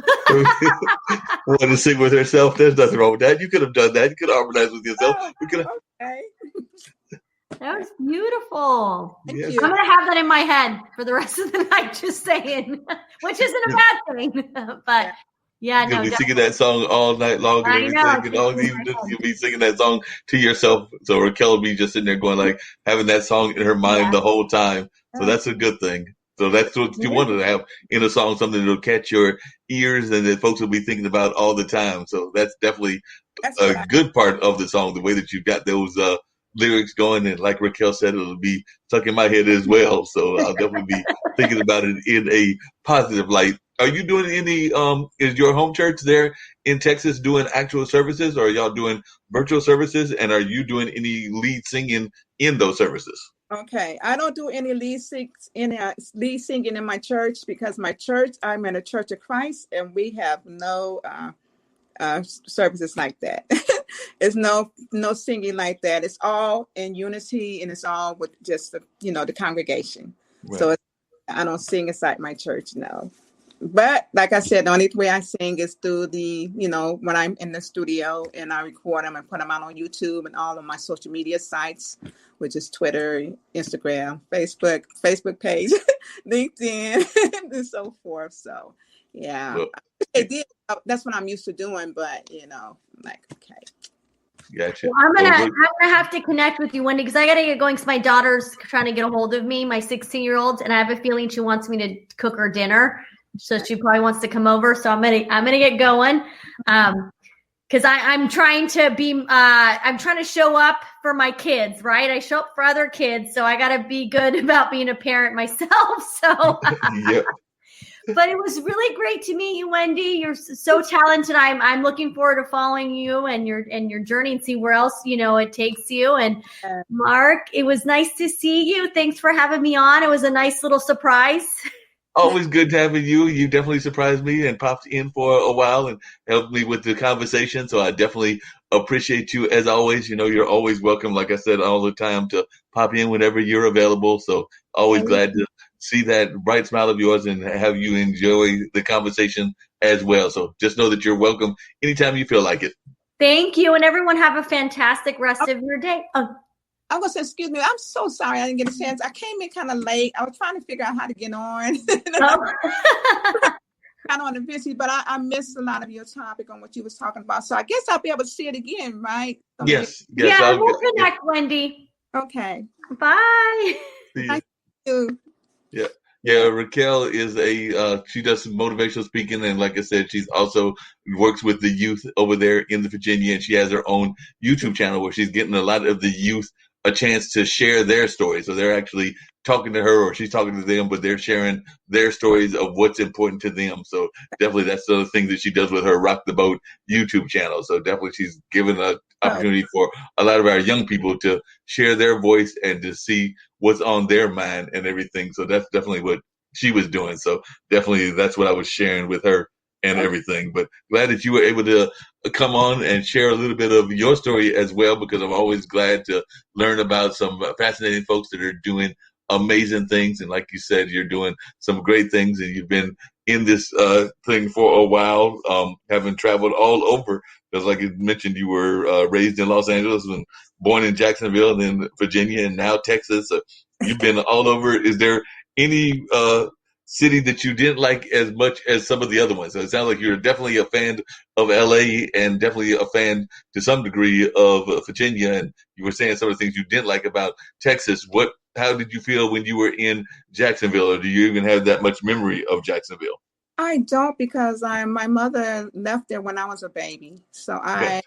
Want to sing with herself? There's nothing wrong with that. You could have done that. You could have harmonized with yourself. Okay. That was beautiful. Yes. I'm gonna have that in my head for the rest of the night, just saying, which isn't a bad thing. But yeah, You'll be singing that song all night long and everything, you'll be singing that song to yourself. So Raquel will be just sitting there going like having that song in her mind the whole time. So that's a good thing. So that's what you wanted to have in a song, something that'll catch your ears and that folks will be thinking about all the time. So that's definitely a good part of the song, the way that you've got those lyrics going. And like Raquel said, it'll be stuck in my head as well. So I'll definitely be thinking about it in a positive light. Are you doing any, is your home church there in Texas doing actual services, or are y'all doing virtual services? And are you doing any lead singing in those services? Okay, I don't do any lead singing in my church because my church, I'm in a Church of Christ, and we have no services like that. It's no singing like that. It's all in unity, and it's all with just the congregation. Right. So I don't sing inside my church, no. But like I said, the only way I sing is through when I'm in the studio and I record them and put them out on YouTube and all of my social media sites, which is Twitter, Instagram, Facebook page, LinkedIn, and so forth. So, yeah, that's what I'm used to doing. But like, okay. Gotcha. Well, I'm gonna have to connect with you, Wendy, because I gotta get going. Because my daughter's trying to get a hold of me, my 16-year-old, and I have a feeling she wants me to cook her dinner. So she probably wants to come over. So I'm gonna get going. Because I'm trying to be I'm trying to show up for my kids, right? I show up for other kids, so I gotta be good about being a parent myself. So yep. But it was really great to meet you, Wendy. You're so talented. I'm looking forward to following you and your journey and see where else it takes you. And Marc, it was nice to see you. Thanks for having me on. It was a nice little surprise. Always good having you. You definitely surprised me and popped in for a while and helped me with the conversation. So I definitely appreciate you as always. You know, you're always welcome, like I said, all the time to pop in whenever you're available. So always glad to see that bright smile of yours and have you enjoy the conversation as well. So just know that you're welcome anytime you feel like it. Thank you. And everyone have a fantastic rest of your day. Oh. I was going to say, excuse me, I'm so sorry I didn't get a chance. I came in kind of late. I was trying to figure out how to get on. Kind of on the busy, but I missed a lot of your topic on what you was talking about. So I guess I'll be able to see it again, right? Yes. Yeah, we'll connect, Wendy. Okay. Bye. Thank you. Yeah. Yeah, Raquel is she does some motivational speaking, and like I said, she's also works with the youth over there in the Virginia, and she has her own YouTube channel where she's getting a lot of the youth a chance to share their stories. So they're actually talking to her or she's talking to them, but they're sharing their stories of what's important to them. So definitely that's the thing that she does with her Rock the Boat YouTube channel. So definitely she's given an opportunity for a lot of our young people to share their voice and to see what's on their mind and everything. So that's definitely what she was doing. So definitely that's what I was sharing with her and everything. But glad that you were able to come on and share a little bit of your story as well, because I'm always glad to learn about some fascinating folks that are doing amazing things. And like you said, you're doing some great things, and you've been in this thing for a while, having traveled all over. Because like you mentioned, you were raised in Los Angeles and born in Jacksonville and then Virginia and now Texas. So you've been all over. Is there any city that you didn't like as much as some of the other ones? So it sounds like you're definitely a fan of LA and definitely a fan to some degree of Virginia. And you were saying some of the things you didn't like about Texas. How did you feel when you were in Jacksonville, or do you even have that much memory of Jacksonville? I don't, because my mother left there when I was a baby. So I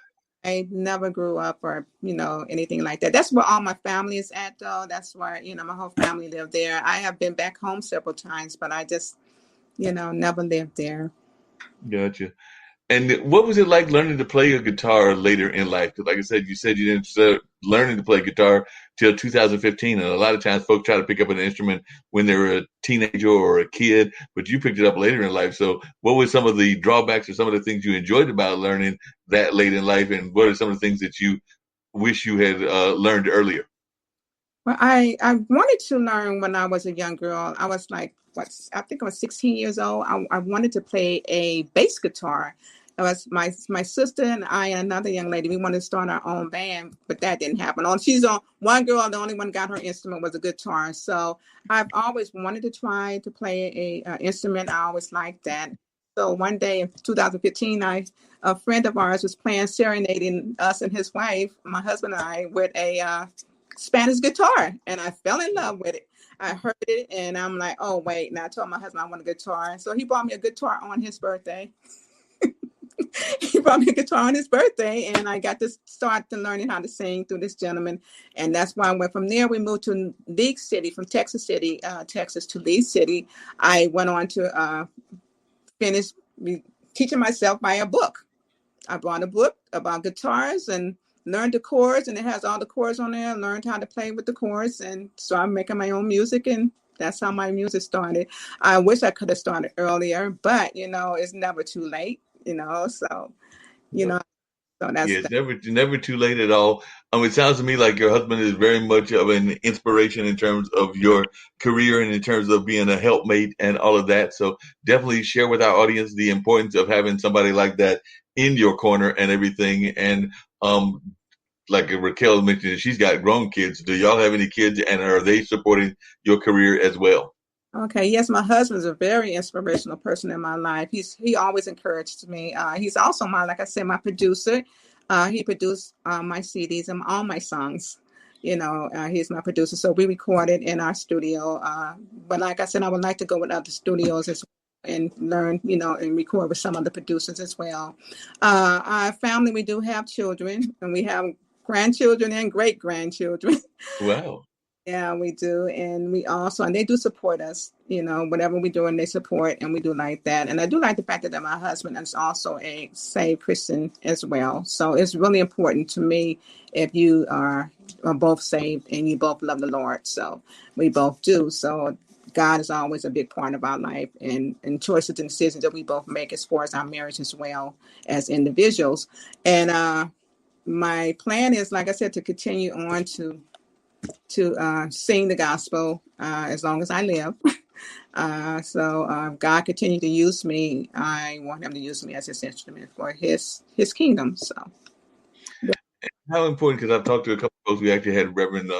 never grew up or, anything like that. That's where all my family is at, though. That's where, my whole family lived there. I have been back home several times, but I just, never lived there. Gotcha. And what was it like learning to play a guitar later in life? Because like I said, you didn't start learning to play guitar till 2015. And a lot of times folks try to pick up an instrument when they're a teenager or a kid, but you picked it up later in life. So what were some of the drawbacks or some of the things you enjoyed about learning that late in life? And what are some of the things that you wish you had learned earlier? Well, I wanted to learn when I was a young girl. I was like, I think I was 16 years old. I wanted to play a bass guitar. It was my sister and I and another young lady. We wanted to start our own band, but that didn't happen. One girl, the only one got her instrument was a guitar. So I've always wanted to try to play a instrument. I always liked that. So one day in 2015, a friend of ours was serenading us and his wife, my husband and I, with a Spanish guitar, and I fell in love with it. I heard it, and I'm like, oh, wait. And I told my husband I want a guitar. So he bought me a guitar on his birthday. He brought me a guitar on his birthday, and I got to start learning how to sing through this gentleman. And that's why I went from there. We moved to League City, from Texas City, Texas to League City. I went on to finish teaching myself by a book. I bought a book about guitars and learned the chords, and it has all the chords on there. I learned how to play with the chords, and so I'm making my own music, and that's how my music started. I wish I could have started earlier, but it's never too late. So that's it's never too late at all. It sounds to me like your husband is very much of an inspiration in terms of your career and in terms of being a helpmate and all of that. So definitely share with our audience the importance of having somebody like that in your corner and everything. And like Raquel mentioned, she's got grown kids. Do y'all have any kids, and are they supporting your career as well? Okay. Yes, my husband's a very inspirational person in my life. He always encouraged me. He's also like I said, my producer. He produced my CDs and all my songs. He's my producer. So we recorded in our studio. But like I said, I would like to go with other studios as well and learn, and record with some other producers as well. Our family, we do have children, and we have grandchildren and great grandchildren. Wow. Yeah, we do. And they do support us, whatever we're doing, they support, and we do like that. And I do like the fact that my husband is also a saved Christian as well. So it's really important to me if you are both saved and you both love the Lord. So we both do. So God is always a big part of our life, and choices and decisions that we both make as far as our marriage as well as individuals. And my plan is, like I said, to continue on to sing the gospel as long as I live. So God continue to use me. I want him to use me as his instrument for his kingdom. So How important, because I've talked to a couple of folks. We actually had Reverend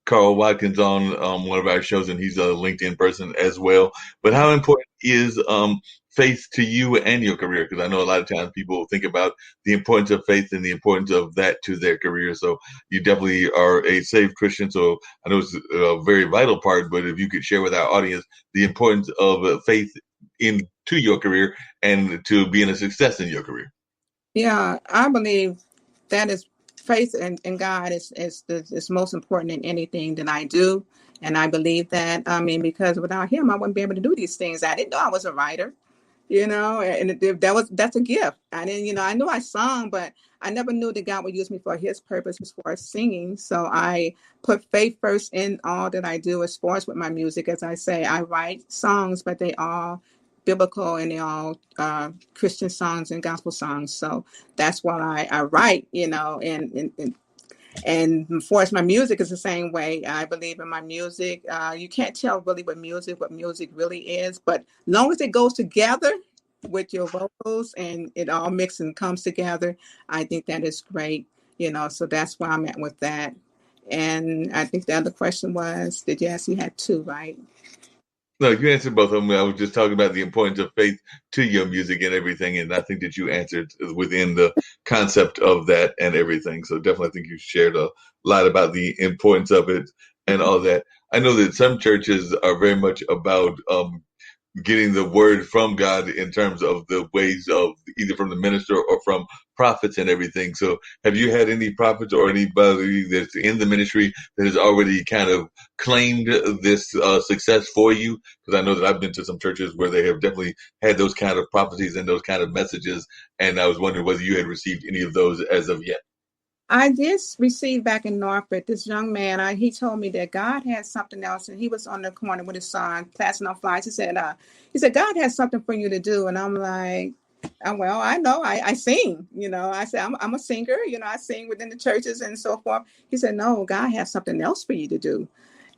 Carl Watkins on one of our shows, and he's a LinkedIn person as well. But how important is faith to you and your career? Because I know a lot of times people think about the importance of faith and the importance of that to their career. So you definitely are a saved Christian. So I know it's a very vital part, but if you could share with our audience the importance of faith into your career and to being a success in your career. Yeah, I believe that is faith in God is most important in anything that I do. And I believe that, because without him, I wouldn't be able to do these things. I didn't know I was a writer, and that's a gift. I didn't, I knew I sung, but I never knew that God would use me for his purpose as far as singing. So I put faith first in all that I do as far as with my music. As I say, I write songs, but they all biblical and they all Christian songs and gospel songs. So that's what I write, and as far as my music is the same way. I believe in my music. You can't tell really what music really is, but long as it goes together with your vocals and it all mixes and comes together, I think that is great, so that's where I'm at with that. And I think the other question was, did you ask? You had two, right? No, you answered both of them. I was just talking about the importance of faith to your music and everything, and I think that you answered within the concept of that and everything. So definitely, I think you shared a lot about the importance of it and all that. I know that some churches are very much about getting the word from God in terms of the ways of either from the minister or from prophets and everything. So have you had any prophets or anybody that's in the ministry that has already kind of claimed this success for you? Because I know that I've been to some churches where they have definitely had those kind of prophecies and those kind of messages. And I was wondering whether you had received any of those as of yet. I did receive back in Norfolk, this young man, he told me that God had something else, and he was on the corner with his son, passing off flies. He said, God has something for you to do. And I'm like, well, I know, I sing, I said, I'm a singer, I sing within the churches and so forth. He said, no, God has something else for you to do.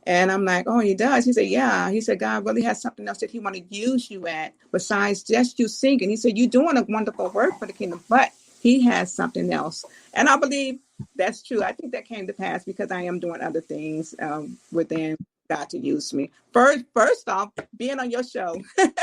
And I'm like, oh, he does? He said, yeah. He said, God really has something else that he want to use you at besides just you singing. He said, you're doing a wonderful work for the kingdom, but he has something else. And I believe that's true. I think that came to pass because I am doing other things within God to use me. First off, being on your show.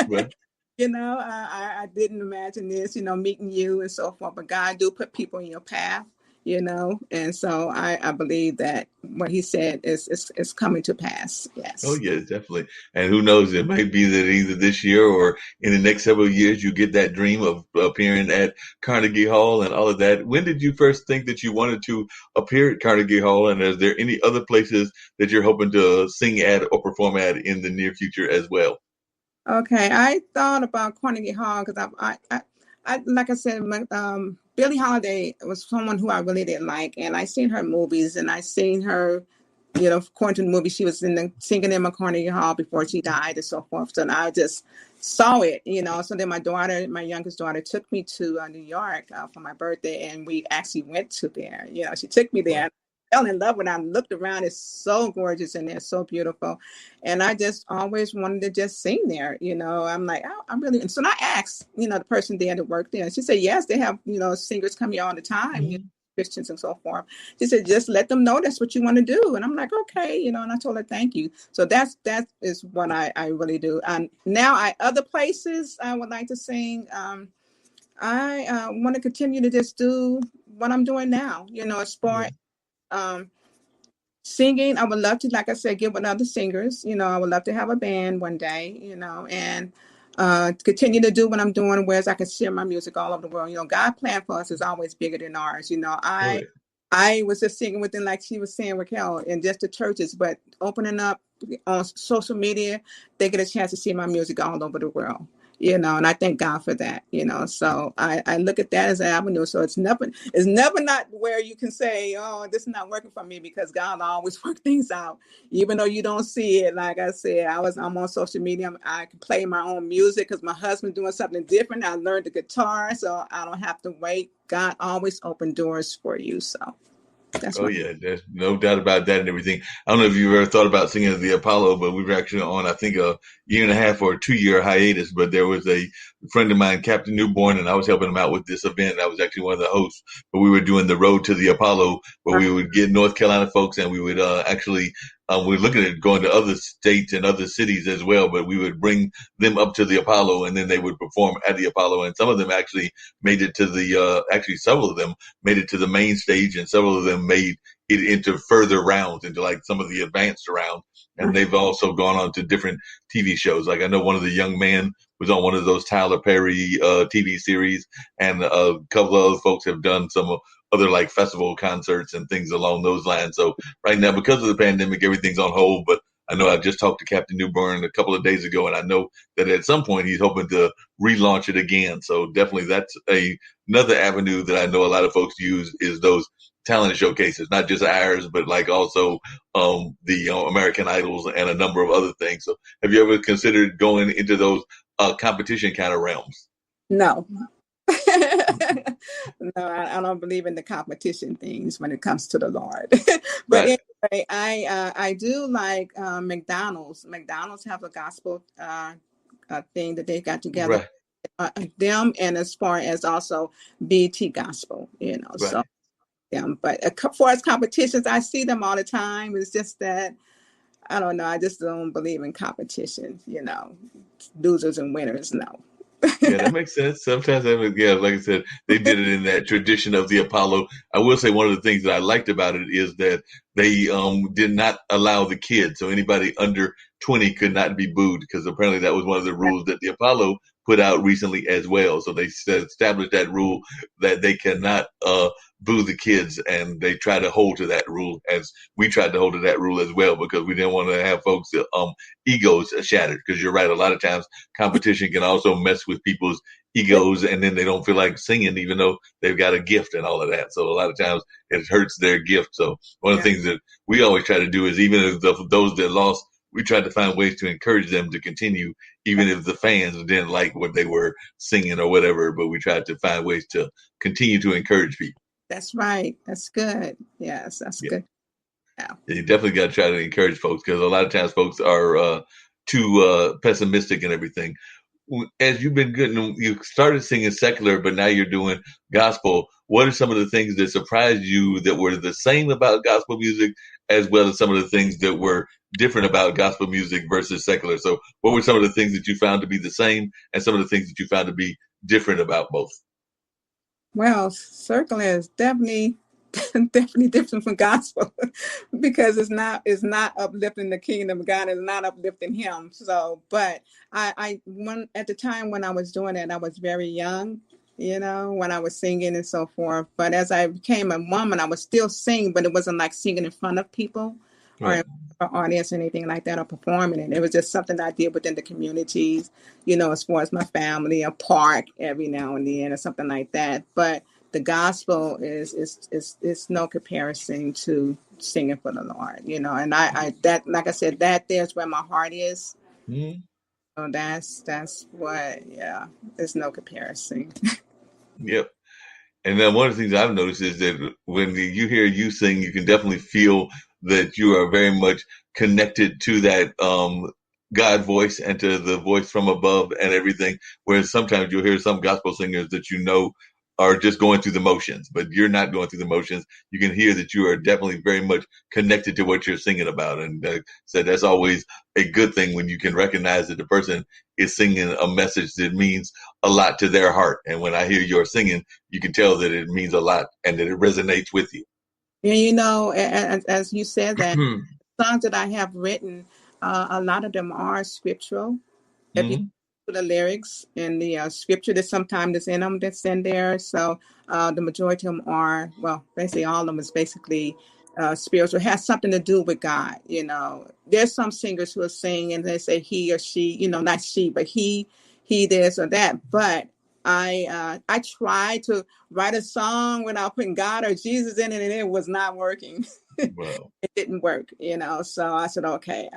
Right. I didn't imagine this, meeting you and so forth, but God do put people in your path, and so I believe that what he said is coming to pass. Yes. Oh, yes, definitely. And who knows, it might be that either this year or in the next several years, you get that dream of appearing at Carnegie Hall and all of that. When did you first think that you wanted to appear at Carnegie Hall? And is there any other places that you're hoping to sing at or perform at in the near future as well? Okay, I thought about Carnegie Hall because I like I said, Billie Holiday was someone who I really didn't like, and I seen her movies, and I seen her, according to the movie, she was singing in Carnegie Hall before she died and so forth. So I just saw it, So then my youngest daughter, took me to New York for my birthday, and we actually went to there. She took me there. I fell in love when I looked around. It's so gorgeous and it's so beautiful. And I just always wanted to just sing there. I'm like, I'm really, and so I asked, the person there that worked there. She said, yes, they have, singers come here all the time, Christians and so forth. She said, just let them know that's what you want to do. And I'm like, okay, and I told her, thank you. So that is what I really do. Now other places I would like to sing. I want to continue to just do what I'm doing now, as far as singing. I would love to, like I said, get with other singers. I would love to have a band one day, and continue to do what I'm doing, whereas I can share my music all over the world. God plan for us is always bigger than ours. I was just singing within, like she was saying, Raquel, in just the churches, but opening up on social media, they get a chance to see my music all over the world. and I thank God for that, so I look at that as an avenue. So it's never not where you can say, oh, this is not working for me, because God always works things out, even though you don't see it. Like I said, I'm on social media. I can play my own music because my husband's doing something different. I learned the guitar, so I don't have to wait. God always opened doors for you. So that's yeah, there's no doubt about that and everything. I don't know if you've ever thought about singing at the Apollo, but we were actually on, I think, a 1.5 or 2 year hiatus. But there was a friend of mine, Captain Newborn, and I was helping him out with this event. I was actually one of the hosts, but we were doing the road to the Apollo, where we would get North Carolina folks, and we would actually we're looking at going to other states and other cities as well, but we would bring them up to the Apollo, and then they would perform at the Apollo. And some of them actually made it to several of them made it to the main stage, and several of them made it into further rounds, into like some of the advanced rounds. And they've also gone on to different TV shows. Like I know one of the young men was on one of those Tyler Perry TV series, and a couple of other folks have done some other like festival concerts and things along those lines. So right now, because of the pandemic, everything's on hold. But I know I just talked to Captain Newburn a couple of days ago, and I know that at some point he's hoping to relaunch it again. So definitely that's another avenue that I know a lot of folks use, is those talent showcases, not just ours, but like also the American Idols and a number of other things. So have you ever considered going into those competition kind of realms? No. No, I don't believe in the competition things when it comes to the Lord. But right. Anyway, I do like McDonald's. McDonald's have a gospel thing that they got together. Right. Them, and as far as also BT Gospel, right. So them. But as far as competitions, I see them all the time. It's just that I don't know. I just don't believe in competition. Losers and winners. No. Yeah, that makes sense. Sometimes, like I said, they did it in that tradition of the Apollo. I will say one of the things that I liked about it is that they did not allow the kids. So anybody under 20 could not be booed, because apparently that was one of the rules that the Apollo put out recently as well. So they established that rule that they cannot boo the kids, and they try to hold to that rule, as we tried to hold to that rule as well, because we didn't want to have folks egos shattered. Because you're right, a lot of times competition can also mess with people's egos, and then they don't feel like singing even though they've got a gift and all of that. So a lot of times it hurts their gift. So one of the things that we always try to do is, even if those that lost, we tried to find ways to encourage them to continue, even if the fans didn't like what they were singing or whatever. But we tried to find ways to continue to encourage people. That's right. That's good. Yes, that's good. Yeah. You definitely got to try to encourage folks, because a lot of times folks are too pessimistic and everything. As you've been good, you started singing secular, but now you're doing gospel. What are some of the things that surprised you that were the same about gospel music, as well as some of the things that were different about gospel music versus secular? So what were some of the things that you found to be the same, and some of the things that you found to be different about both? Well, secular is definitely different from gospel, because it's not uplifting the kingdom of God. It's not uplifting him. So, but at the time when I was doing it, I was very young, when I was singing and so forth. But as I became a woman, I was still singing, but it wasn't like singing in front of people or audience or anything like that, or performing it. It was just something that I did within the communities, as far as my family, a park every now and then or something like that. But the gospel is no comparison to singing for the Lord, and I that, like I said, that there's where my heart is. Mm-hmm. So that's what, there's no comparison. Yep. And then one of the things I've noticed is that when you hear you sing, you can definitely feel that you are very much connected to that God voice and to the voice from above and everything. Whereas sometimes you'll hear some gospel singers that are just going through the motions, but you're not going through the motions. You can hear that you are definitely very much connected to what you're singing about. And so that's always a good thing, when you can recognize that the person is singing a message that means a lot to their heart. And when I hear your singing, you can tell that it means a lot and that it resonates with you. And as you said, that songs that I have written, a lot of them are scriptural. If you the lyrics and the scripture that sometimes is in them, that's in there. So the majority of them are, well, basically all of them is basically spiritual, has something to do with God. There's some singers who are singing and they say he or she, not she, but he he this or that. But I tried to write a song without putting God or Jesus in it, and it was not working. Wow. It didn't work, So I said, okay,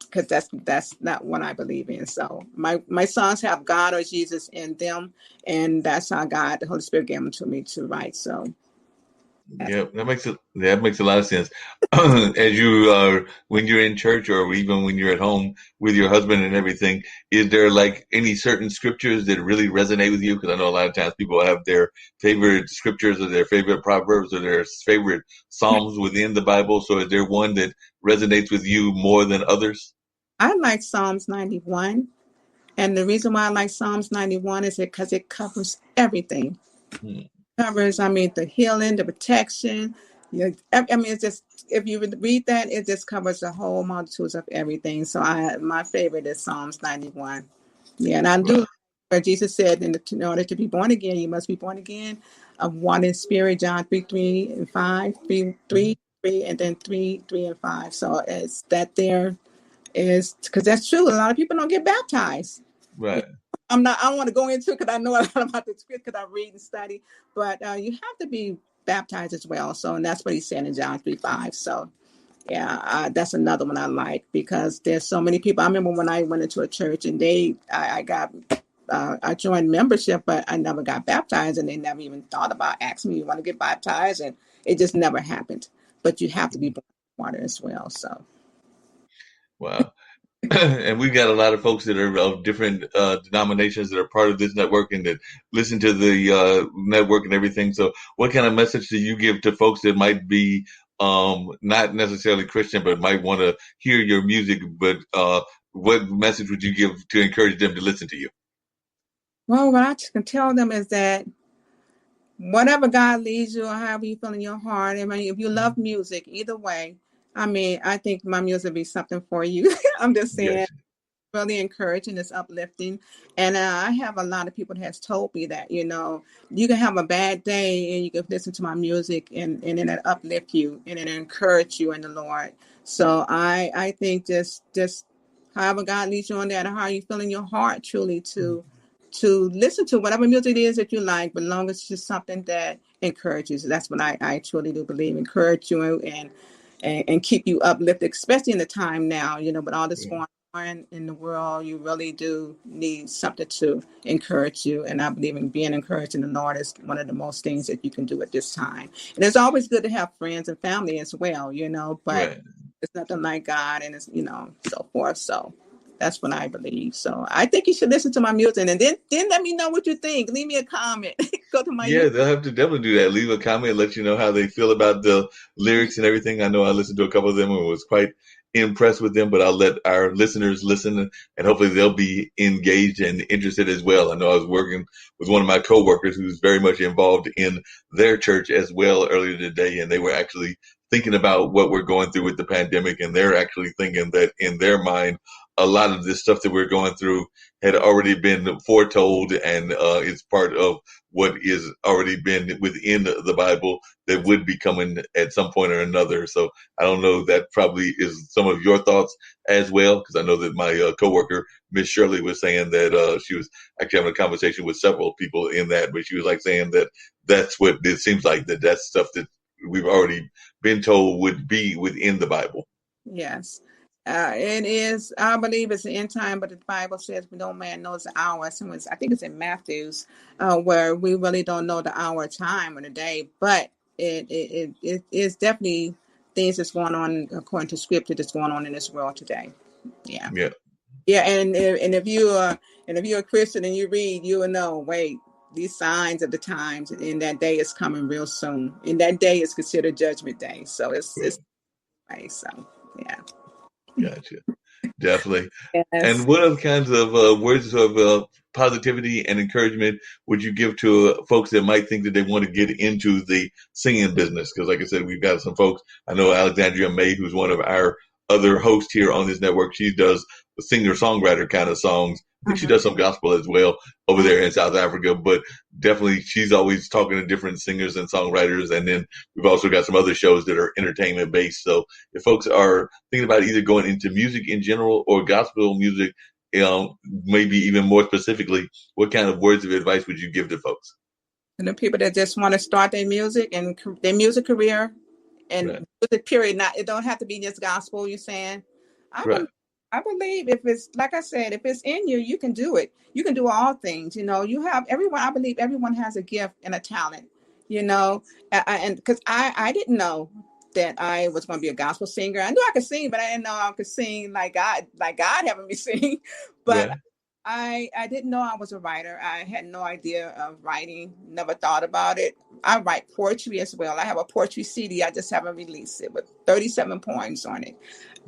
because that's not what I believe in. So my songs have God or Jesus in them, and that's how God, the Holy Spirit, gave them to me to write. So. Yeah, that makes a lot of sense. As you are, when you're in church or even when you're at home with your husband and everything, is there like any certain scriptures that really resonate with you? Because I know a lot of times people have their favorite scriptures or their favorite proverbs or their favorite psalms within the Bible. So is there one that resonates with you more than others? I like Psalms 91. And the reason why I like Psalms 91 is because it covers everything. Covers, the healing, the protection. It's just, if you read that, it just covers the whole multitudes of everything. So my favorite is Psalms 91. Yeah, and I do where Jesus said, in order to be born again, you must be born again of water and spirit, John 3 and 5, 3, and then 3 and 5. So it's that there is, because that's true. A lot of people don't get baptized. Right. I don't want to go into it because I know a lot about the script because I read and study, but you have to be baptized as well. So, and that's what he said in John 3:5. So, yeah, that's another one I like because there's so many people. I remember when I went into a church and I joined membership, but I never got baptized, and they never even thought about asking me, "You want to get baptized?" And it just never happened. But you have to be born in water as well. So, wow. And we've got a lot of folks that are of different denominations that are part of this network and that listen to the network and everything. So what kind of message do you give to folks that might be not necessarily Christian, but might want to hear your music? But what message would you give to encourage them to listen to you? Well, what I can tell them is that whatever God leads you or however you feel in your heart, if you love music, either way, I think my music will be something for you. I'm just saying, yes. Really encouraging, it's uplifting. And I have a lot of people that has told me that, you can have a bad day and you can listen to my music and it uplift you and it encourage you in the Lord. So I think just however God leads you on that, or how you feel in your heart truly to listen to whatever music it is that you like, but long as it's just something that encourages. That's what I truly do believe, encourage you and keep you uplifted, especially in the time now, with all this going on in the world, you really do need something to encourage you. And I believe in being encouraged in the Lord is one of the most things that you can do at this time. And it's always good to have friends and family as well, but it's nothing like God and it's, so forth. So that's what I believe. So I think you should listen to my music and then let me know what you think. Leave me a comment. Go to my YouTube. They'll have to definitely do that. Leave a comment, let you know how they feel about the lyrics and everything. I know I listened to a couple of them and was quite impressed with them, but I'll let our listeners listen and hopefully they'll be engaged and interested as well. I know I was working with one of my coworkers who's very much involved in their church as well earlier today, and they were actually thinking about what we're going through with the pandemic, and they're actually thinking that in their mind, a lot of this stuff that we're going through had already been foretold and it's part of what is already been within the Bible that would be coming at some point or another. So I don't know, that probably is some of your thoughts as well, because I know that my coworker, Miss Shirley, was saying that she was actually having a conversation with several people in that, but she was like saying that that's what it seems like, that's stuff that we've already been told would be within the Bible. Yes. It is, I believe it's the end time, but the Bible says no man knows the hour. I think it's in Matthew's, where we really don't know the hour, time, or the day, but it is definitely things that's going on according to scripture that's going on in this world today. Yeah. And if you're a Christian and you read, you will know, wait, these signs of the times, and that day is coming real soon. And that day is considered Judgment Day. So it's right. So yeah. Gotcha. Definitely. Yes. And what other kinds of words of positivity and encouragement would you give to folks that might think that they want to get into the singing business? Because like I said, we've got some folks. I know Alexandria May, who's one of our other hosts here on this network. She does the singer-songwriter kind of songs. I think she does some gospel as well over there in South Africa, but definitely she's always talking to different singers and songwriters. And then we've also got some other shows that are entertainment based. So if folks are thinking about either going into music in general or gospel music maybe even more specifically, what kind of words of advice would you give to folks? And the people that just want to start their music and their music career and music period, not, it don't have to be just gospel, you're saying. I believe if it's, like I said, if it's in you, you can do it. You can do all things. You know, you have everyone. I believe everyone has a gift and a talent, you know, and because I didn't know that I was going to be a gospel singer. I knew I could sing, but I didn't know I could sing like God having me sing. But I didn't know I was a writer. I had no idea of writing, never thought about it. I write poetry as well. I have a poetry CD. I just haven't released it with 37 poems on it.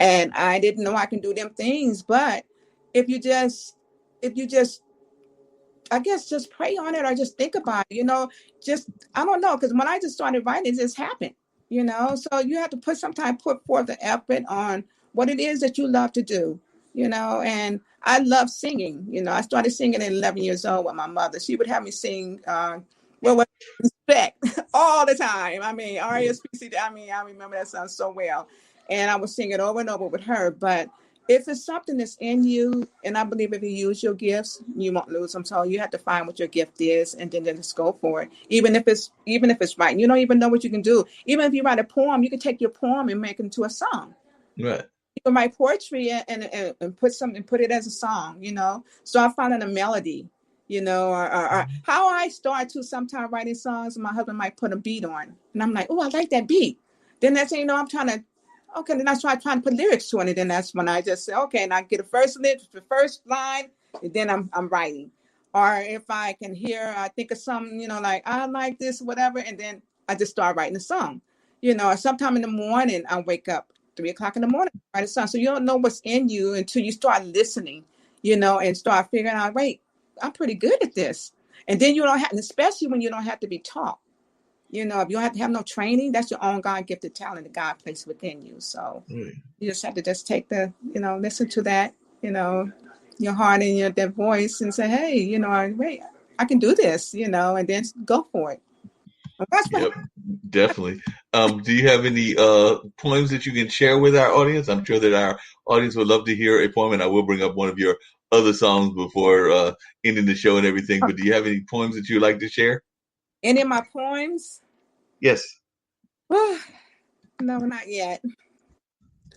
And I didn't know I can do them things. But if you just, I guess, just pray on it or just think about it, you know, just, I don't know. Because when I just started writing, it just happened, you know. So you have to put forth the effort on what it is that you love to do, you know. And I love singing. You know, I started singing at 11 years old with my mother. She would have me sing, respect all the time. I mean, R.E.S.P.C. I mean, I remember that song so well. And I would sing it over and over with her. But if it's something that's in you, and I believe if you use your gifts, you won't lose them. So you have to find what your gift is and then just go for it. Even if it's writing, you don't even know what you can do. Even if you write a poem, you can take your poem and make it into a song. Right. You can write poetry and put it as a song, you know. So I found a melody, you know, or how I start to sometimes writing songs, and my husband might put a beat on, and I'm like, oh, I like that beat. Then that's, you know, I'm trying to, okay, then I start trying to put lyrics to it, and then that's when I just say, okay, and I get the first line, and then I'm writing. Or if I can I think of something, you know, like I like this, whatever, and then I just start writing a song, you know. Or sometime in the morning, I wake up 3 o'clock in the morning, write a song. So you don't know what's in you until you start listening, you know, and start figuring out, wait, I'm pretty good at this. And then you don't have, especially when you don't have to be taught. You know, if you don't have to have no training, that's your own God-gifted talent that God placed within you. So you just have to just take listen to that, you know, your heart and that voice and say, hey, you know, wait, I can do this, you know, and then go for it. Yep, definitely. Do you have any poems that you can share with our audience? I'm sure that our audience would love to hear a poem, and I will bring up one of your other songs before ending the show and everything. But do you have any poems that you'd like to share? Any of my poems? Yes. No, not yet.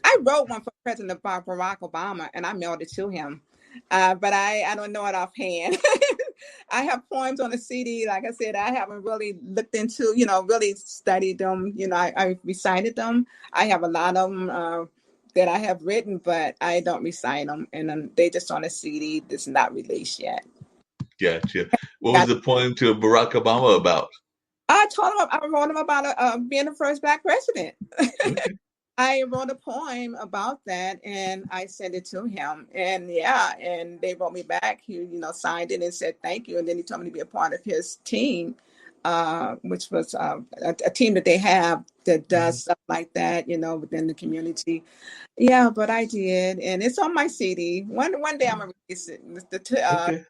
I wrote one for President Barack Obama, and I mailed it to him. But I don't know it offhand. I have poems on the CD. Like I said, I haven't really looked into, you know, really studied them. You know, I recited them. I have a lot of them that I have written, but I don't recite them. And they just on a CD that's not released yet. Gotcha. What was the poem to Barack Obama about? I wrote him about being the first Black president. Okay. I wrote a poem about that, and I sent it to him. And and they wrote me back. He, you know, signed it and said thank you. And then he told me to be a part of his team, which was a team that they have that does stuff like that, you know, within the community. Yeah, but I did, and it's on my CD. One day I'm gonna release it. The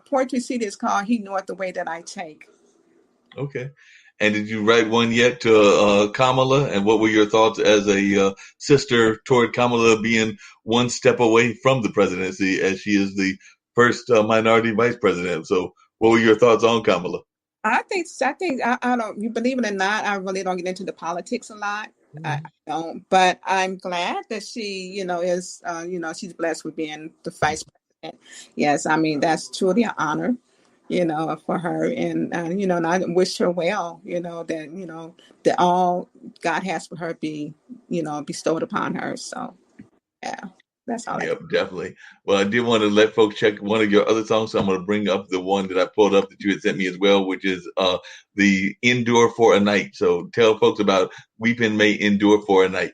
poetry CD is called "He Knoweth the Way That I Take." Okay. And did you write one yet to Kamala? And what were your thoughts as a sister toward Kamala being one step away from the presidency, as she is the first minority vice president? So what were your thoughts on Kamala? I think I don't, you believe it or not, I really don't get into the politics a lot. I don't, but I'm glad that she, you know, is, you know, she's blessed with being the vice president. Yes, I mean, that's truly an honor, you know, for her. And, you know, and I wish her well, you know, that, you know, that all God has for her be, you know, bestowed upon her. So, yeah, that's all. Yep, definitely. Well, I did want to let folks check one of your other songs. So I'm going to bring up the one that I pulled up that you had sent me as well, which is the Endure for a Night. So tell folks about Weeping May Endure for a Night.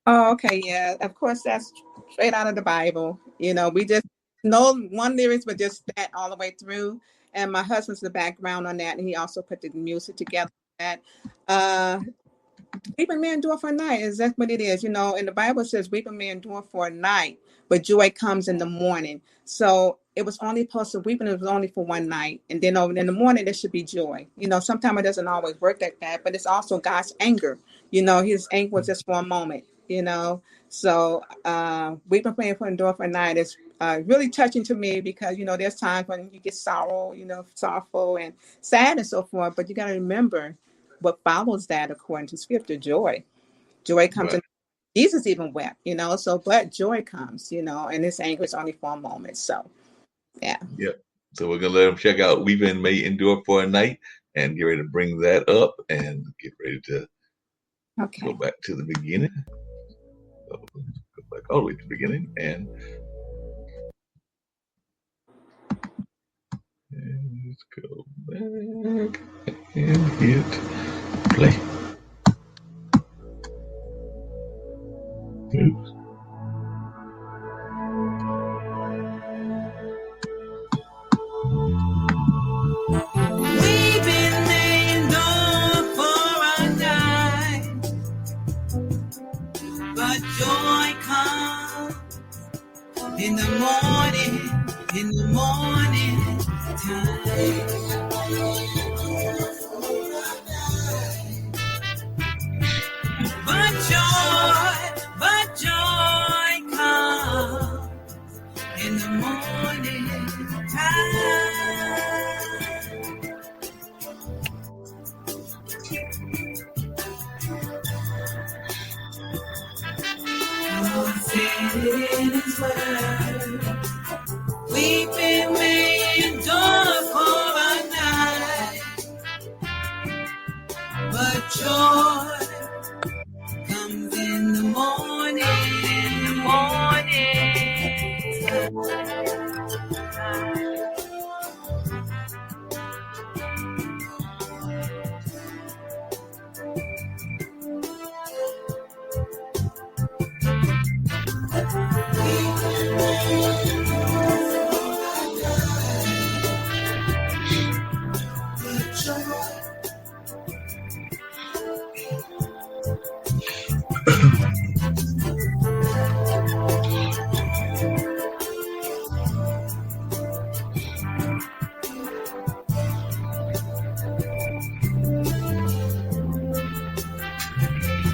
Oh, okay. Yeah, of course, that's straight out of the Bible. You know, we just know one lyrics, but just that all the way through. And my husband's the background on that, and he also put the music together. That weeping may endure for a night is that's what it is. You know, and the Bible says weeping may endure for a night, but joy comes in the morning. So it was only supposed to weeping. It was only for one night, and then over in the morning there should be joy. You know, sometimes it doesn't always work like that, but it's also God's anger. You know, His anger was just for a moment. you know. So we've been praying for Endure for a Night. It's really touching to me because, you know, there's times when you get sorrowful and sad and so forth. But you got to remember what follows that according to Scripture: joy. Joy comes in. Jesus even wept, you know. So, but joy comes, you know, and this anger is only for a moment. So, yeah. Yep. So we're gonna let them check out "Weeping May Endure for a Night" and get ready to bring that up and get ready to go back to the beginning. So go back all the way to the beginning and let's go back and hit play. Oops. Weeping may endure for a night, but joy comes in the morning time. But joy comes in the morning time. God said it in His word, weeping may endure for a night, but joy comes in the morning.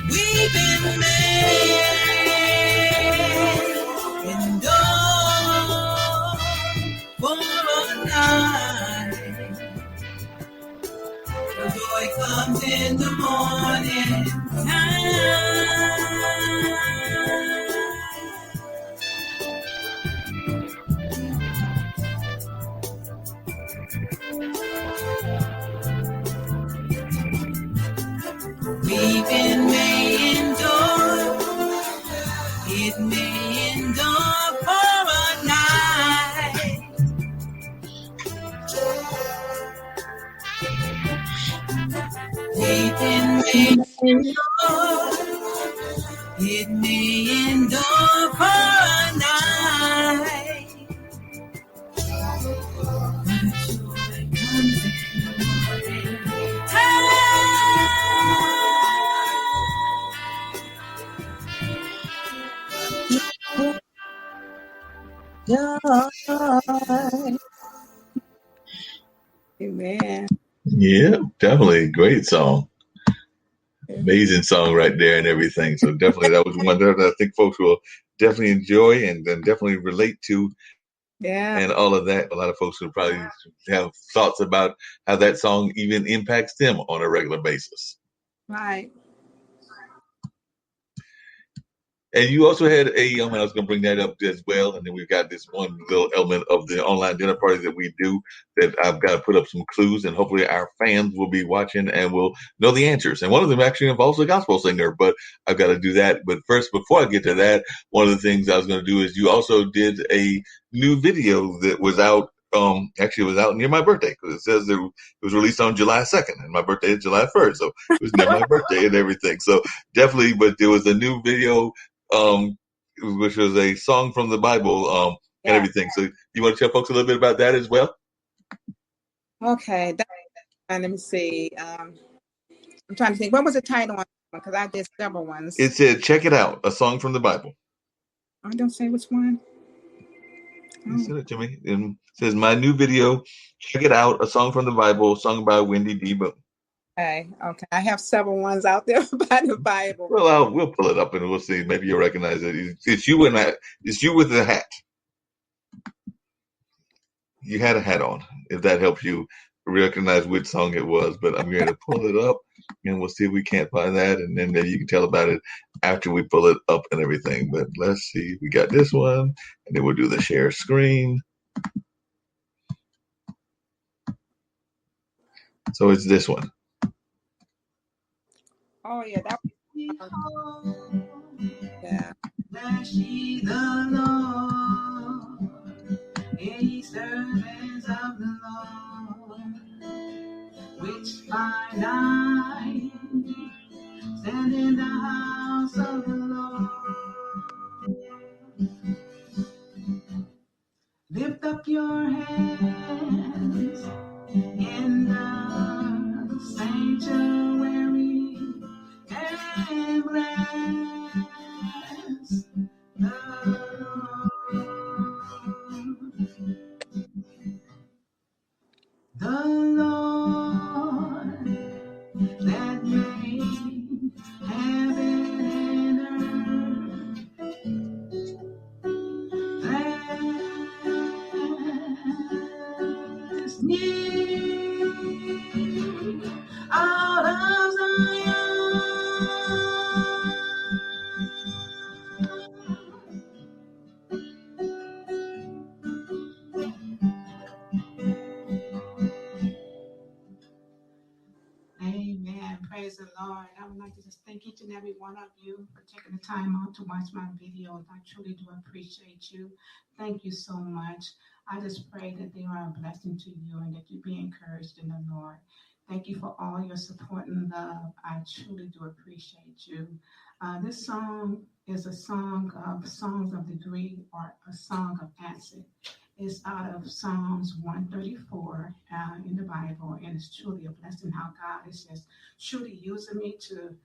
Weeping may endure for a night, but joy comes in the morning time. Weeping may endure, it may endure for a night. Weeping may endure, it may endure for a night. But joy comes in the morning time. Amen. Yeah, definitely great song. Amazing song right there and everything. So definitely that was one that I think folks will definitely enjoy and then definitely relate to. Yeah. And all of that. A lot of folks will probably have thoughts about how that song even impacts them on a regular basis. Right. And you also had I was going to bring that up as well. And then we've got this one little element of the online dinner party that we do that I've got to put up some clues, and hopefully our fans will be watching and will know the answers. And one of them actually involves a gospel singer, but I've got to do that. But first, before I get to that, one of the things I was going to do is you also did a new video that was out. Actually, it was out near my birthday because it says it was released on July 2nd, and my birthday is July 1st, so it was near my birthday and everything. So definitely, but there was a new video, which was a song from the Bible, and everything. So you want to tell folks a little bit about that as well? Okay. Let me see. I'm trying to think. What was the title on? Because I did several ones. It said, "Check It Out," a song from the Bible. I don't say which one. You said it to me. It says, "My new video, check it out, a song from the Bible, sung by Wendy Boone." Okay. I have several ones out there by the Bible. Well, we'll pull it up and we'll see. Maybe you'll recognize it. It's you in that. It's you with the hat. You had a hat on. If that helps you recognize which song it was, but I'm going to pull it up and we'll see if we can't find that, and then maybe you can tell about it after we pull it up and everything. But let's see. We got this one, and then we'll do the share screen. So it's this one. Oh yeah, that was yeah. That she the Lord, ye servants of the Lord, which find I stand in the house of the Lord. Lift up your hands in the sanctuary and bless the Lord. The Lord that made heaven and earth. Bless me out of Zion. Amen. Praise the Lord. I would like to just thank each and every one of you for taking the time out to watch my videos. I truly do appreciate you. Thank you so much. I just pray that they are a blessing to you and that you be encouraged in the Lord. Thank you for all your support and love. I truly do appreciate you. This song is a song of songs of degree, or a song of acid. It's out of Psalms 134 in the Bible, and it's truly a blessing how God is just truly using me to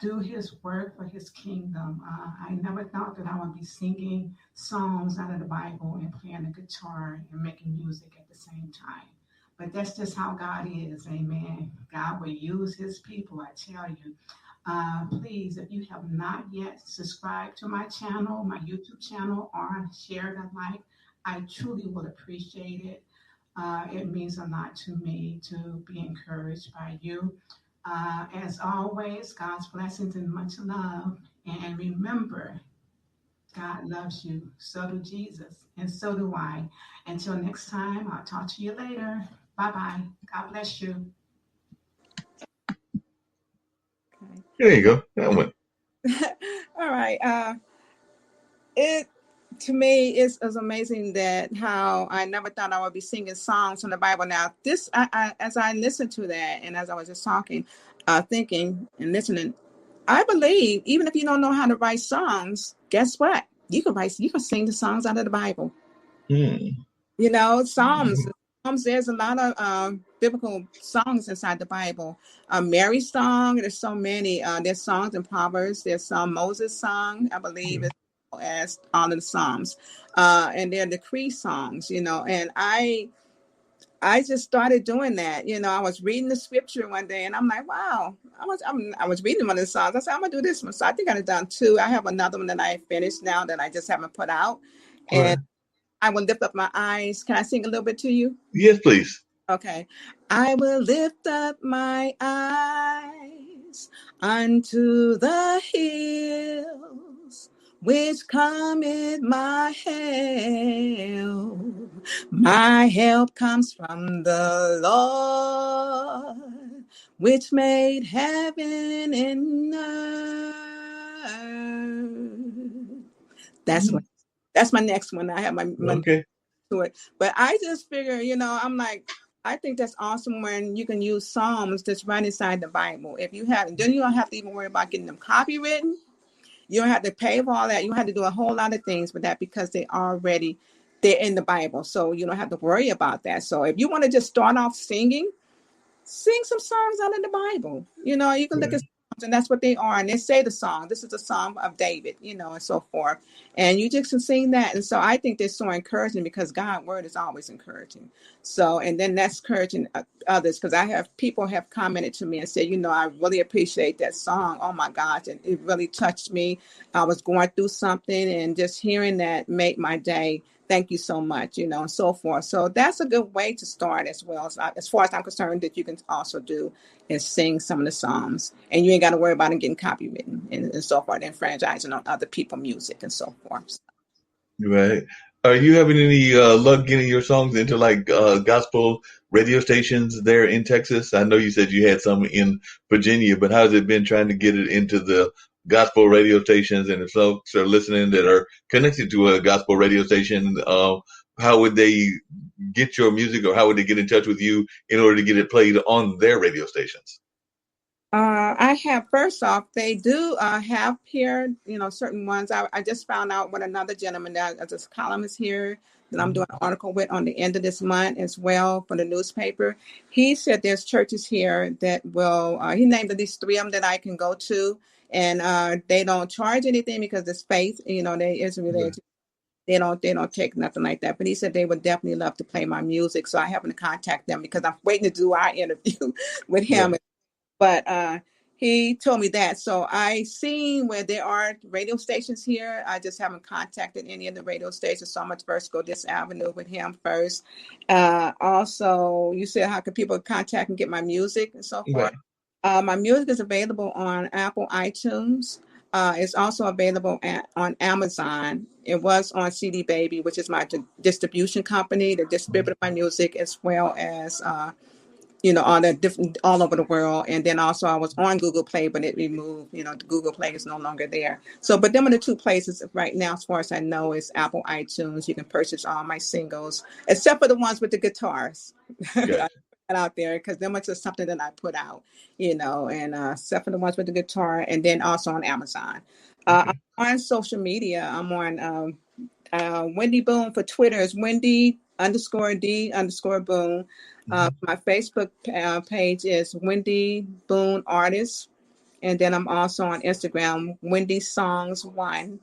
do his work for his kingdom. I never thought that I would be singing songs out of the Bible and playing the guitar and making music at the same time. But that's just how God is, amen. God will use his people, I tell you. Please, if you have not yet subscribed to my channel, my YouTube channel, or shared a like, I truly would appreciate it. It means a lot to me to be encouraged by you. As always, God's blessings and much love. And remember, God loves you. So do Jesus. And so do I. Until next time, I'll talk to you later. Bye-bye. God bless you. Okay. There you go. That one. All right. It to me is amazing that how I never thought I would be singing songs from the Bible. Now, this as I listened to that, and as I was just talking, thinking and listening, I believe even if you don't know how to write songs, guess what? You can sing the songs out of the Bible. You know, Psalms. There's a lot of biblical songs inside the Bible. Mary's song. There's so many. There's songs in Proverbs. There's some Moses song, I believe, as all of the Psalms, and they're decree songs. You know, and I just started doing that. You know, I was reading the scripture one day, and I'm like, wow. I was reading one of the songs. I said, I'm gonna do this one. So I think I've done two. I have another one that I finished now that I just haven't put out, and I will lift up my eyes. Can I sing a little bit to you? Yes, please. Okay. I will lift up my eyes unto the hills, which cometh my help. My help comes from the Lord, which made heaven and earth. That's my next one. I have my okay. To it, but I just figure, you know, I'm like, I think that's awesome when you can use Psalms that's right inside the Bible. If you have, then you don't have to even worry about getting them copywritten. You don't have to pay for all that. You don't have to do a whole lot of things with that because they're in the Bible. So you don't have to worry about that. So if you want to just start off singing, sing some songs out of the Bible. You know, you can look at and that's what they are. And they say the song, this is a song of David, and so forth. And you just can sing that. And so I think they're so encouraging because God's word is always encouraging. So, and then that's encouraging others, because people have commented to me and said, I really appreciate that song. Oh my gosh. And it really touched me. I was going through something, and just hearing that made my day. Thank you so much, and so forth. So that's a good way to start as well. As far as I'm concerned, that you can also do is sing some of the songs, and you ain't got to worry about it getting copywritten and so forth, and franchising on other people's music and so forth. Right. Are you having any luck getting your songs into like gospel radio stations there in Texas? I know you said you had some in Virginia, but how's it been trying to get it into the gospel radio stations? And if folks are listening that are connected to a gospel radio station, how would they get your music, or how would they get in touch with you in order to get it played on their radio stations? I have, first off, they do have here, certain ones. I just found out with another gentleman that as a columnist here that I'm doing an article with on the end of this month as well for the newspaper. He said there's churches here that will, he named at least 3 of them that I can go to, and they don't charge anything because it's faith, they isn't related. They don't take nothing like that. But he said they would definitely love to play my music. So I happen to contact them because I'm waiting to do our interview with him. Yeah. But he told me that. So I seen where there are radio stations here. I just haven't contacted any of the radio stations. So I'm going to first go this avenue with him first. Also, you said how can people contact and get my music and so forth? Right. My music is available on Apple iTunes. It's also available on Amazon. It was on CD Baby, which is my distribution company that distributed my music, as well as all over the world. And then also I was on Google Play, but it removed, Google Play is no longer there. So, but them are the 2 places right now, as far as I know, is Apple iTunes. You can purchase all my singles, except for the ones with the guitars. Gotcha. Out there, because them are just something that I put out, and except for the ones with the guitar, and then also on Amazon. Okay. I'm on social media. I'm on Wendy Boone for Twitter is Wendy_D_Boone. My Facebook page is Wendy Boone Artist, and then I'm also on Instagram, Wendy Songs 1.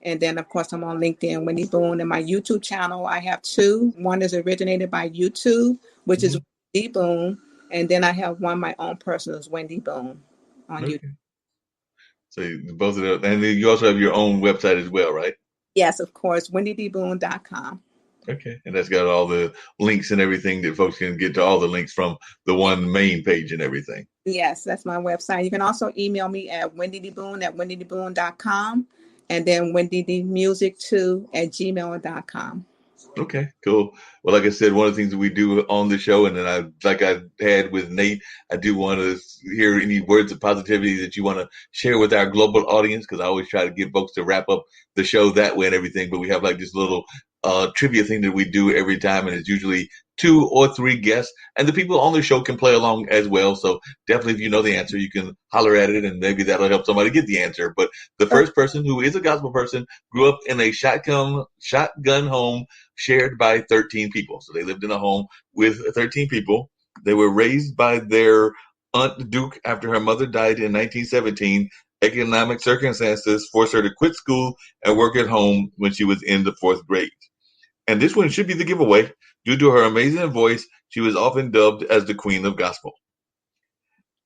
And then, of course, I'm on LinkedIn, Wendy Boone. And my YouTube channel, I have 2. One is originated by YouTube, which is Wendy Boone. And then I have one, my own personal, is Wendy Boone on YouTube. So both of those. And then you also have your own website as well, right? Yes, of course, wendydboone.com. Okay. And that's got all the links and everything that folks can get to all the links from the one main page and everything. Yes, that's my website. You can also email me at wendydboone@wendydboone.com. And then wendydmusic2@gmail.com. Okay, cool. Well, like I said, one of the things that we do on the show, and then I had with Nate, I do want to hear any words of positivity that you want to share with our global audience, because I always try to get folks to wrap up the show that way and everything. But we have like this little trivia thing that we do every time, and it's usually 2 or 3 guests, and the people on the show can play along as well. So definitely, if you know the answer, you can holler at it, and maybe that'll help somebody get the answer. But the first person who is a gospel person grew up in a shotgun home shared by 13 people. So they lived in a home with 13 people. They were raised by their Aunt Duke after her mother died in 1917. Economic circumstances forced her to quit school and work at home when she was in the 4th grade. And this one should be the giveaway. Due to her amazing voice, she was often dubbed as the Queen of Gospel.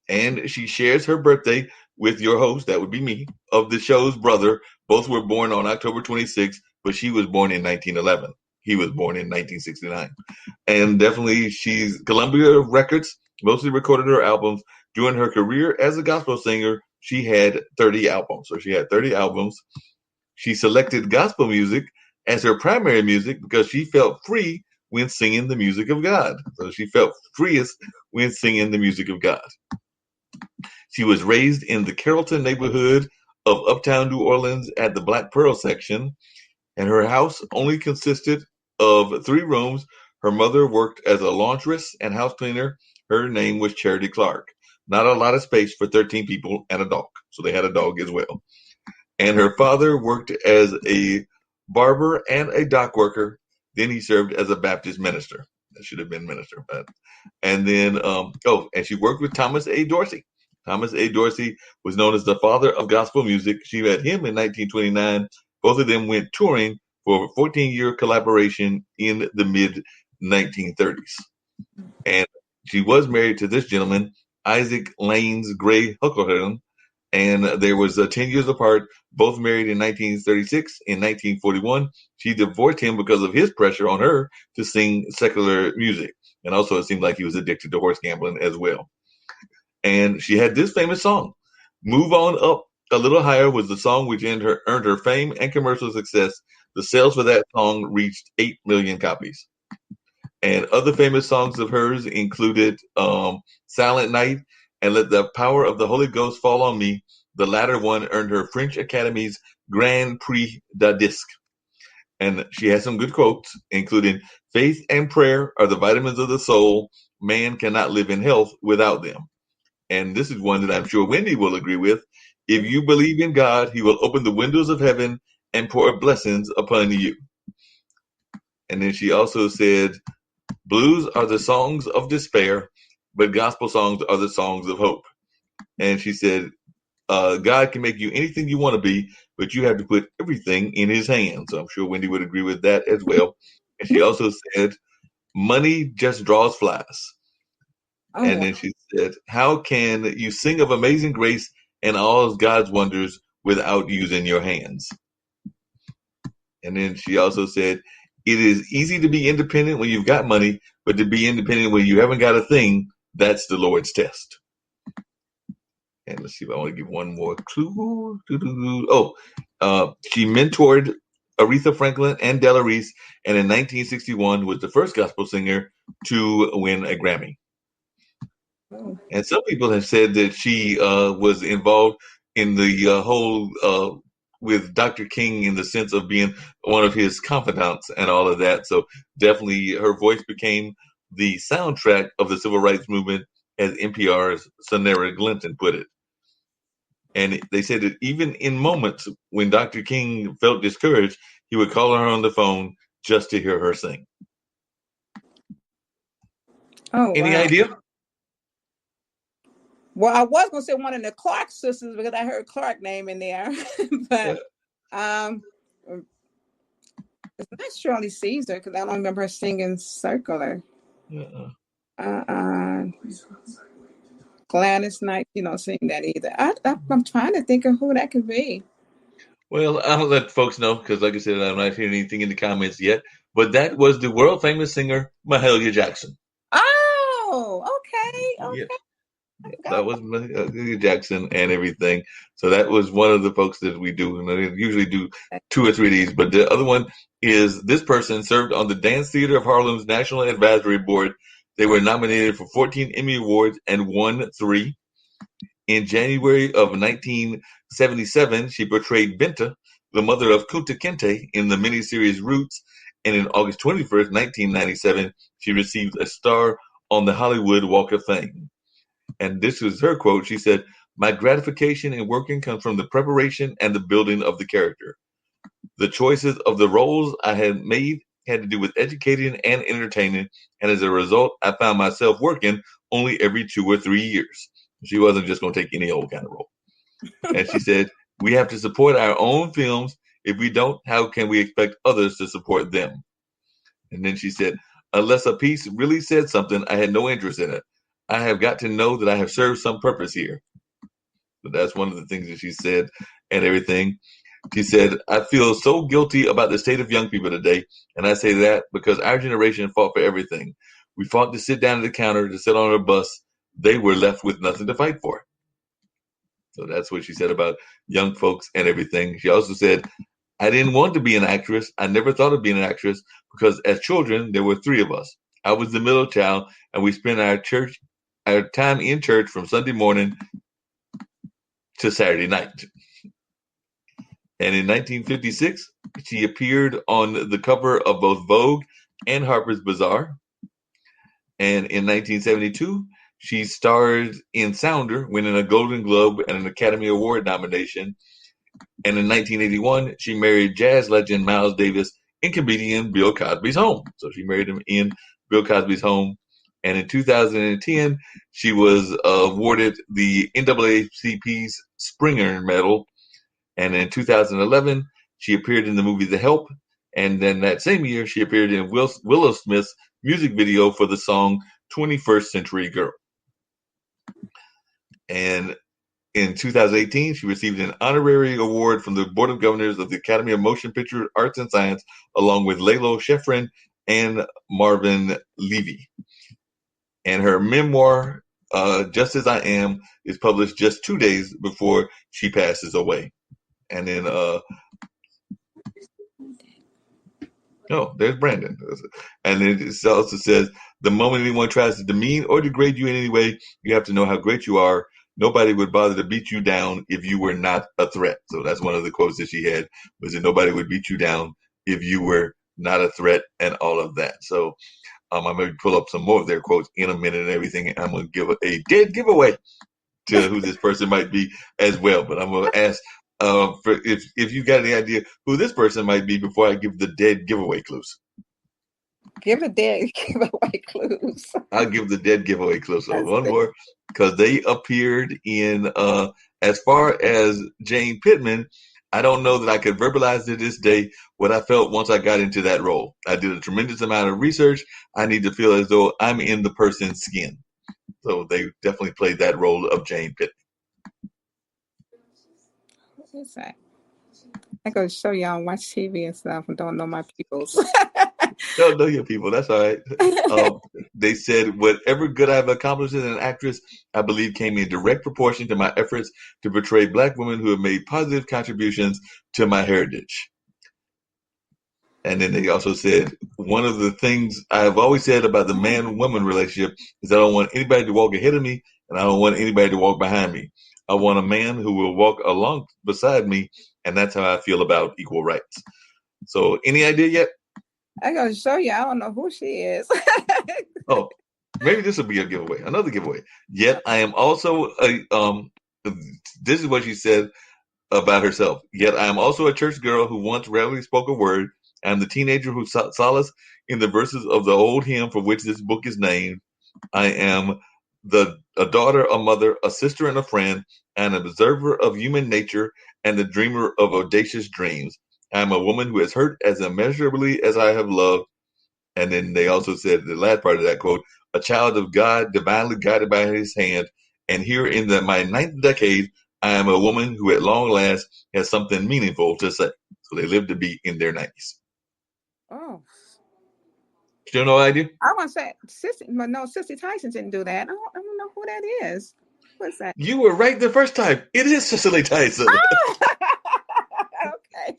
And she shares her birthday with your host, that would be me, of the show's brother. Both were born on October 26th, but she was born in 1911. He was born in 1969. And definitely, she's Columbia Records, mostly recorded her albums. During her career as a gospel singer, she had 30 albums. So she had 30 albums. She selected gospel music as her primary music because she felt free when singing the music of God. So she felt freest when singing the music of God. She was raised in the Carrollton neighborhood of uptown New Orleans at the Black Pearl section, and her house only consisted of 3 rooms. Her mother worked as a laundress and house cleaner. Her name was Charity Clark. Not a lot of space for 13 people and a dog. So they had a dog as well. And her father worked as a barber and a dock worker. Then he served as a Baptist minister. That should have been minister. And then, and she worked with Thomas A. Dorsey. Thomas A. Dorsey was known as the father of gospel music. She met him in 1929. Both of them went touring for a 14-year collaboration in the mid-1930s. And she was married to this gentleman, Isaac Lanes Gray Hucklehearn, and there was 10 years apart, both married in 1936. In 1941, she divorced him because of his pressure on her to sing secular music. And also it seemed like he was addicted to horse gambling as well. And she had this famous song, Move On Up a Little Higher, was the song which earned her fame and commercial success. The sales for that song reached 8 million copies. And other famous songs of hers included Silent Night and Let the Power of the Holy Ghost Fall on Me. The latter one earned her French Academy's Grand Prix de Disque. And she has some good quotes, including, faith and prayer are the vitamins of the soul. Man cannot live in health without them. And this is one that I'm sure Wendy will agree with. If you believe in God, he will open the windows of heaven and pour blessings upon you. And then she also said, blues are the songs of despair, but gospel songs are the songs of hope. And she said, God can make you anything you want to be, but you have to put everything in his hands. So I'm sure Wendy would agree with that as well. And she also said, money just draws flies. Oh, and then she said, how can you sing of amazing grace and all God's wonders without using your hands? And then she also said, it is easy to be independent when you've got money, but to be independent when you haven't got a thing, that's the Lord's test. And let's see if I want to give one more clue. She mentored Aretha Franklin and Della Reese, and in 1961 was the first gospel singer to win a Grammy. Oh. And some people have said that she was involved in the whole with Dr. King in the sense of being one of his confidants and all of that. So definitely her voice became the soundtrack of the civil rights movement, as NPR's Sonera Glinton put it. And they said that even in moments when Dr. King felt discouraged, he would call her on the phone just to hear her sing. Oh, any idea? Well, I was going to say one of the Clark sisters because I heard Clark name in there, but it's not Shirley Caesar because I don't remember her singing Circular. Gladys Knight, sing that either. I'm trying to think of who that could be. Well, I'll let folks know because, like I said, I'm not hearing anything in the comments yet. But that was the world famous singer Mahalia Jackson. Oh, okay. Yeah. That was Mahalia Jackson and everything. So that was one of the folks that we do. And I usually do 2 or 3 of these. But the other one is this person served on the Dance Theater of Harlem's National Advisory Board. They were nominated for 14 Emmy Awards and won 3. In January of 1977, she portrayed Binta, the mother of Kunta Kinte, in the miniseries Roots. And in August 21st, 1997, she received a star on the Hollywood Walk of Fame. And this was her quote. She said, my gratification in working comes from the preparation and the building of the character. The choices of the roles I had made had to do with educating and entertaining. And as a result, I found myself working only every 2 or 3 years. She wasn't just going to take any old kind of role. And she said, we have to support our own films. If we don't, how can we expect others to support them? And then she said, unless a piece really said something, I had no interest in it. I have got to know that I have served some purpose here. But that's one of the things that she said and everything. She said, I feel so guilty about the state of young people today. And I say that because our generation fought for everything. We fought to sit down at the counter, to sit on a bus. They were left with nothing to fight for. So that's what she said about young folks and everything. She also said, I didn't want to be an actress. I never thought of being an actress because as children, there were 3 of us. I was the middle child, and we spent our time in church from Sunday morning to Saturday night. And in 1956, she appeared on the cover of both Vogue and Harper's Bazaar. And in 1972, she starred in Sounder, winning a Golden Globe and an Academy Award nomination. And in 1981, she married jazz legend Miles Davis in comedian Bill Cosby's home. So she married him in Bill Cosby's home. And in 2010, she was awarded the NAACP's Springer Medal. And in 2011, she appeared in the movie The Help. And then that same year, she appeared in Willow Smith's music video for the song 21st Century Girl. And in 2018, she received an honorary award from the Board of Governors of the Academy of Motion Picture Arts and Science, along with Lalo Schifrin and Marvin Levy. And her memoir, Just As I Am, is published just 2 days before she passes away. And then, there's Brandon. And it also says, the moment anyone tries to demean or degrade you in any way, you have to know how great you are. Nobody would bother to beat you down if you were not a threat. So that's one of the quotes that she had, was that nobody would beat you down if you were not a threat, and all of that. So I'm going to pull up some more of their quotes in a minute and everything. And I'm going to give a dead giveaway to who this person might be as well. But I'm going to ask if you got any idea who this person might be before I give the dead giveaway clues. Give a dead giveaway clues. I'll give the dead giveaway clues. So one more, because they appeared in, as far as Jane Pittman, I don't know that I could verbalize to this day what I felt once I got into that role. I did a tremendous amount of research. I need to feel as though I'm in the person's skin. So they definitely played that role of Jane Pittman. What is that? I go show y'all watch TV and stuff and don't know my peoples. Don't know your people. That's all right. They said, whatever good I've accomplished as an actress, I believe came in direct proportion to my efforts to portray Black women who have made positive contributions to my heritage. And then they also said, one of the things I've always said about the man-woman relationship is I don't want anybody to walk ahead of me, and I don't want anybody to walk behind me. I want a man who will walk along beside me, and that's how I feel about equal rights. So any idea yet? I'm going to show you. I don't know who she is. Oh, maybe this will be a giveaway, another giveaway. Yet I am also this is what she said about herself. Yet I am also a church girl who once rarely spoke a word. I am the teenager who sought solace in the verses of the old hymn for which this book is named. I am a daughter, a mother, a sister, and a friend, an observer of human nature, and the dreamer of audacious dreams. I am a woman who has hurt as immeasurably as I have loved. And then they also said, the last part of that quote, a child of God, divinely guided by his hand. And here in my 9th decade, I am a woman who at long last has something meaningful to say. So they live to be in their 90s. Oh. Still no idea? I want to say, Sissy Tyson didn't do that. I don't know who that is. What's that? You were right the first time. It is Cicely Tyson. Oh! Okay.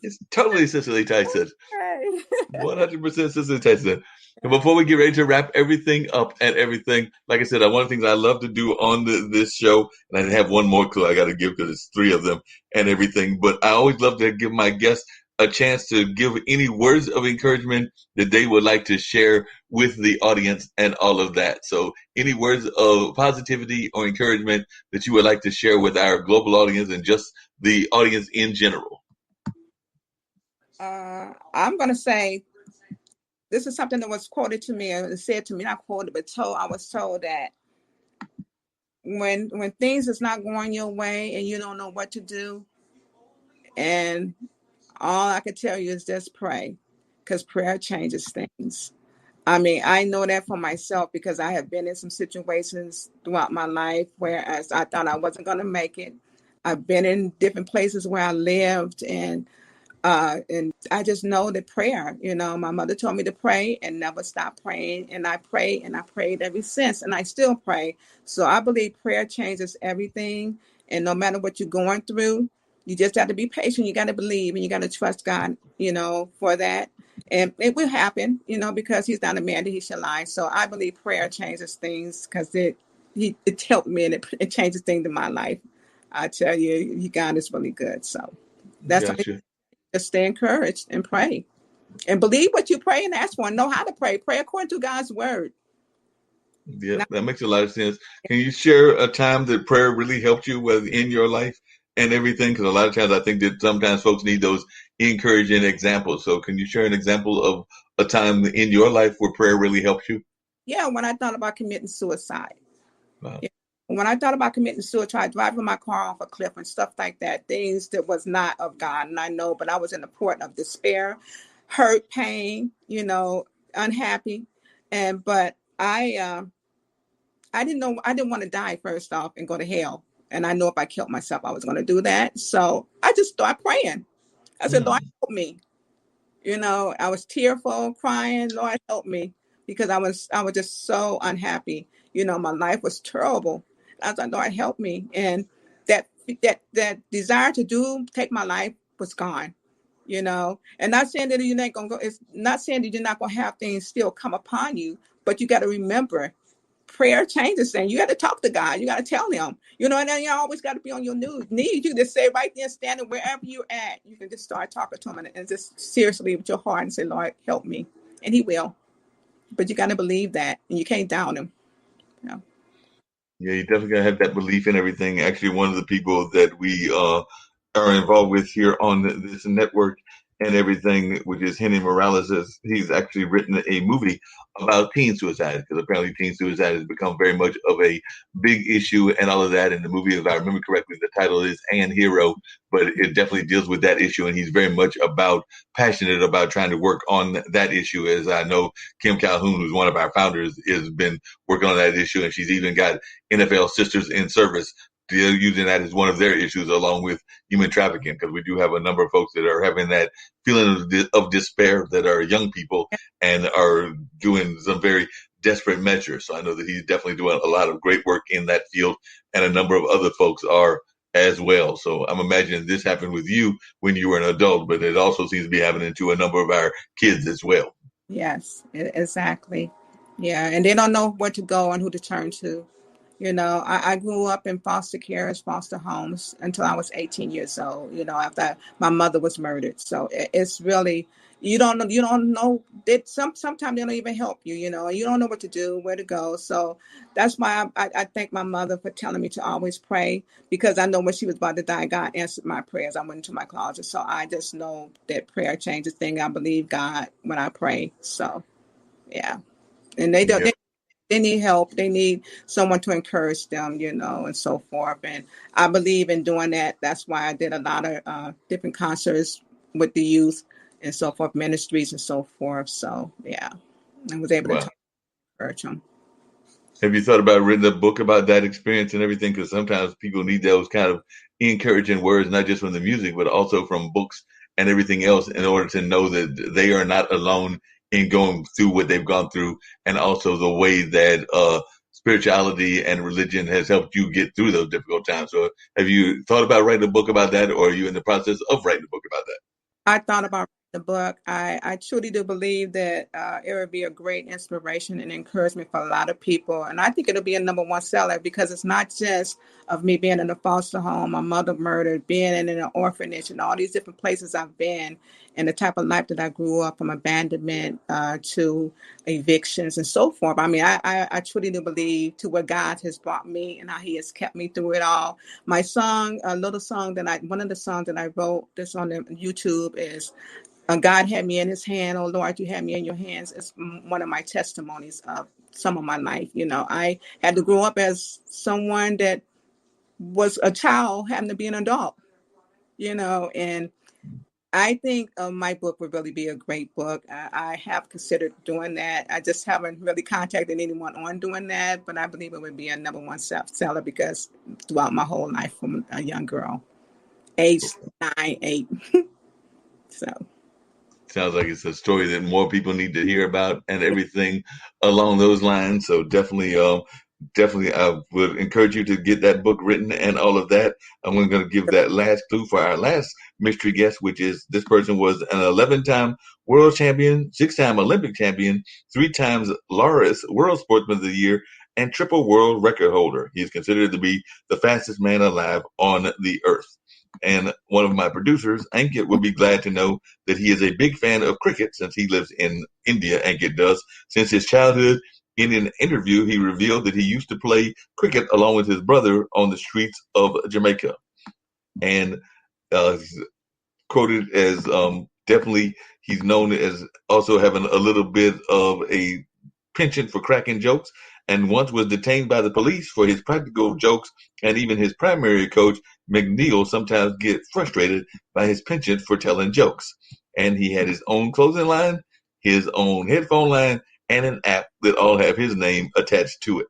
It's totally Cicely Tyson. Okay. 100% Cicely Tyson. And before we get ready to wrap everything up and everything, like I said, one of the things I love to do on this show, and I have one more clue I got to give because it's 3 of them and everything, but I always love to give my guests a chance to give any words of encouragement that they would like to share with the audience and all of that. So any words of positivity or encouragement that you would like to share with our global audience and just the audience in general. I'm going to say, this is something that was quoted to me, or said to me, not quoted, but I was told that when things is not going your way and you don't know what to do, and all I can tell you is just pray, because prayer changes things. I mean, I know that for myself because I have been in some situations throughout my life where I thought I wasn't going to make it. I've been in different places where I lived, and I just know that prayer, my mother told me to pray and never stop praying. And I prayed and I prayed ever since, and I still pray. So I believe prayer changes everything. And no matter what you're going through, you just have to be patient. You got to believe and you got to trust God, for that. And it will happen, because he's not a man that he should lie. So I believe prayer changes things because it helped me and it changes things in my life. I tell you, God is really good. So that's Gotcha. Just stay encouraged and pray. And believe what you pray and ask for. Know how to pray. Pray according to God's word. Yeah, that makes a lot of sense. Can you share a time that prayer really helped you in your life and everything? Because a lot of times I think that sometimes folks need those encouraging examples. So can you share an example of a time in your life where prayer really helped you? Yeah, when I thought about committing suicide. Wow. Yeah. When I thought about committing suicide, driving my car off a cliff and stuff like that, things that was not of God. And I know, but I was in the port of despair, hurt, pain, unhappy. But I didn't know, I didn't want to die first off and go to hell. And I know if I killed myself, I was going to do that. So I just started praying. I said, Lord, help me. I was tearful, crying, Lord, help me. Because I was just so unhappy. My life was terrible. I was like, Lord, help me. And that desire to take my life was gone. And not saying that you're not gonna go, it's not saying that you're not gonna have things still come upon you, but you got to remember, prayer changes things. You got to talk to God. You got to tell him, and then you always got to be on your knees. You just say right there, standing wherever you're at, you can just start talking to him and just seriously with your heart and say, Lord, help me. And he will. But you got to believe that, and you can't down him. Yeah, you definitely gotta have that belief in everything. Actually, one of the people that we are involved with here on this network and everything, which is Henry Morales, he's actually written a movie about teen suicide, because apparently teen suicide has become very much of a big issue and all of that. And the movie, if I remember correctly, the title is "And Hero," but it definitely deals with that issue, and he's very much passionate about trying to work on that issue. As I know, Kim Calhoun, who's one of our founders, has been working on that issue, and she's even got NFL Sisters in Service. They're using that as one of their issues, along with human trafficking, because we do have a number of folks that are having that feeling of despair, that are young people and are doing some very desperate measures. So I know that he's definitely doing a lot of great work in that field, and a number of other folks are as well. So I'm imagining this happened with you when you were an adult, but it also seems to be happening to a number of our kids as well. Yes, exactly. Yeah, and they don't know where to go and who to turn to. I grew up in foster care, foster homes until I was 18 years old, after my mother was murdered. So it's really, you don't know that sometimes they don't even help you, and you don't know what to do, where to go. So that's why I thank my mother for telling me to always pray, because I know when she was about to die, God answered my prayers. I went into my closet. So I just know that prayer changes things. I believe God when I pray. So, yeah. And they don't. Yeah. They need help. They need someone to encourage them, and so forth. And I believe in doing that. That's why I did a lot of different concerts with the youth and so forth, ministries and so forth. So, yeah, I was able to encourage them. Have you thought about writing a book about that experience and everything? Because sometimes people need those kind of encouraging words, not just from the music, but also from books and everything else, in order to know that they are not alone in going through what they've gone through, and also the way that spirituality and religion has helped you get through those difficult times. So have you thought about writing a book about that, or are you in the process of writing a book about that? I thought about the book. I truly do believe that it would be a great inspiration and encouragement for a lot of people. And I think it'll be a #1 seller, because it's not just of me being in a foster home, my mother murdered, being in an orphanage, and all these different places I've been, and the type of life that I grew up, from abandonment to evictions and so forth. I mean, I truly do believe to where God has brought me and how he has kept me through it all. My song, one of the songs that I wrote that's on the YouTube is God had me in his hand. Oh, Lord, you had me in your hands. It's one of my testimonies of some of my life. I had to grow up as someone that was a child having to be an adult, and I think my book would really be a great book. I have considered doing that. I just haven't really contacted anyone on doing that, but I believe it would be a #1 seller, because throughout my whole life, from a young girl, age 9, 8. So. Sounds like it's a story that more people need to hear about, and everything along those lines. So definitely, I would encourage you to get that book written and all of that. I'm going to give that last clue for our last mystery guest, which is this person was an 11-time world champion, 6-time Olympic champion, 3 times Laureus World Sportsman of the Year, and triple world record holder. He is considered to be the fastest man alive on the earth. And one of my producers, Ankit, would be glad to know that he is a big fan of cricket, since he lives in India. Ankit does. Since his childhood, in an interview, he revealed that he used to play cricket along with his brother on the streets of Jamaica. And quoted as definitely, he's known as also having a little bit of a penchant for cracking jokes, and once was detained by the police for his practical jokes, and even his primary coach, McNeil, sometimes get frustrated by his penchant for telling jokes. And he had his own clothing line, his own headphone line, and an app that all have his name attached to it.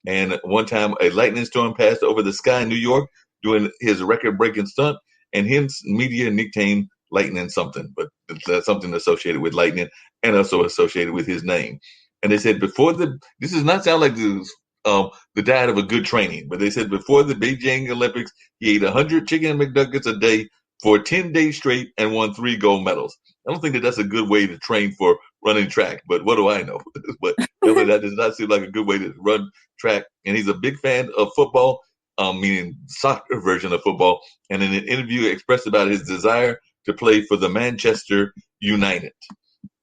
And one time a lightning storm passed over the sky in New York doing his record-breaking stunt, and hence media nicknamed Lightning something, but that's something associated with lightning and also associated with his name. And they said this does not sound like the diet of a good training, but they said before the Beijing Olympics, he ate 100 chicken McNuggets a day for 10 days straight and won 3 gold medals. I don't think that's a good way to train for running track, but what do I know? But that does not seem like a good way to run track. And he's a big fan of football, meaning soccer version of football. And in an interview, expressed about his desire to play for the Manchester United.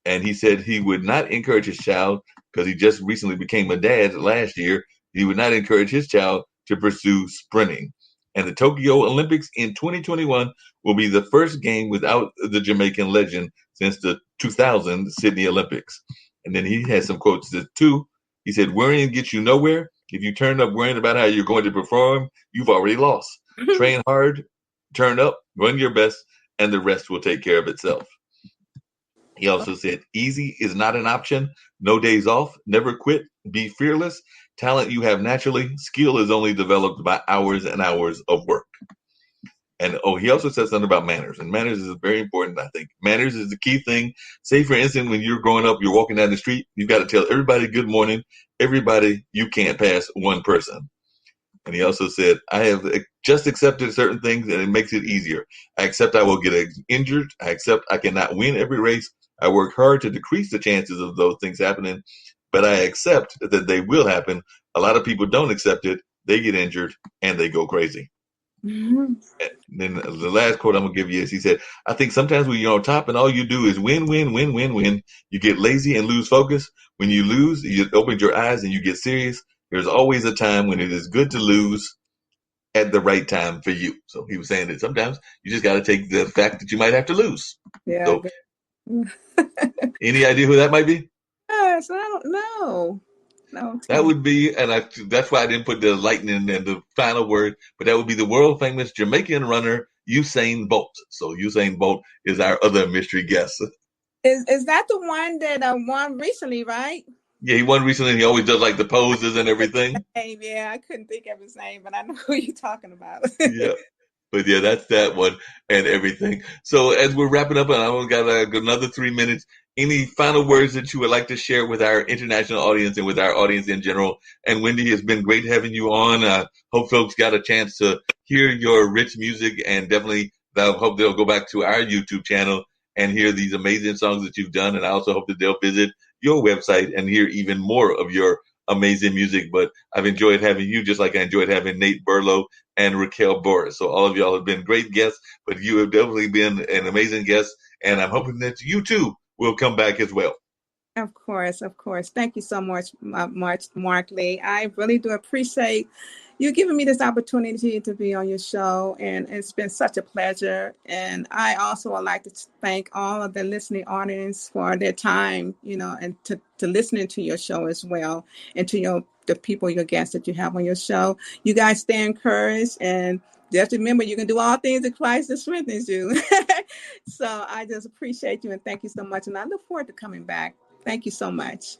And he said he would not encourage his child, because he just recently became a dad last year, he would not encourage his child to pursue sprinting. And the Tokyo Olympics in 2021 will be the first game without the Jamaican legend since the 2000 Sydney Olympics. And then he has some quotes too. He said, worrying gets you nowhere. If you turn up worrying about how you're going to perform, you've already lost. Train hard, turn up, run your best, and the rest will take care of itself. He also said, easy is not an option. No days off. Never quit. Be fearless. Talent you have naturally. Skill is only developed by hours and hours of work. And he also said something about manners. And manners is very important, I think. Manners is the key thing. Say, for instance, when you're growing up, you're walking down the street, you've got to tell everybody good morning. Everybody, you can't pass one person. And he also said, I have just accepted certain things, and it makes it easier. I accept I will get injured. I accept I cannot win every race. I work hard to decrease the chances of those things happening, but I accept that they will happen. A lot of people don't accept it. They get injured, and they go crazy. Mm-hmm. And then the last quote I'm going to give you is, he said, I think sometimes when you're on top and all you do is win, win, win, win, win, you get lazy and lose focus. When you lose, you open your eyes and you get serious. There's always a time when it is good to lose at the right time for you. So he was saying that sometimes you just got to take the fact that you might have to lose. Yeah. So, any idea who that might be? Yes, I don't know. No, that would be, and that's why I didn't put the lightning and the final word, but that would be the world famous Jamaican runner Usain Bolt. So Usain Bolt is our other mystery guest. Is that the one that won recently, right? Yeah, he won recently. He always does like the poses and everything. Yeah, I couldn't think of his name, but I know who you're talking about. Yeah. But yeah, that's that one and everything. So as we're wrapping up, and I only got another 3 minutes, any final words that you would like to share with our international audience and with our audience in general? And Wendy, it's been great having you on. I hope folks got a chance to hear your rich music, and definitely I hope they'll go back to our YouTube channel and hear these amazing songs that you've done. And I also hope that they'll visit your website and hear even more of your amazing music. But I've enjoyed having you, just like I enjoyed having Nate Barlow and Raquel Borras. So all of y'all have been great guests, but you have definitely been an amazing guest. And I'm hoping that you too will come back as well. Of course, of course. Thank you so much, Mark Lee. I really do appreciate you giving me this opportunity to be on your show, and it's been such a pleasure. And I also would like to thank all of the listening audience for their time, and to listening to your show as well, and to the people, your guests that you have on your show. You guys stay encouraged, and just remember, you can do all things in Christ that strengthens you. So I just appreciate you, and thank you so much. And I look forward to coming back. Thank you so much.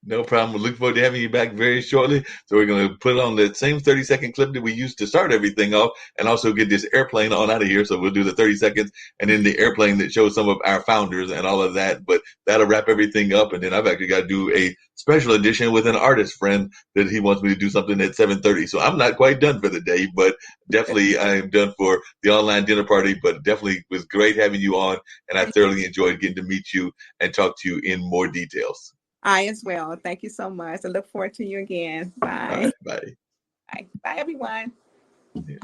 No problem. We look forward to having you back very shortly. So we're going to put on that same 30-second clip that we used to start everything off, and also get this airplane on out of here. So we'll do the 30 seconds and then the airplane that shows some of our founders and all of that. But that'll wrap everything up. And then I've actually got to do a special edition with an artist friend that he wants me to do something at 7:30. So I'm not quite done for the day, but definitely I am done for the online dinner party. But definitely was great having you on, and I thoroughly enjoyed getting to meet you and talk to you in more details. I as well. Thank you so much. I look forward to you again. Bye. Bye. Bye. Bye, everyone. Yeah.